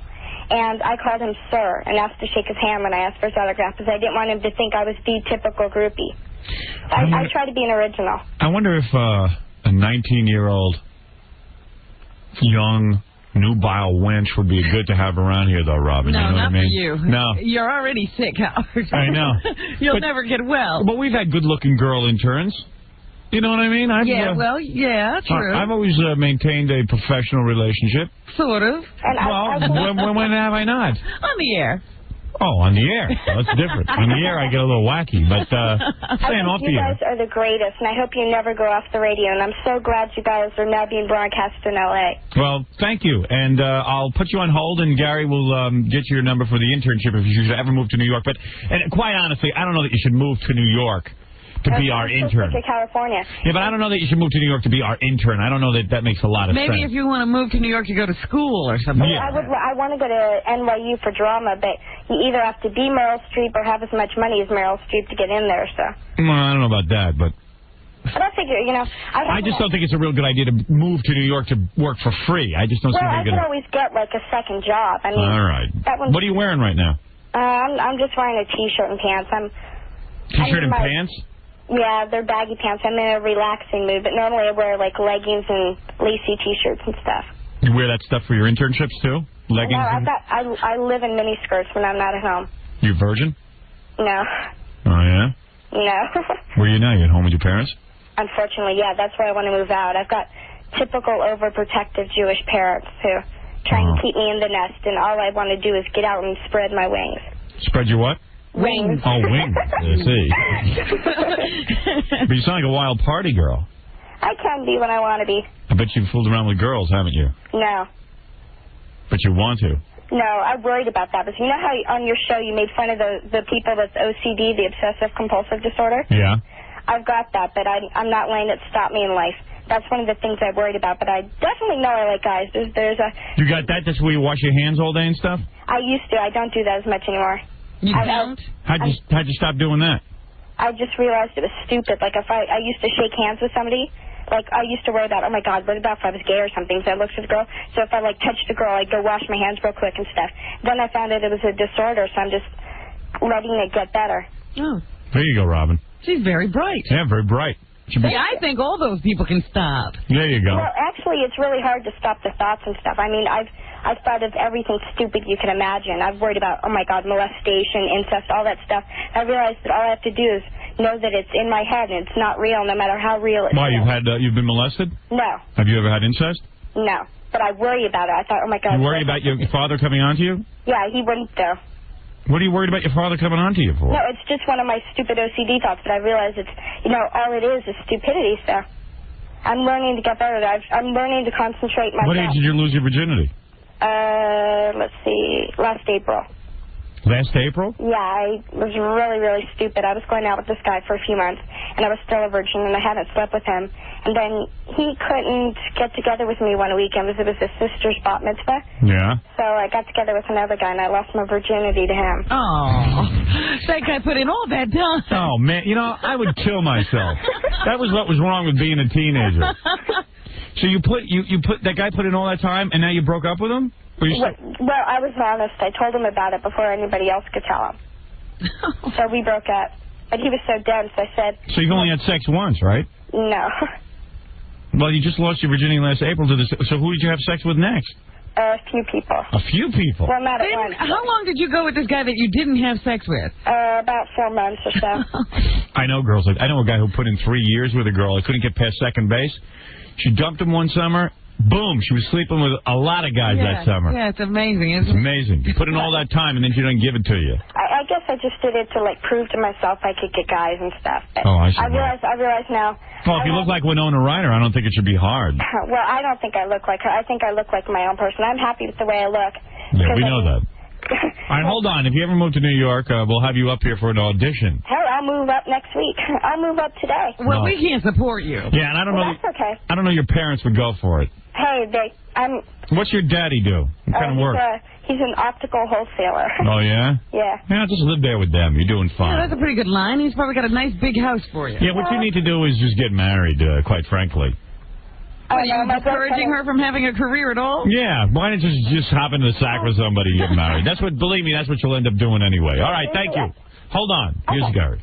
And I called him Sir and asked to shake his hand when I asked for his autograph because I didn't want him to think I was the typical groupie. I try to be an original. I wonder if a 19-year-old young, nubile wench would be good to have around here, though, Robin. No, you know not what I mean? for you. No. You're already sick, Howard. I know. You'll never get well. But we've had good-looking girl interns. You know what I mean? True. I've always maintained a professional relationship. Sort of. Well, when have I not? On the air. Oh, on the air. Well, that's different. On the air, I get a little wacky, but staying off the air. You guys are the greatest, and I hope you never go off the radio, and I'm so glad you guys are now being broadcast in L.A. Well, thank you, and I'll put you on hold, and Gary will get you your number for the internship if you should ever move to New York. And quite honestly, I don't know that you should move to New York to be our intern. To California. Yeah, but I don't know that you should move to New York to be our intern. I don't know that makes a lot of sense. Maybe if you want to move to New York to go to school or something. Yeah. I want to go to NYU for drama, but you either have to be Meryl Streep or have as much money as Meryl Streep to get in there, so. Well, I don't know about that, but I figure, I just don't think it's a real good idea to move to New York to work for free. I just don't see how you're going to... always get, like, a second job. I mean... All right. What are you wearing right now? I'm just wearing a T-shirt and pants. T-shirt and pants? Yeah, they're baggy pants. I'm in a relaxing mood, but normally I wear, like, leggings and lacy T-shirts and stuff. You wear that stuff for your internships, too? Leggings? No, I live in miniskirts when I'm not at home. You virgin? No. Oh, yeah? No. Where are you now? You at home with your parents? Unfortunately, yeah, that's where I want to move out. I've got typical overprotective Jewish parents who try and keep me in the nest, and all I want to do is get out and spread my wings. Spread your what? Wings. Oh, wings. I see. But you sound like a wild party girl. I can be when I want to be. I bet you've fooled around with girls, haven't you? No. But you want to. No, I'm worried about that. But you know how on your show you made fun of the people that's OCD, the obsessive-compulsive disorder? Yeah. I've got that, but I'm not letting it stop me in life. That's one of the things I'm worried about, but I definitely know I like guys. There's a... You got that? That's where you wash your hands all day and stuff? I used to. I don't do that as much anymore. You don't? How'd you stop doing that? I just realized it was stupid. Like, if I used to shake hands with somebody, like, I used to worry about, oh, my God, what about if I was gay or something? So I looked at the girl. So if I, like, touched a girl, I'd go wash my hands real quick and stuff. Then I found out it was a disorder, so I'm just letting it get better. Oh. There you go, Robin. She's very bright. Yeah, very bright. See, I think all those people can stop. There you go. Well, actually, it's really hard to stop the thoughts and stuff. I mean, I've thought of everything stupid you can imagine. I've worried about, oh, my God, molestation, incest, all that stuff. I realized that all I have to do is know that it's in my head and it's not real, no matter how real it is. Why, you've been molested? No. Have you ever had incest? No. But I worry about it. I thought, oh, my God. You worry about your father coming on to you? Yeah, he wouldn't, though. What are you worried about your father coming on to you for? No, it's just one of my stupid OCD thoughts, but I realize it's, all it is stupidity, so I'm learning to get better at it. I'm learning to concentrate myself. What age did you lose your virginity? Let's see, last April. Last April? Yeah, I was really, really stupid. I was going out with this guy for a few months, and I was still a virgin, and I hadn't slept with him. And then he couldn't get together with me one weekend because it was his sister's bat mitzvah. Yeah. So I got together with another guy, and I lost my virginity to him. Oh, that guy put in all that time. Oh, man, I would kill myself. That was what was wrong with being a teenager. So you put that guy put in all that time, and now you broke up with him? Well, I was honest. I told him about it before anybody else could tell him. So we broke up. But he was so dense, I said... So you've only had sex once, right? No. Well, you just lost your virginity last April. So who did you have sex with next? A few people. A few people? Well, not at once. How long did you go with this guy that you didn't have sex with? About 4 months or so. I know girls. I know a guy who put in 3 years with a girl. I couldn't get past second base. She dumped him one summer. Boom, she was sleeping with a lot of guys that summer. Yeah, it's amazing, isn't it? It's amazing. You put in all that time, and then she doesn't give it to you. I guess I just did it to, like, prove to myself I could get guys and stuff. But Oh, I see. I realize now. Well, if you look like Winona Ryder, I don't think it should be hard. Well, I don't think I look like her. I think I look like my own person. I'm happy with the way I look. Yeah, we know that. All right, hold on. If you ever move to New York, we'll have you up here for an audition. Hell, I'll move up next week. I'll move up today. Well, we can't support you. Yeah, and I don't know. That's okay. I don't know your parents would go for it. Hey, What's your daddy do? What kind of work? He's an optical wholesaler. Oh, yeah? Yeah. Yeah, just live there with them. You're doing fine. Yeah, that's a pretty good line. He's probably got a nice big house for you. Yeah, what you need to do is just get married, quite frankly. Are you discouraging her from having a career at all? Yeah, why don't you just hop into the sack with somebody and get married? That's what, believe me, that's what you'll end up doing anyway. All right, thank you. Hold on. Here's Gary.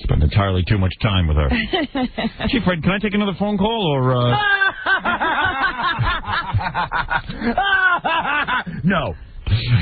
Spend entirely too much time with her. Gee, Fred, can I take another phone call or... No.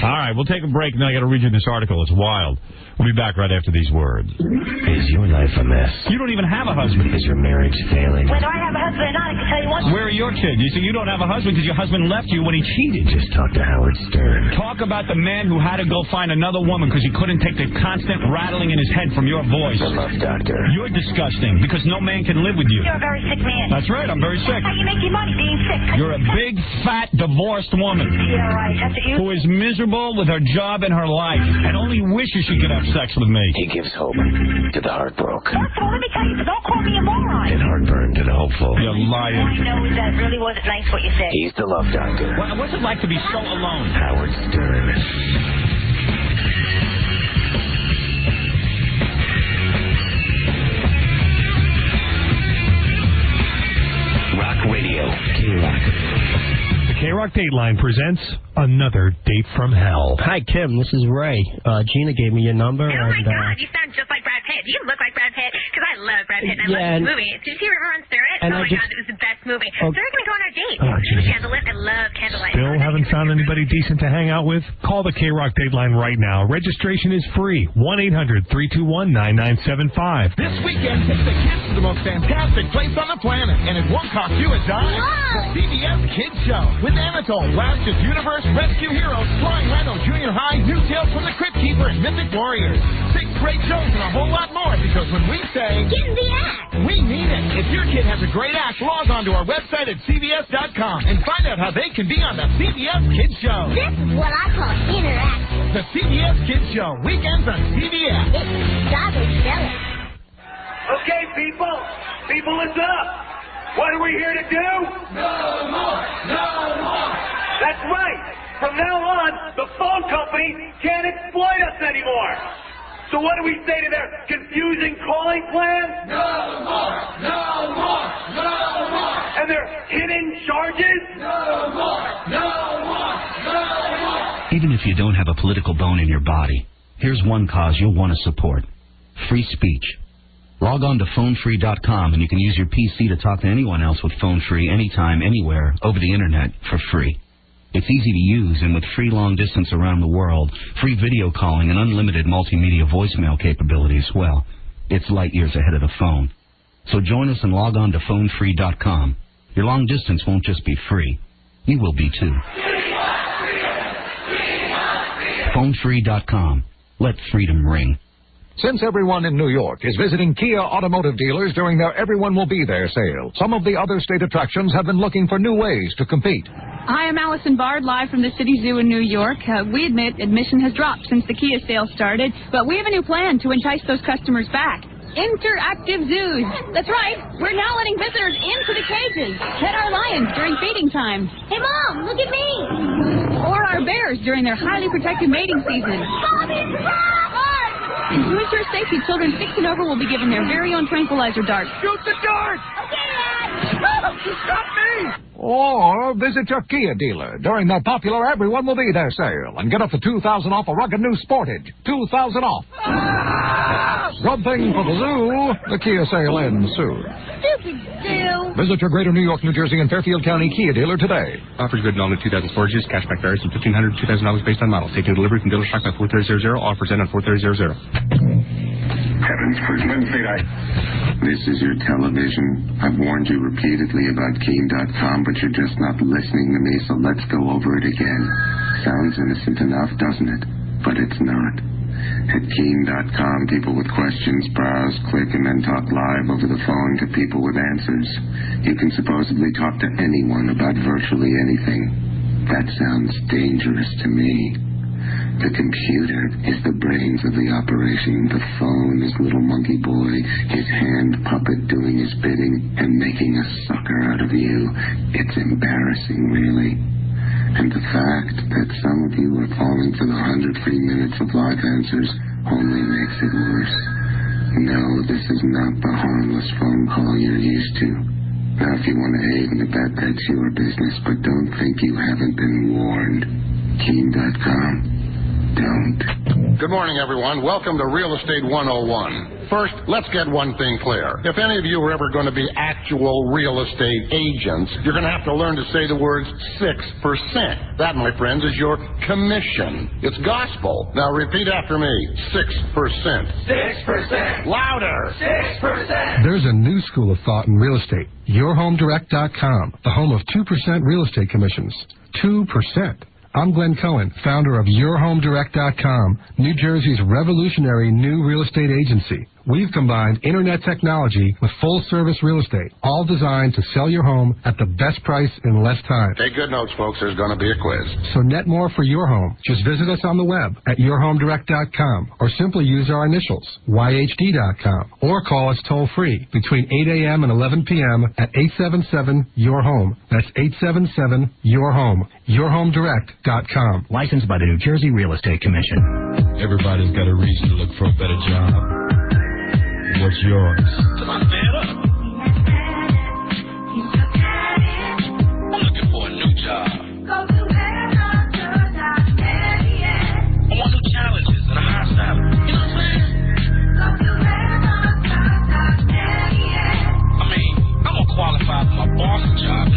All right, we'll take a break, and then I got to read you this article. It's wild. We'll be back right after these words. Is your life a mess? You don't even have a husband. Is your marriage failing? Whether I have a husband or not, I can tell you one. Where are your kids? You say you don't have a husband because your husband left you when he cheated. Just talk to Howard Stern. Talk about the man who had to go find another woman because he couldn't take the constant rattling in his head from your voice. The Love Doctor. You're disgusting because no man can live with you. You're a very sick man. That's right, I'm very sick. How you make your money being sick? You're a big, fat, divorced woman. Yeah, right. That's what you... Who is miserable with her job and her life and only wishes she could have sex with me. He gives hope to the heartbroken. First of all, let me tell you, don't call me a moron. And heartburn to the hopeful. You're lying. All I know is that it really wasn't nice what you said. He's the Love Doctor. What's it like to be so alone? Howard Stern. Rock Radio. K-Rock. The K-Rock Dateline presents Another Date from Hell. Hi, Kim. This is Ray. Gina gave me your number. Oh, my God. You sound just like Brad Pitt. You look like Brad Pitt because I love Brad Pitt and I love this movie. Did you see Run Through It? And oh, my God. It was the best movie. Oh. So we're going to go on our date. Oh, Candlelit. I love Candlelight. Still haven't found anybody decent to hang out with? Call the K-Rock Dateline right now. Registration is free. 1-800-321-9975. This weekend, take the kids to the most fantastic place on the planet, and it won't cost you a dime. The CBS Kids Show with Anatole, Blasters Universe, Rescue Heroes, Flying Rhino Junior High, New Tales from the Crypt Keeper, and Mythic Warriors. 6 great shows and a whole lot more, because when we say, get in the act, we mean it. If your kid has a great act, log on to our website at CBS.com and find out how they can be on the CBS Kids Show. This is what I call interaction. The CBS Kids Show, weekends on CBS. It's Gobble Jelly. Okay, people, listen up. What are we here to do? No more, no more. That's right. From now on, the phone company can't exploit us anymore. So what do we say to their confusing calling plan? No more, no more, no more. And their hidden charges? No more, no more, no more. Even if you don't have a political bone in your body, here's one cause you'll want to support. Free speech. Log on to phonefree.com and you can use your PC to talk to anyone else with Phone Free anytime, anywhere, over the internet for free. It's easy to use, and with free long distance around the world, free video calling, and unlimited multimedia voicemail capability as well, it's light years ahead of the phone. So join us and log on to phonefree.com. Your long distance won't just be free. You will be too. Phonefree.com. Let freedom ring. Since everyone in New York is visiting Kia automotive dealers during their Everyone Will Be There sale, some of the other state attractions have been looking for new ways to compete. Hi, I'm Allison Bard, live from the City Zoo in New York. We admit admission has dropped since the Kia sale started, but we have a new plan to entice those customers back. Interactive zoos. That's right. We're now letting visitors into the cages. Pet our lions during feeding time. Hey, Mom, look at me. Or our bears during their highly protected mating season. And to ensure safety, children 6 and over will be given their very own tranquilizer darts. Shoot the dart! Okay, Dad. Stop me! Or visit your Kia dealer during their popular Everyone Will Be There sale and get up to $2,000 off a rugged new Sportage. $2,000 off. Good thing for the zoo. The Kia sale ends soon. Stupid zoo. Visit your Greater New York, New Jersey, and Fairfield County Kia dealer today. Offers good in all new 2000 Sportages. Cashback varies from $1,500 to $2,000 based on model. Taking delivery from dealer stock by 43000. Offers end on 43000. Heavens, for Wednesday night. This is your television. I've warned you repeatedly about Keen.com, but you're just not listening to me, so let's go over it again. Sounds innocent enough, doesn't it? But it's not. At Keen.com, people with questions browse, click, and then talk live over the phone to people with answers. You can supposedly talk to anyone about virtually anything. That sounds dangerous to me. The computer is the brains of the operation. The phone is little monkey boy, his hand puppet doing his bidding and making a sucker out of you. It's embarrassing, really. And the fact that some of you are falling for the 100 free minutes of live answers only makes it worse. No, this is not the harmless phone call you're used to. Now, if you want to hate and abet, that's your business, but don't think you haven't been warned. Keen.com. Don't. Good morning, everyone. Welcome to Real Estate 101. First, let's get one thing clear. If any of you are ever going to be actual real estate agents, you're going to have to learn to say the words 6%. That, my friends, is your commission. It's gospel. Now repeat after me. 6%. 6%. Louder. 6%. There's a new school of thought in real estate. YourHomeDirect.com, the home of 2% real estate commissions. 2%. I'm Glenn Cohen, founder of YourHomeDirect.com, New Jersey's revolutionary new real estate agency. We've combined internet technology with full-service real estate, all designed to sell your home at the best price in less time. Take good notes, folks. There's going to be a quiz. So net more for your home. Just visit us on the web at YourHomeDirect.com or simply use our initials, YHD.com, or call us toll-free between 8 a.m. and 11 p.m. at 877-YOUR-HOME. That's 877-YOUR-HOME. YourHomeDirect.com. Licensed by the New Jersey Real Estate Commission. Everybody's got a reason to look for a better job. What's yours? I'm fed up. I'm looking for a new job. I want new challenges and a high salary. You know what I'm saying? I mean, I'm gonna qualify for my boss's job.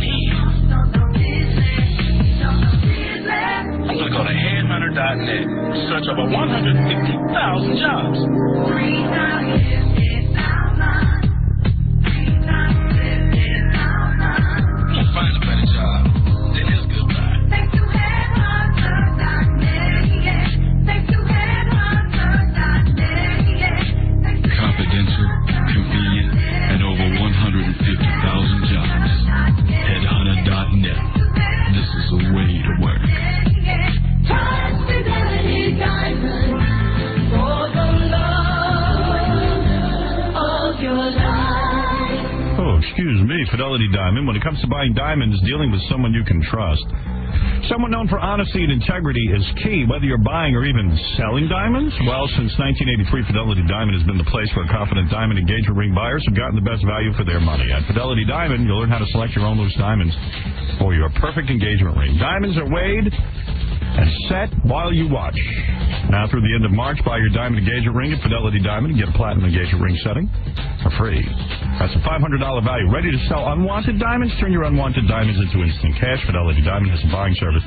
I'm gonna go to headhunter.net, search over 150,000 jobs. Find a better job. Then it's goodbye. Thanks to headhunter.net. Confidential, convenient, and over 150,000 jobs. Headhunter.net. This is the way to work. Oh, excuse me, Fidelity Diamond. When it comes to buying diamonds, dealing with someone you can trust. Someone known for honesty and integrity is key, whether you're buying or even selling diamonds. Well, since 1983, Fidelity Diamond has been the place where confident diamond engagement ring buyers have gotten the best value for their money. At Fidelity Diamond, you'll learn how to select your own loose diamonds for your perfect engagement ring. Diamonds are weighed and set while you watch. Now through the end of March, buy your diamond engagement ring at Fidelity Diamond and get a platinum engagement ring setting for free. That's a $500 value. Ready to sell unwanted diamonds? Turn your unwanted diamonds into instant cash. Fidelity Diamond has a buying service.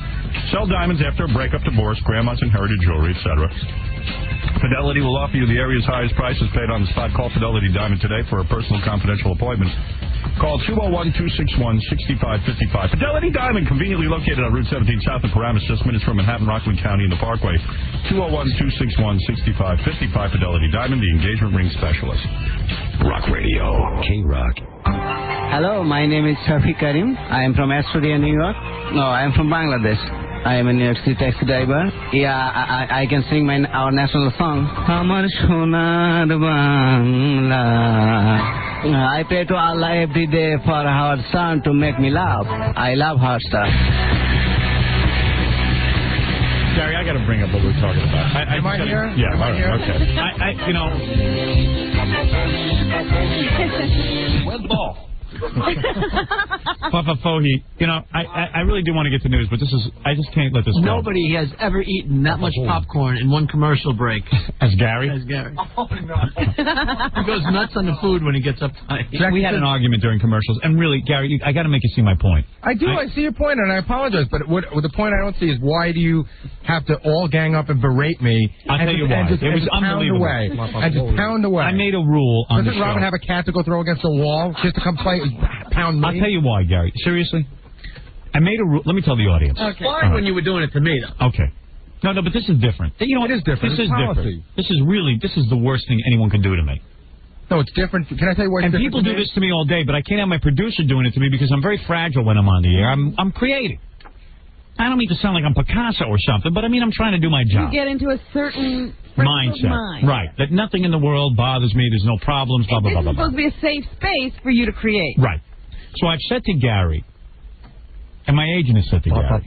Sell diamonds after a breakup, divorce, grandma's inherited jewelry, etc. Fidelity will offer you the area's highest prices paid on the spot. Call Fidelity Diamond today for a personal confidential appointment. Call 201-261-6555. Fidelity Diamond, conveniently located on Route 17 south of Paramus, just minutes from Manhattan, Rockland County, in the Parkway. 201-261-6555. Fidelity Diamond, the engagement ring specialist. Rock Radio, K-Rock. Hello, my name is Shafi Karim. I am from Astoria, New York. No, I am from Bangladesh. I am a New York City taxi driver. Yeah, I can sing our national song. Amar Sonar Bangla. I pray to Allah every day for our son to make me laugh. I love her stuff. Gary, I got to bring up what we're talking about. Am I here? Yeah, Am I here? Okay. Where's the ball? Papa Fohi, I really do want to get to news, but I just can't let this go. Nobody has ever eaten that much popcorn in one commercial break. As Gary? As Gary. Oh, no. He goes nuts on the food when he gets up. We had an argument during commercials, and really, Gary, I got to make you see my point. I do. I see your point, and I apologize, but the point I don't see is why do you have to all gang up and berate me? I'll tell you why. It was unbelievable. And just pound away. I made a rule on the show. Doesn't Robin have a cat to go throw against the wall just to come play? Pound me? I'll tell you why, Gary. Seriously? I made a rule. Let me tell the audience. Okay. Fine when you were doing it to me, though. Okay. No, but this is different. You know, it is different. This it's is policy. different. This is the worst thing anyone can do to me. No, it's different. Can I tell you what? And people do this to me all day, but I can't have my producer doing it to me because I'm very fragile when I'm on the air. I'm creating. I don't mean to sound like I'm Picasso or something, but I mean I'm trying to do my job. You get into a certain mindset, right? That nothing in the world bothers me. There's no problems. Blah blah blah blah. This is supposed to be a safe space for you to create. Right. So I've said to Gary, and my agent has said to Gary,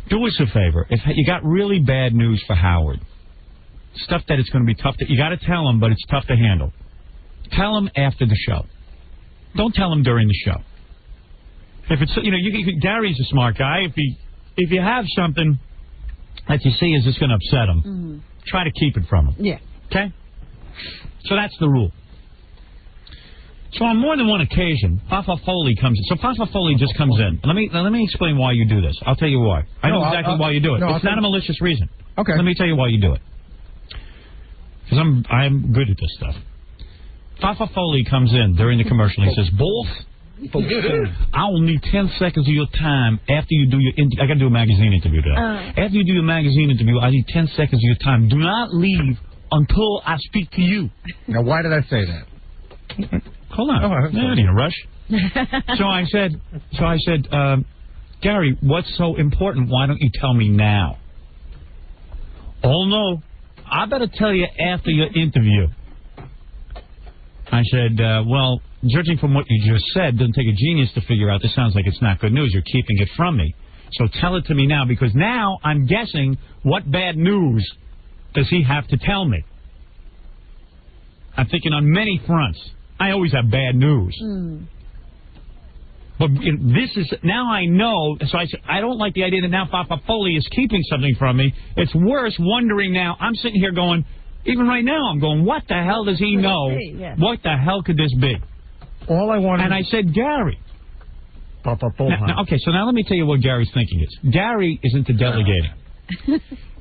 do us a favor. If you got really bad news for Howard, stuff that it's going to be tough to, you got to tell him, but it's tough to handle. Tell him after the show. Don't tell him during the show. If it's, Gary's a smart guy. If you have something that you see is just going to upset him, try to keep it from him. Yeah. Okay? So that's the rule. So on more than one occasion, Fafa Foley comes in. So Fafa Foley just comes in. Let me explain why you do this. I'll tell you why. I know exactly why you do it. It's not a malicious reason. Okay. Let me tell you why you do it. Because I'm good at this stuff. Fafa Foley comes in during the commercial and he says, "Boss, I will need 10 seconds of your time after you do your I got to do a magazine interview today. After you do your magazine interview, I need 10 seconds of your time. Do not leave until I speak to you." Now, why did I say that? Hold on. No need a rush. So I said, Gary, what's so important? Why don't you tell me now? Oh, no. I better tell you after your interview. I said, well, judging from what you just said, doesn't take a genius to figure out this sounds like it's not good news. You're keeping it from me. So tell it to me now, because now I'm guessing what bad news does he have to tell me? I'm thinking on many fronts. I always have bad news. But this is, now I know, so I said, I don't like the idea that now Fafa Foley is keeping something from me. It's worse wondering now, I'm sitting here going, even right now I'm going, what the hell does he know? What the hell could this be? All I wanted... And I said, Gary. Now, okay, so now let me tell you what Gary's thinking is. Gary is into delegating.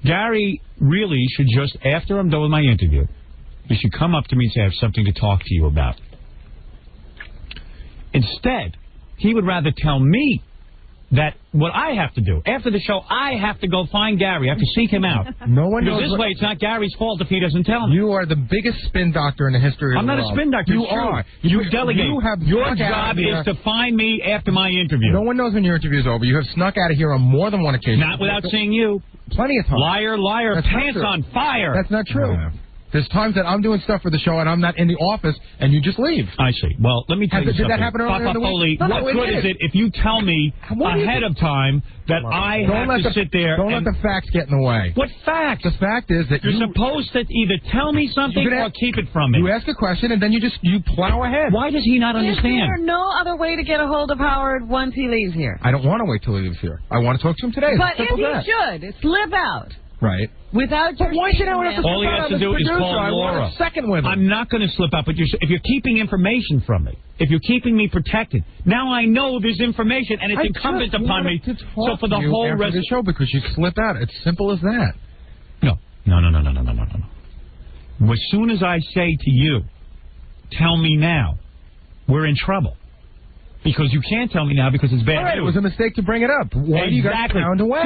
Gary really should just, after I'm done with my interview, you should come up to me and say, I have something to talk to you about. Instead, he would rather tell me that what I have to do. After the show, I have to go find Gary. I have to seek him out. No one knows. Because this way, it's not Gary's fault if he doesn't tell me. You are the biggest spin doctor in the history of the world. I'm not a spin doctor. You are. You delegate. Your snuck job is to find me after my interview. No one knows when your interview is over. You have snuck out of here on more than one occasion. Not without seeing you. Plenty of times. Liar, That's pants on fire. That's not true. There's times that I'm doing stuff for the show and I'm not in the office and you just leave. I see. Well, let me tell you something. Did that happen earlier in the week? What good is it if you tell me ahead of time that I have to sit there Don't let the facts get in the way. What facts? The fact is that you're supposed to either tell me something or keep it from me. You ask a question and then you plow ahead. Why does he not understand? Is there no other way to get a hold of Howard once he leaves here? I don't want to wait till he leaves here. I want to talk to him today. But if he should, slip out. Right. Without your why should I have to all he has to do is call Laura. I want a second with him. I'm not going to slip out, but if you're keeping information from me, if you're keeping me protected, now I know there's information and it's incumbent upon me. So for the whole rest of the show, because you slip out, it's simple as that. No. As soon as I say to you, tell me now, we're in trouble. Because you can't tell me now because it's bad news. It was a mistake to bring it up. Why you got found away?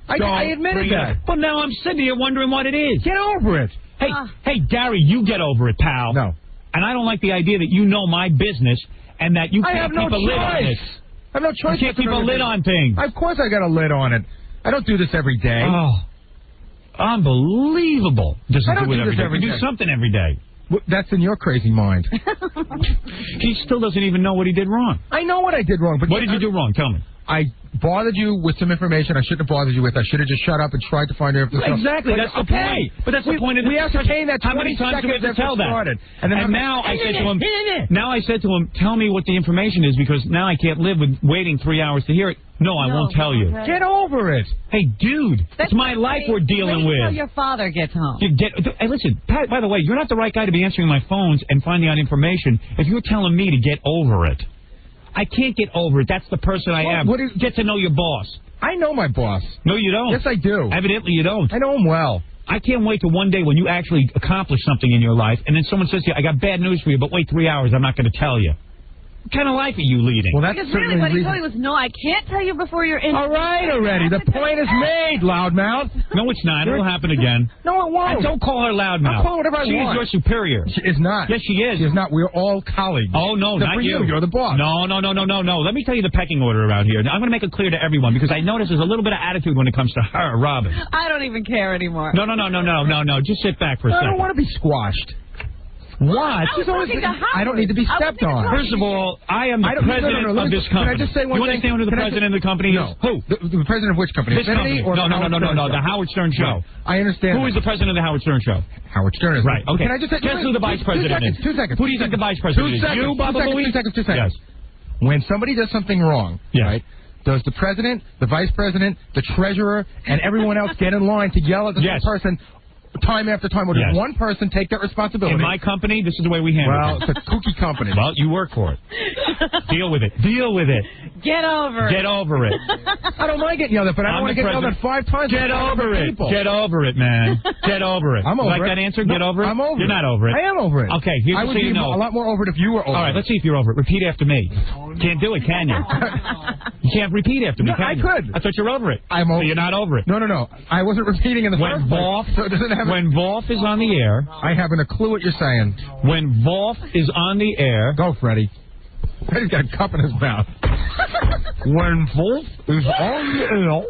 I admitted that. But now I'm sitting here wondering what it is. Get over it. Hey, Gary, you get over it, pal. No. And I don't like the idea that you know my business and that you can't keep a lid on this. I have no choice. You can't keep a lid on things. Of course I got a lid on it. I don't do this every day. Oh, unbelievable. Doesn't do it every day. You do something every day. That's in your crazy mind. He still doesn't even know what he did wrong. I know what I did wrong. But what did you do wrong? Tell me. I bothered you with some information I shouldn't have bothered you with. I should have just shut up and tried to find out if the Exactly, that's the point. But that's the point of the we ascertained that 20 how many times do we have to tell that? Started. And now I said to him, tell me what the information is, because now I can't live with waiting 3 hours to hear it. No, I won't tell you. Get over it. Hey, dude, it's my life we're dealing with. Until your father gets home. Hey, listen, Pat, by the way, you're not the right guy to be answering my phones and finding out information if you're telling me to get over it. I can't get over it. That's the person I am. Get to know your boss. I know my boss. No, you don't. Yes, I do. Evidently, you don't. I know him well. I can't wait till one day when you actually accomplish something in your life, and then someone says to you, I got bad news for you, but wait 3 hours, I'm not going to tell you. kind of life are you leading? Well, that's Because really, what he told me was, no, I can't tell you before you're in. All right, already. The point is made, loudmouth. No, it's not. It'll happen again. No, it won't. Don't call her loudmouth. I'll call her whatever I She want. is your superior. She is not. Yes, she is. She is not. We're all colleagues. Oh, no, Except not for you. You're the boss. No. Let me tell you the pecking order around here. Now, I'm going to make it clear to everyone because I notice there's a little bit of attitude when it comes to her, Robin. I don't even care anymore. No. Just sit back for a second. I don't want to be squashed. What? I don't need to be stepped on. First of all, I am the president of this company. Can I just say one thing? You understand who the president of the company is? No. Who? The president of which company? This company. Or No, the Howard Stern Show. I understand. Who is the president of the Howard Stern Show? Howard Stern is. Right, okay. Can I just say... Guess who the vice president is? 2 seconds. Who do you think the vice president is? You, Baba Booey? 2 seconds. Yes. When somebody does something wrong, right, does the president, the vice president, the treasurer, and everyone else get in line to yell at the same person time after time? Or does one person take that responsibility? In my company, this is the way we handle it. Well, it's a kooky company. Well, you work for it. Deal with it. Deal with it. Get over it. Get over it. I don't mind getting yelled at, but I don't want to get yelled at 5 times. Get over it. Get over it, man. Get over it. I'm over it. Like that answer? No, Get over it? I'm over it. You're not over it. I am over it. Okay, here's I so would be you know. a lot more over it if you were over it. All right, let's see if you're over it. Repeat after me. Can't do it, can you? You can't repeat after me, No, can I you? could. I thought you were over it. I'm over So you're not over it. No. I wasn't repeating in the first place. So it doesn't have When Volf is on the air. I haven't a clue what you're saying. When Volf is on the air. Go, Freddie. Freddie's got a cup in his mouth. When Volf is on the air,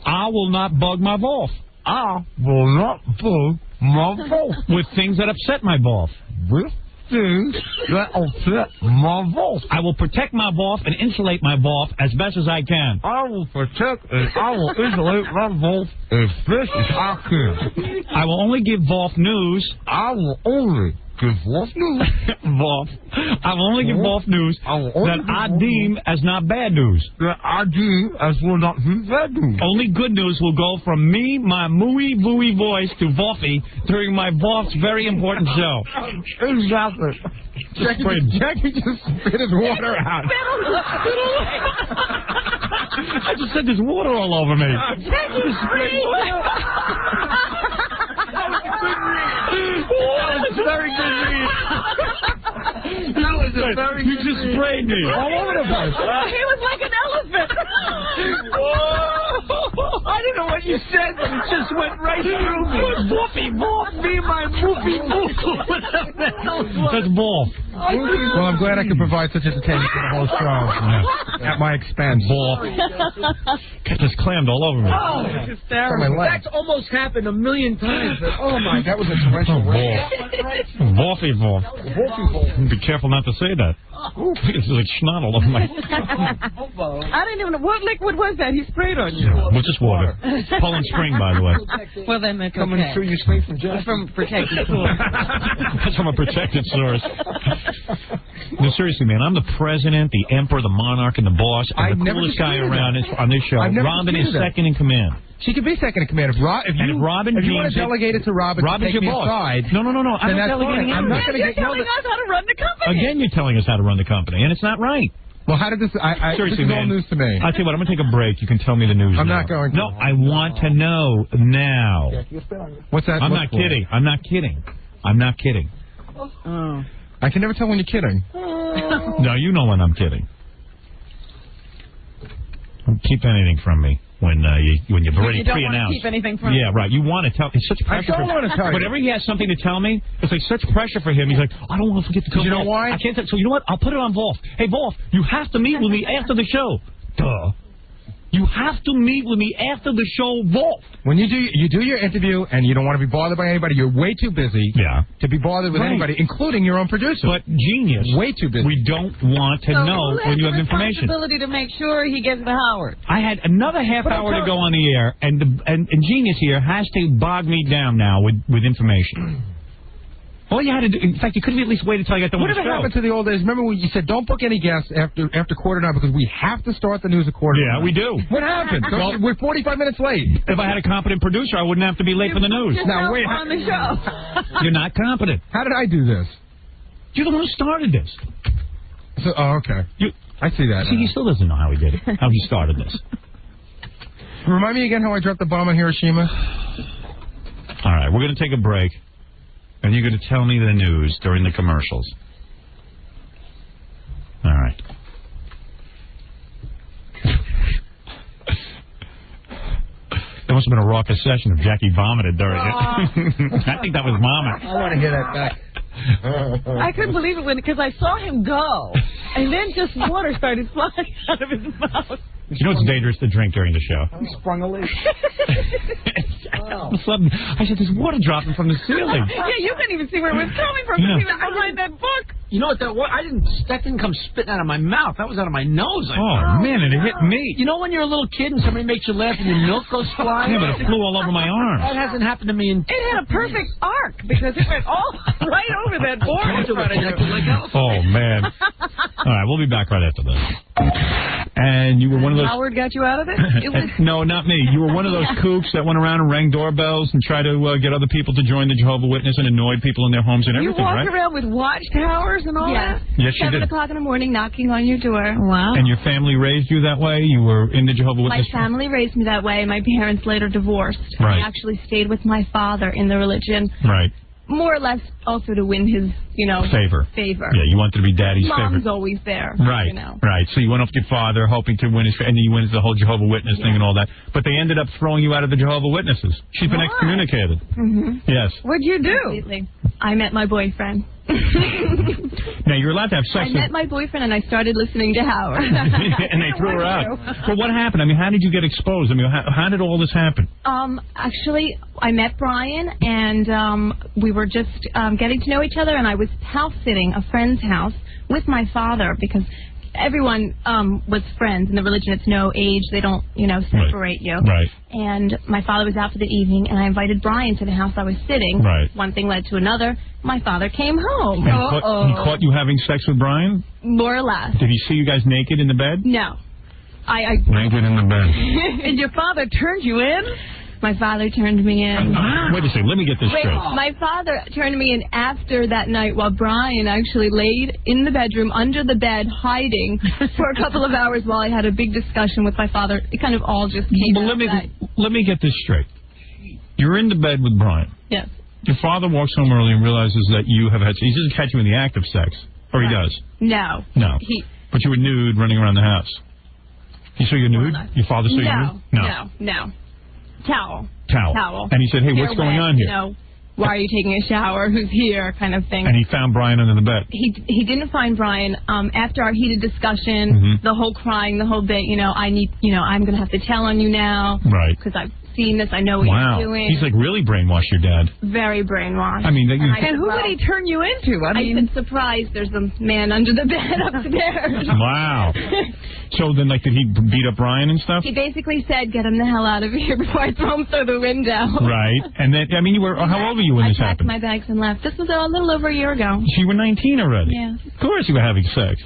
I will not bug my Volf. I will not bug my Volf with things that upset my Volf. With things that upset my Volf. I will protect my Volf and insulate my Volf as best as I can. I will protect and I will insulate my Volf as best as I can. I will only give Volf news. I will only give Volf news. Volf. I will only give Volf news that I deem as not bad news. That I deem as will not be bad news. Only good news will go from me, my mooey vooey voice, to Volfy during my Volf's very important show. Exactly. Jackie just spit his water out. I just said there's water all over me. That's a very good read. That was a very good read. You just sprayed me. All over the place. He was like an elephant. I didn't know what you said, but it just went right through me. Woofy, Wolf, me, my woofy, Wolf. That's Wolf. Well, I'm glad I could provide such entertainment for the whole show at my expense. Wolf. Got this clammed all over me. Oh, it's hysterical. That's almost happened a million times. Oh, my, that was a torrential rain. Wolfy, Wolf. Be careful not to say that. It's like snot all over my... I didn't even know. What liquid was that he sprayed on you? Well, just water. Poland Spring, by the way. Well, then that's Coming okay. through your sleep from Jack. From protected source. That's from a protected source. No, seriously, man, I'm the president, the emperor, the monarch, and the boss, and the coolest guy around on this show. Robin is second in command. She could be second in command. If you want to delegate it to Robin, Robin's to take your me boss. aside, No. I'm not delegating I'm not going to You're get yelled telling at. us how to run the company. Again, you're telling us how to run the company, and it's not right. Well, how did this... Seriously, this is man. all news to me. I'll tell you what, I'm going to take a break. You can tell me the news I'm now. not going to. No, I want to know now. What's that? I'm not kidding. I'm not kidding. I'm not kidding. Oh. I can never tell when you're kidding. No, you know when I'm kidding. Don't keep anything from me when you've already You don't want to pre-announced. keep anything from Yeah, right. You want to tell. It's such pressure. I don't want to tell you. Whenever he has something to tell me, it's like such pressure for him. He's like, I don't want to forget to tell You know Wolf. why? I can't. So you know what? I'll put it on Wolf. Hey, Wolf, you have to meet with me after the show. Duh. You have to meet with me after the show, Wolf. When you do your interview and you don't want to be bothered by anybody, you're way too busy to be bothered with anybody, including your own producer. But genius. Way too busy. We don't want to know when you have information. Responsibility to make sure he gets to Howard. I had another half hour to go on the air, and Genius here has to bog me down now with information. All you had to do, in fact, you could have at least waited until I got done with the Whatever show. happened to the old days? Remember when you said don't book any guests after 9:15 because we have to start the news at 9:15? Yeah, we do. What happened? Well, we're 45 minutes late. If I had a competent producer, I wouldn't have to be late for the news. Now wait. On the show. You're not competent. How did I do this? You're the one who started this. So, okay. I see that. See, he still doesn't know how he did it, how he started this. Remind me again how I dropped the bomb on Hiroshima. All right, we're going to take a break, and you're going to tell me the news during the commercials. All right. must have been a raucous session if Jackie vomited during it. I think that was Mama. I want to hear that back. I couldn't believe it because I saw him go, and then just water started flying out of his mouth. You know it's dangerous to drink during the show. He sprung a leak. All of a sudden, I said, there's water dropping from the ceiling. Yeah, you couldn't even see where it was coming from. Yeah. He was behind that book. You know what that was? That didn't come spitting out of my mouth. That was out of my nose. Man, and it hit me. You know when you're a little kid and somebody makes you laugh and your milk goes flying? Yeah, but it flew all over my arm. That hasn't happened to me in... It had a perfect arc because it went all right over that board in front of you. Oh, man. All right, we'll be back right after this. And you were one of those... Howard got you out of it? No, not me. You were one of those kooks that went around and rang doorbells and tried to get other people to join the Jehovah's Witness and annoyed people in their homes and everything, right? You walk around with watchtowers and all that? Yes, you 7 did. o'clock in the morning, knocking on your door. Wow. And your family raised you that way? You were in the Jehovah's My Witness? family raised me that way. My parents later divorced. Right. I actually stayed with my father in the religion. Right. More or less also to win his, favor. Favor. Yeah, you wanted to be Daddy's Mom's favorite. always there. Right, right. So you went up to your father hoping to win his, and then you went into the whole Jehovah's Witness thing and all that. But they ended up throwing you out of the Jehovah's Witnesses. She's been excommunicated. Mm-hmm. Yes. What'd you do? Completely. I met my boyfriend. Now, you're allowed to have sex I met my boyfriend and I started listening to Howard. and they threw her out. But what happened? I mean, how did you get exposed? I mean, how did all this happen? Actually, I met Brian and we were just getting to know each other, and I was house sitting a friend's house with my father because everyone was friends in the religion. It's no age. They don't, separate you. Right. And my father was out for the evening, and I invited Brian to the house I was sitting. Right. One thing led to another. My father came home. And he caught you having sex with Brian? More or less. Did he see you guys naked in the bed? No. Naked in the bed. And your father turned you in? My father turned me in. Wait a second. Let me get this straight. My father turned me in after that night while Brian actually laid in the bedroom under the bed hiding for a couple of hours while I had a big discussion with my father. It kind of all just came out. Let me get this straight. You're in the bed with Brian. Yes. Your father walks home early and realizes that you have had... He doesn't catch you in the act of sex. Or he does? No. No. But you were nude running around the house. He saw you nude? Your father saw you nude? No. Towel. And he said, hey, what's going on here? Why are you taking a shower? Who's here? Kind of thing. And he found Brian under the bed. He didn't find Brian. After our heated discussion, the whole crying, the whole bit, I'm going to have to tell on you now. Right. Because I've seen this. I know what you're doing. He's like really brainwashed your dad. Very brainwashed. I mean, and who would he turn you into? I said, surprise, there's a man under the bed upstairs. Wow. So then, did he beat up Brian and stuff? He basically said, get him the hell out of here before I throw him through the window. Right. And then, you were, how old were you when this happened? I packed my bags and left. This was a little over a year ago. So you were 19 already? Yeah. Of course you were having sex.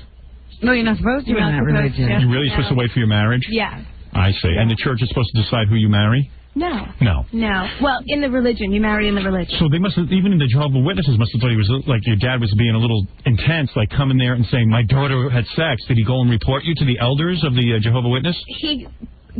No, you're not supposed to in that religion. You're really supposed to wait for your marriage? Yeah. I see. And the church is supposed to decide who you marry? No. No. Well, in the religion. You marry in the religion. So they must have, even in the Jehovah's Witnesses must have thought he was, like, your dad was being a little intense, like coming there and saying, my daughter had sex. Did he go and report you to the elders of the Jehovah's Witness? He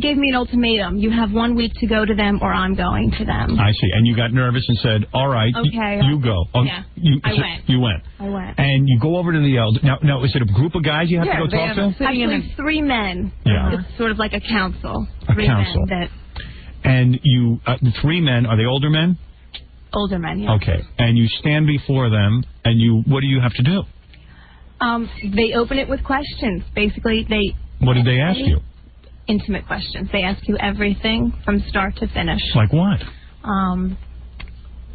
gave me an ultimatum. You have 1 week to go to them or I'm going to them. I see. And you got nervous and said, all right, okay, you go. Yeah, I went. You went. I went. And you go over to the elders. Now, is it a group of guys you have to go talk to? Actually, 3 men. Yeah. It's sort of like a council. A 3 council. men that... And you, the 3 men, are they older men? Older men, yeah. Okay. And you stand before them, and what do you have to do? They open it with questions. Basically, What did they ask you? Intimate questions. They ask you everything from start to finish. Like what?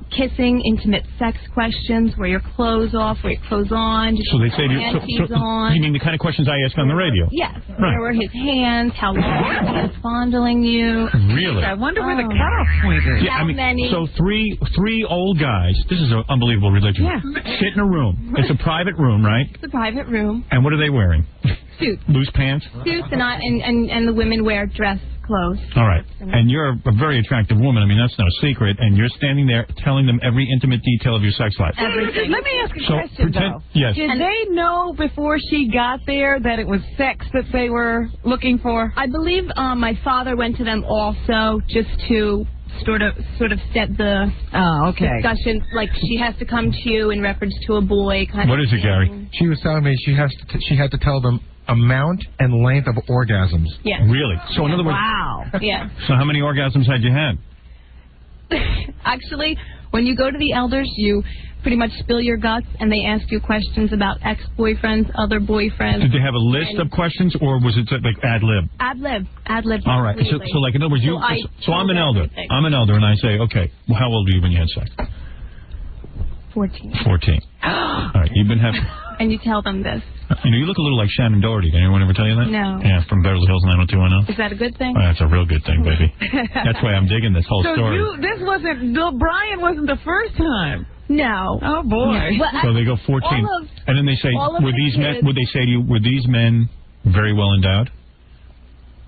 Kissing, intimate sex questions, where your clothes off, where your clothes on. So they say to you, on. You mean the kind of questions I ask on the radio? Yes. Right. Where were his hands? How long he was fondling you? Really? I wonder where the cutoff point is. Yeah, How many? So three old guys. This is an unbelievable religion. Yeah. Sit in a room. It's a private room, right? It's a private room. And what are they wearing? Suits. Loose pants? Suits, and the women wear dress clothes. All right. And you're a very attractive woman. I mean, that's no secret. And you're standing there telling them every intimate detail of your sex life. Everything. Let me ask a question, though. Yes. Did they know before she got there that it was sex that they were looking for? I believe my father went to them also just to sort of set the discussion. Like, she has to come to you in reference to a boy. What is it, Gary? She was telling me she had to tell them amount and length of orgasms. Yes. Really? So in other words... Wow. Yeah. So how many orgasms had you had? Actually, when you go to the elders, you pretty much spill your guts, and they ask you questions about ex-boyfriends, other boyfriends. Did they have a list of questions, or was it like ad lib? Ad lib. All right. So like in other words, so I'm an elder. Everything. I'm an elder, and I say, okay, well, how old were you when you had sex? 14. 14. All right. You've been having. And you tell them this. You know, you look a little like Shannon Doherty. Did anyone ever tell you that? No. Yeah, from Beverly Hills 90210. Is that a good thing? Oh, that's a real good thing, baby. That's why I'm digging this whole story. This wasn't, Brian wasn't the first time. No. Oh, boy. Well, So they go 14. And then they say, were these men, would they say to you, were these men very well endowed?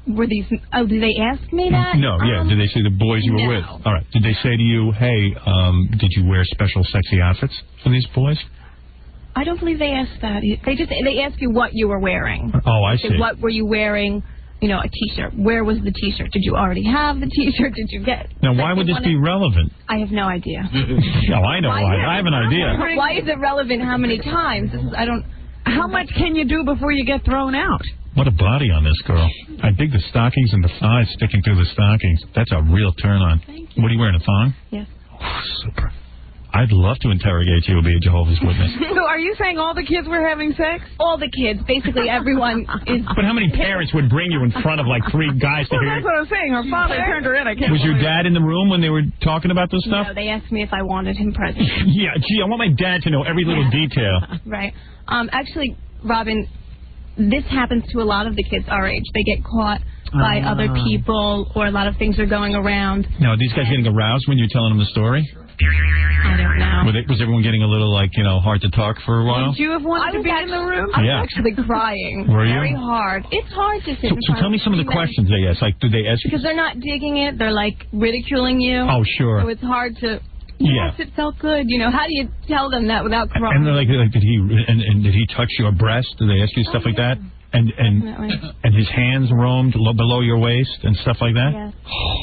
Were these, did they ask me that? No, yeah. Did they say the boys you were with? All right. Did they say to you, hey, did you wear special sexy outfits for these boys? I don't believe they asked that. They ask you what you were wearing. Oh, I They say, see. what were you wearing? You know, a T-shirt. Where was the T-shirt? Did you already have the T-shirt? Did you get? Now, why would this be relevant? I have no idea. No, I know why. I have an idea. Why is it relevant? How many times? I don't. How much can you do before you get thrown out? What a body on this girl. I dig the stockings and the thighs sticking through the stockings. That's a real turn on. Thank you. What are you wearing, a thong? Yes. Oh, super. I'd love to interrogate you and be a Jehovah's Witness. So are you saying all the kids were having sex? All the kids. Basically, everyone is. But how many parents would bring you in front of like 3 guys to Well, hear? that's what I'm saying. Her father turned her in. I can't Was your believe dad in the room when they were talking about this stuff? No, they asked me if I wanted him present. Yeah, gee, I want my dad to know every little detail. Right. Actually, Robin, this happens to a lot of the kids our age. They get caught by other people, or a lot of things are going around. Now, are these guys getting aroused when you're telling them the story? I don't know. Was everyone getting a little, like, hard to talk for a while? Would you have wanted to be in the room? I was Yeah. actually crying. Were you? Very hard. It's hard to sit in So front tell me some of the women questions they asked. Like, did they ask you? Because they're not digging it. They're, like, ridiculing you. Oh, sure. So it's hard to... Yeah. Yes, it felt good. You know, how do you tell them that without crying? And they're like did he touch your breast? Did they ask you stuff like that? And his hands roamed below your waist and stuff like that? Yes.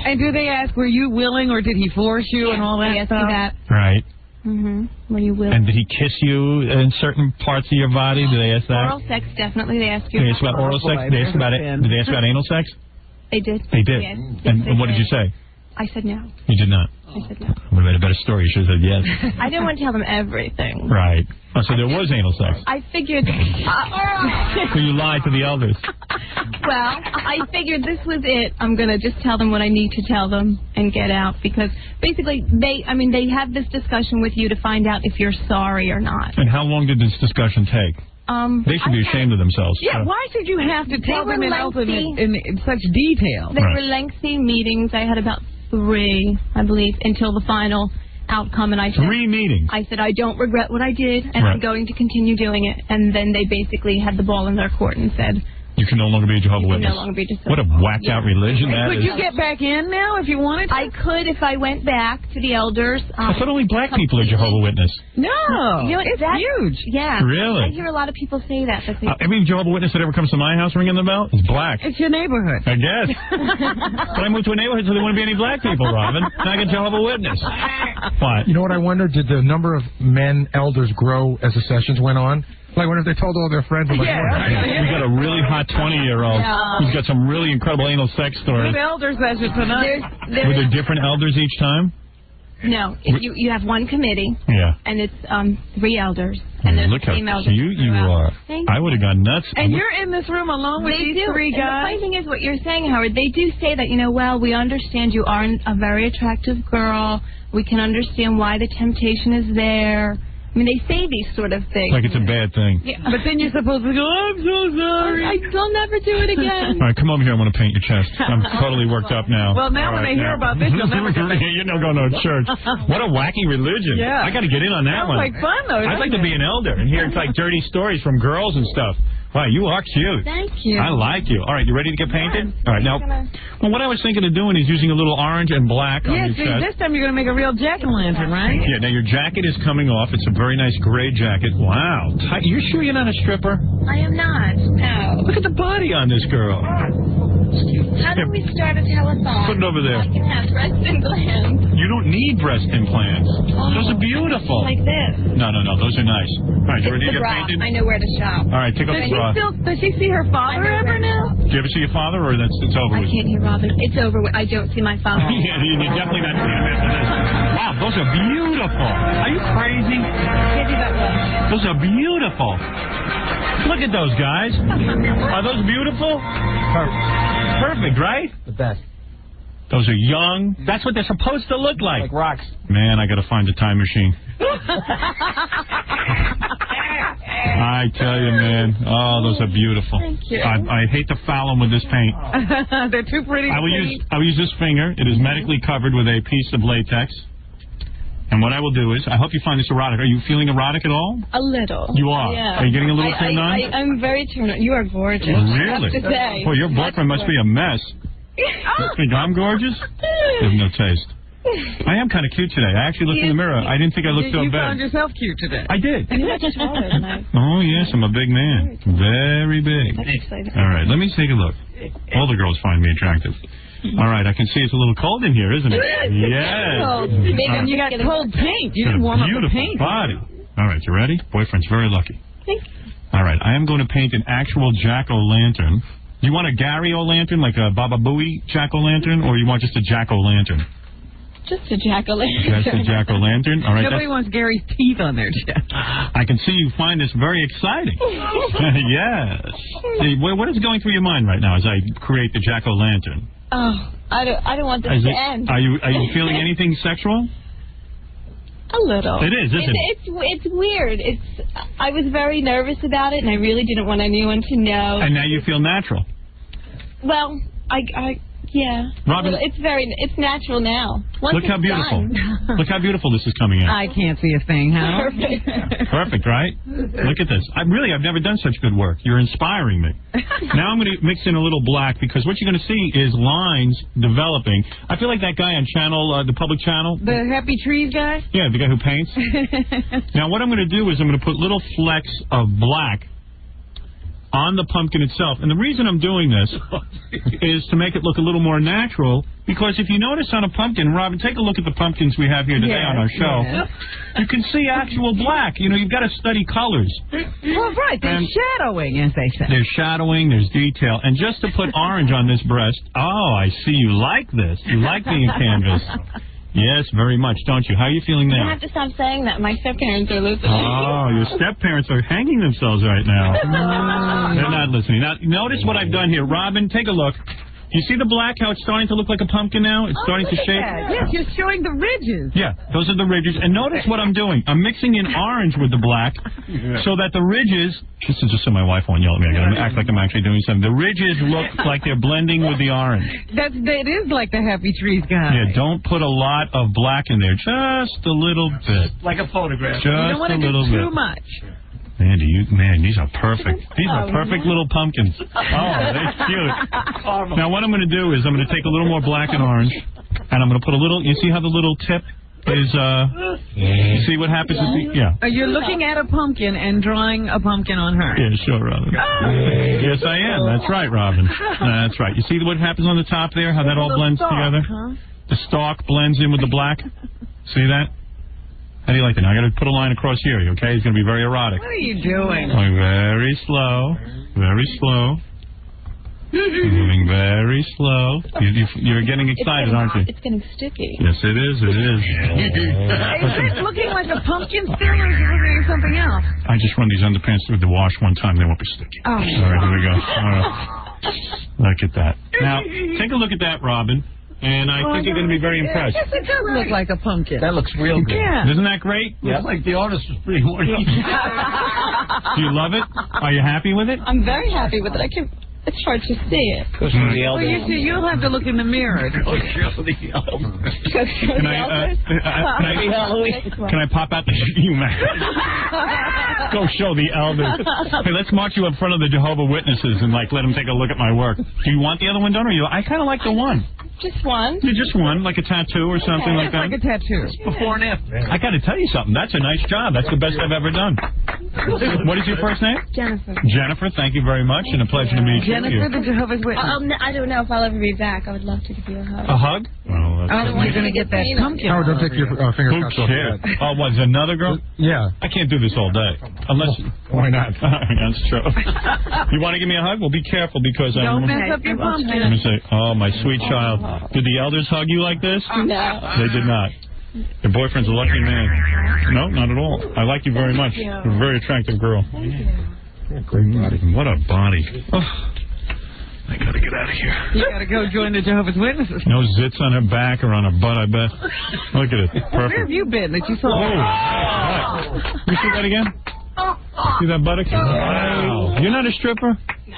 And do they ask, were you willing or did he force you and all that They ask stuff? you that. Right. Mm-hmm. Were you willing? And did he kiss you in certain parts of your body? Did they ask that? Oral sex, definitely. They ask you. They asked about oral sex? Did they ask about it? Did they ask about anal sex? They did. They did. Yes. And what did you say? I said no. You did not. I said no. Would have been a better story. You should have said yes. I didn't want to tell them everything. Right. Oh, so there was anal sex. I figured. So you lied to the elders. Well, I figured this was it. I'm going to just tell them what I need to tell them and get out, because basically they have this discussion with you to find out if you're sorry or not. And how long did this discussion take? They should be ashamed of themselves. Yeah, why should you have to tell them in such detail? They were lengthy meetings. I had about 3, I believe, until the final outcome. And I said 3 meetings. I said I don't regret what I did, and I'm going to continue doing it. And then they basically had the ball in their court and said, you can no longer be a Jehovah's you can Witness. no longer be What a whacked out religion that Could is. you get back in now if you wanted to? I could if I went back to the elders. I thought only black people are Jehovah's Witness. No, you know, it's huge. Yeah. Really? I hear a lot of people say that. Every Jehovah's Witness that ever comes to my house ringing the bell is black. It's your neighborhood. I guess. But I moved to a neighborhood so there wouldn't be any black people, Robin. And I get Jehovah's Witness. What? You know what I wonder? Did the number of men elders grow as the sessions went on? I wonder if they told all their friends. We got a really hot 20-year-old who's got some really incredible anal sex stories. Good elder session tonight. Were there different elders each time? No, you have one committee. Yeah. And it's 3 elders. And there's Look how female cute you are. Thank I would have gone nuts. And you're in this room alone with these 3 guys? And the funny thing is what you're saying, Howard. They do say that, well, we understand you are a very attractive girl. We can understand why the temptation is there. I mean, they say these sort of things. Like it's a bad thing. Yeah. But then you're supposed to go, I'm so sorry. I'll never do it again. All right, come over here. I want to paint your chest. I'm totally worked up now. Well, now when they hear about this, you'll never go. You're not going to a church. What a wacky religion. Yeah. I got to get in on that Sounds one. like fun, though. I'd like to be an elder and hear like dirty stories from girls and stuff. Wow, you are cute. Thank you. I like you. All right, you ready to get painted? All right, now, well, what I was thinking of doing is using a little orange and black on your see, chest. this time you're going to make a real jack-o'-lantern, right? Yeah, now your jacket is coming off. It's a very nice gray jacket. Wow. You sure you're not a stripper? I am not. No. Look at the body on this girl. How do we start a telethon? Put it over there. I can have breasts and glands. You You don't need breast implants. Those are beautiful. Like this. No. Those are nice. All right, you ready to The get bra. painted? I know where to shop. All right, take off the bra. Does she see her father ever now? Do you ever see your father, or it's over I with? can't hear Robin. It's over with. I don't see my father. Yeah, you're definitely not seeing him after this. Wow, those are beautiful. Are you crazy? Can't do that well. Those are beautiful. Look at those guys. Are those beautiful? Perfect, right? The best. Those are young. That's what they're supposed to look like. Like rocks. Man, I got to find a time machine. I tell you, man. Oh, those are beautiful. Thank you. I hate to foul them with this paint. They're too pretty. I will use this finger. It is medically covered with a piece of latex. And what I will do is, I hope you find this erotic. Are you feeling erotic at all? A little. You are? Yeah. Are you getting a little turned on? I'm very turned on. You are gorgeous. Really? I have to say. Boy, your boyfriend must be a mess. You think I'm gorgeous? You have no taste. I am kind of cute today. I actually looked in the mirror. I didn't think I looked so You bad. found yourself cute today. I did. You look taller tonight. Oh, yes, I'm a big man. Very big. That's exciting. All right, let me take a look. All the girls find me attractive. All right, I can see it's a little cold in here, isn't it? Yes. Maybe you got cold paint. You didn't warm up the beautiful paint. body. All right, you ready? Boyfriend's very lucky. Thanks. All right, I am going to paint an actual jack-o'-lantern. You want a Gary-o'-lantern, like a Baba Booey jack-o'-lantern, or you want just a jack-o'-lantern? Just a jack-o'-lantern. Just a jack-o'-lantern? All right. Nobody wants Gary's teeth on their chest. I can see you find this very exciting. Yes. Hey, what is going through your mind right now as I create the jack-o'-lantern? Oh, I don't want this to end. Are you feeling anything sexual? A little. It is, isn't it? It's weird. I was very nervous about it, and I really didn't want anyone to know. And now you feel natural. Well, yeah. Robin, it's natural now. Look how beautiful. Look how beautiful this is coming in. I can't see a thing, Howard. Perfect, right? Look at this. I've never done such good work. You're inspiring me. Now I'm going to mix in a little black because what you're going to see is lines developing. I feel like that guy on the public channel. The Happy Trees guy? Yeah, the guy who paints. Now what I'm going to do is I'm going to put little flecks of black on the pumpkin itself. And the reason I'm doing this is to make it look a little more natural, because if you notice on a pumpkin, Robin, take a look at the pumpkins we have here today on our show. Yes. You can see actual black. You've got to study colors. Well, right. There's shadowing, as they say. There's shadowing, there's detail. And just to put orange on this breast, I see you like this. You like being canvas. Yes, very much, don't you? How are you feeling now? I have to stop saying that. My step-parents are listening. Oh, your step-parents are hanging themselves right now. They're not listening. Now, notice what I've done here. Robin, take a look. You see the black, how it's starting to look like a pumpkin now? It's starting to shape. Yes, you're showing the ridges. Yeah, those are the ridges. And notice what I'm doing. I'm mixing in orange with the black so that the ridges... This is just so my wife won't yell at me. I got to act like I'm actually doing something. The ridges look like they're blending with the orange. It is like the Happy Trees guy. Yeah, don't put a lot of black in there. Just a little bit. Like a photograph. Just you don't want to do too much. Man, these are perfect. These are perfect little pumpkins. Oh, they're cute. Now, what I'm going to do is I'm going to take a little more black and orange, and I'm going to put a little, you see how the little tip is, you see what happens with the, yeah. You're looking at a pumpkin and drawing a pumpkin on her. Yeah, sure, Robin. Yes, I am. That's right, Robin. That's right. You see what happens on the top there, how that all blends together? The stalk blends in with the black. See that? How do you like that? Now I got to put a line across here, okay? It's going to be very erotic. What are you doing? Going very slow. Very slow. Moving very slow. You're getting excited, aren't you? It's getting sticky. Yes, it is. It is. Is it looking like a pumpkin still, or is it looking like something else? I just run these underpants through the wash one time. They won't be sticky. Oh. All right, here we go. All right. Look at that. Now, take a look at that, Robin. And I think you're going to be very impressed. Yes, it does look like a pumpkin. That looks real good. Yeah. Isn't that great? Yeah. It's like the artist was pretty horny. Do you love it? Are you happy with it? I'm very happy with it. It's hard to see it. Well, you'll have to look in the mirror. Can I pop out the you man? Go show the elders. Hey, let's march you in front of the Jehovah's Witnesses and let them take a look at my work. Do you want the other one done, or I kind of like the one. Just one? Yeah, just one, like a tattoo or something like that. Like a tattoo. Before and after. I got to tell you something. That's a nice job. That's the best I've ever done. What is your first name? Jennifer. Jennifer, thank you very much, and a pleasure to meet you. Jennifer, the Jehovah's Witness. I don't know if I'll ever be back. I would love to give you a hug. A hug? Well, You're going to get that pumpkin. Howard, don't take your finger Who cuts off cares? the head. Oh, what's another girl? Yeah. I can't do this all day. Unless... Why not? That's true. You want to give me a hug? Well, be careful because Don't mess up your I'm pumpkin. going to say, oh, my sweet child. Did the elders hug you like this? No. They did not. Your boyfriend's a lucky man. No, not at all. I like you very much. You're a very attractive girl. Great body. What a body. Oh, I gotta get out of here. You got to go join the Jehovah's Witnesses. No zits on her back or on her butt, I bet. Look at it. Perfect. Where have you been that you saw? Oh, you see that again? See that buttock? Wow. You're not a stripper? No.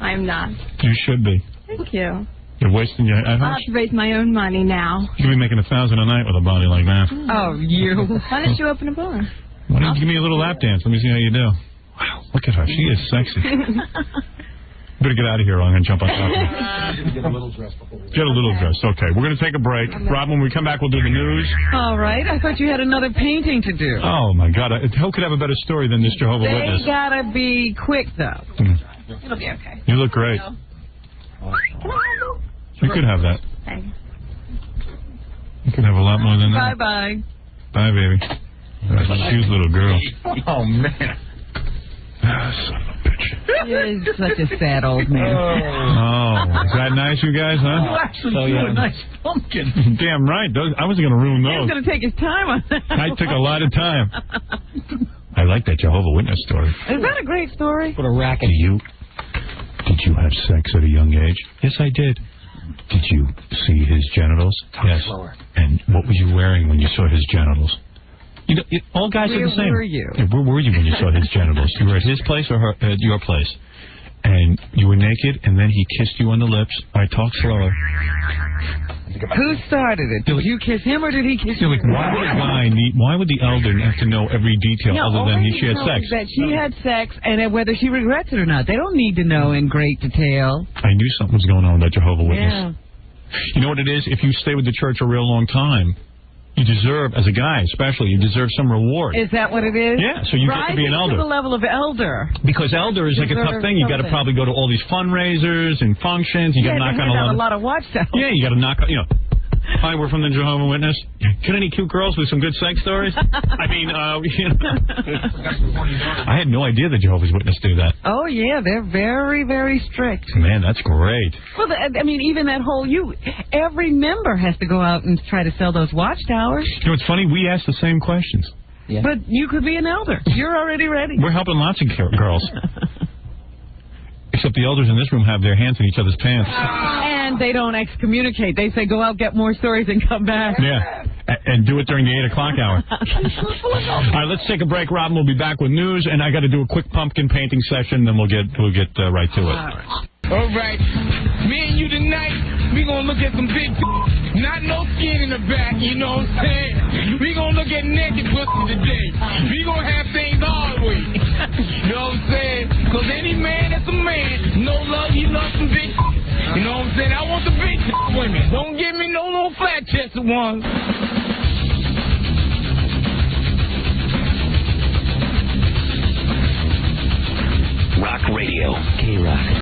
I'm not. You should be. Thank you. You're wasting your... I'll have to raise my own money now. You'll be making $1,000 a night with a body like that. Oh, you. Why don't you open a bar? Why don't you give me a little lap dance? Let me see how you do. Wow, look at her. She is sexy. Better get out of here or I'm going to jump on top of you. Get a little dress before we Get a little dress. Okay, we're going to take a break. Rob, when we come back, we'll do the news. All right. I thought you had another painting to do. Oh, my God. Who could have a better story than this Jehovah's Witness? They got to be quick, though. It'll be okay. You look great. You could have that. Thanks. You could have a lot more than that. Bye-bye. Bye, baby. That's a cute little girl. Oh, man. Son of a bitch. You're such a sad old man. Oh, is that nice, you guys, huh? You actually a nice pumpkin. Damn right. I wasn't going to ruin He was those. going to take his time on that. I took a lot of time. I like that Jehovah's Witness story. Is that a great story? What a racket. Did you have sex at a young age? Yes, I did. Did you see his genitals? Yes. And what were you wearing when you saw his genitals? You know, all guys are the same. Where were you? Yeah, where were you when you saw his genitals? You were at his place or at your place? And you were naked, and then he kissed you on the lips. All right, talk slower. Who started it? Did you kiss him or did he kiss you? Like, why would the elder have to know every detail other than she had sex? That she had sex and whether she regrets it or not. They don't need to know in great detail. I knew something was going on with that Jehovah's Witness. Yeah. You know what it is? If you stay with the church a real long time, you deserve, as a guy especially, you deserve some reward. Is that what it is? Yeah, so you get to be an elder. To the level of elder. Because elder is like a tough thing. You got to probably go to all these fundraisers and functions. You got to knock on a lot of watchtowers. Yeah, you got to knock on, Hi, we're from the Jehovah's Witness. Got any cute girls with some good sex stories? I mean, I had no idea the Jehovah's Witness do that. Oh, yeah, they're very, very strict. Man, that's great. Well, I mean, even that whole, every member has to go out and try to sell those watchtowers. You know, it's funny, we ask the same questions. Yeah. But you could be an elder. You're already ready. We're helping lots of girls. Except the elders in this room have their hands in each other's pants. And they don't excommunicate. They say, go out, get more stories, and come back. Yeah, and do it during the 8 o'clock hour. All right, let's take a break, Robin. We'll be back with news, and I got to do a quick pumpkin painting session, then we'll get right to it. All right, me and you tonight, we gonna look at some big not no skin in the back, you know what I'm saying? We gonna look at naked pussy today. We gonna have things all the way. You know what I'm saying? Cause any man that's a man, no love, he loves some big. You know what I'm saying? I want the big women. Don't give me no little flat chested ones.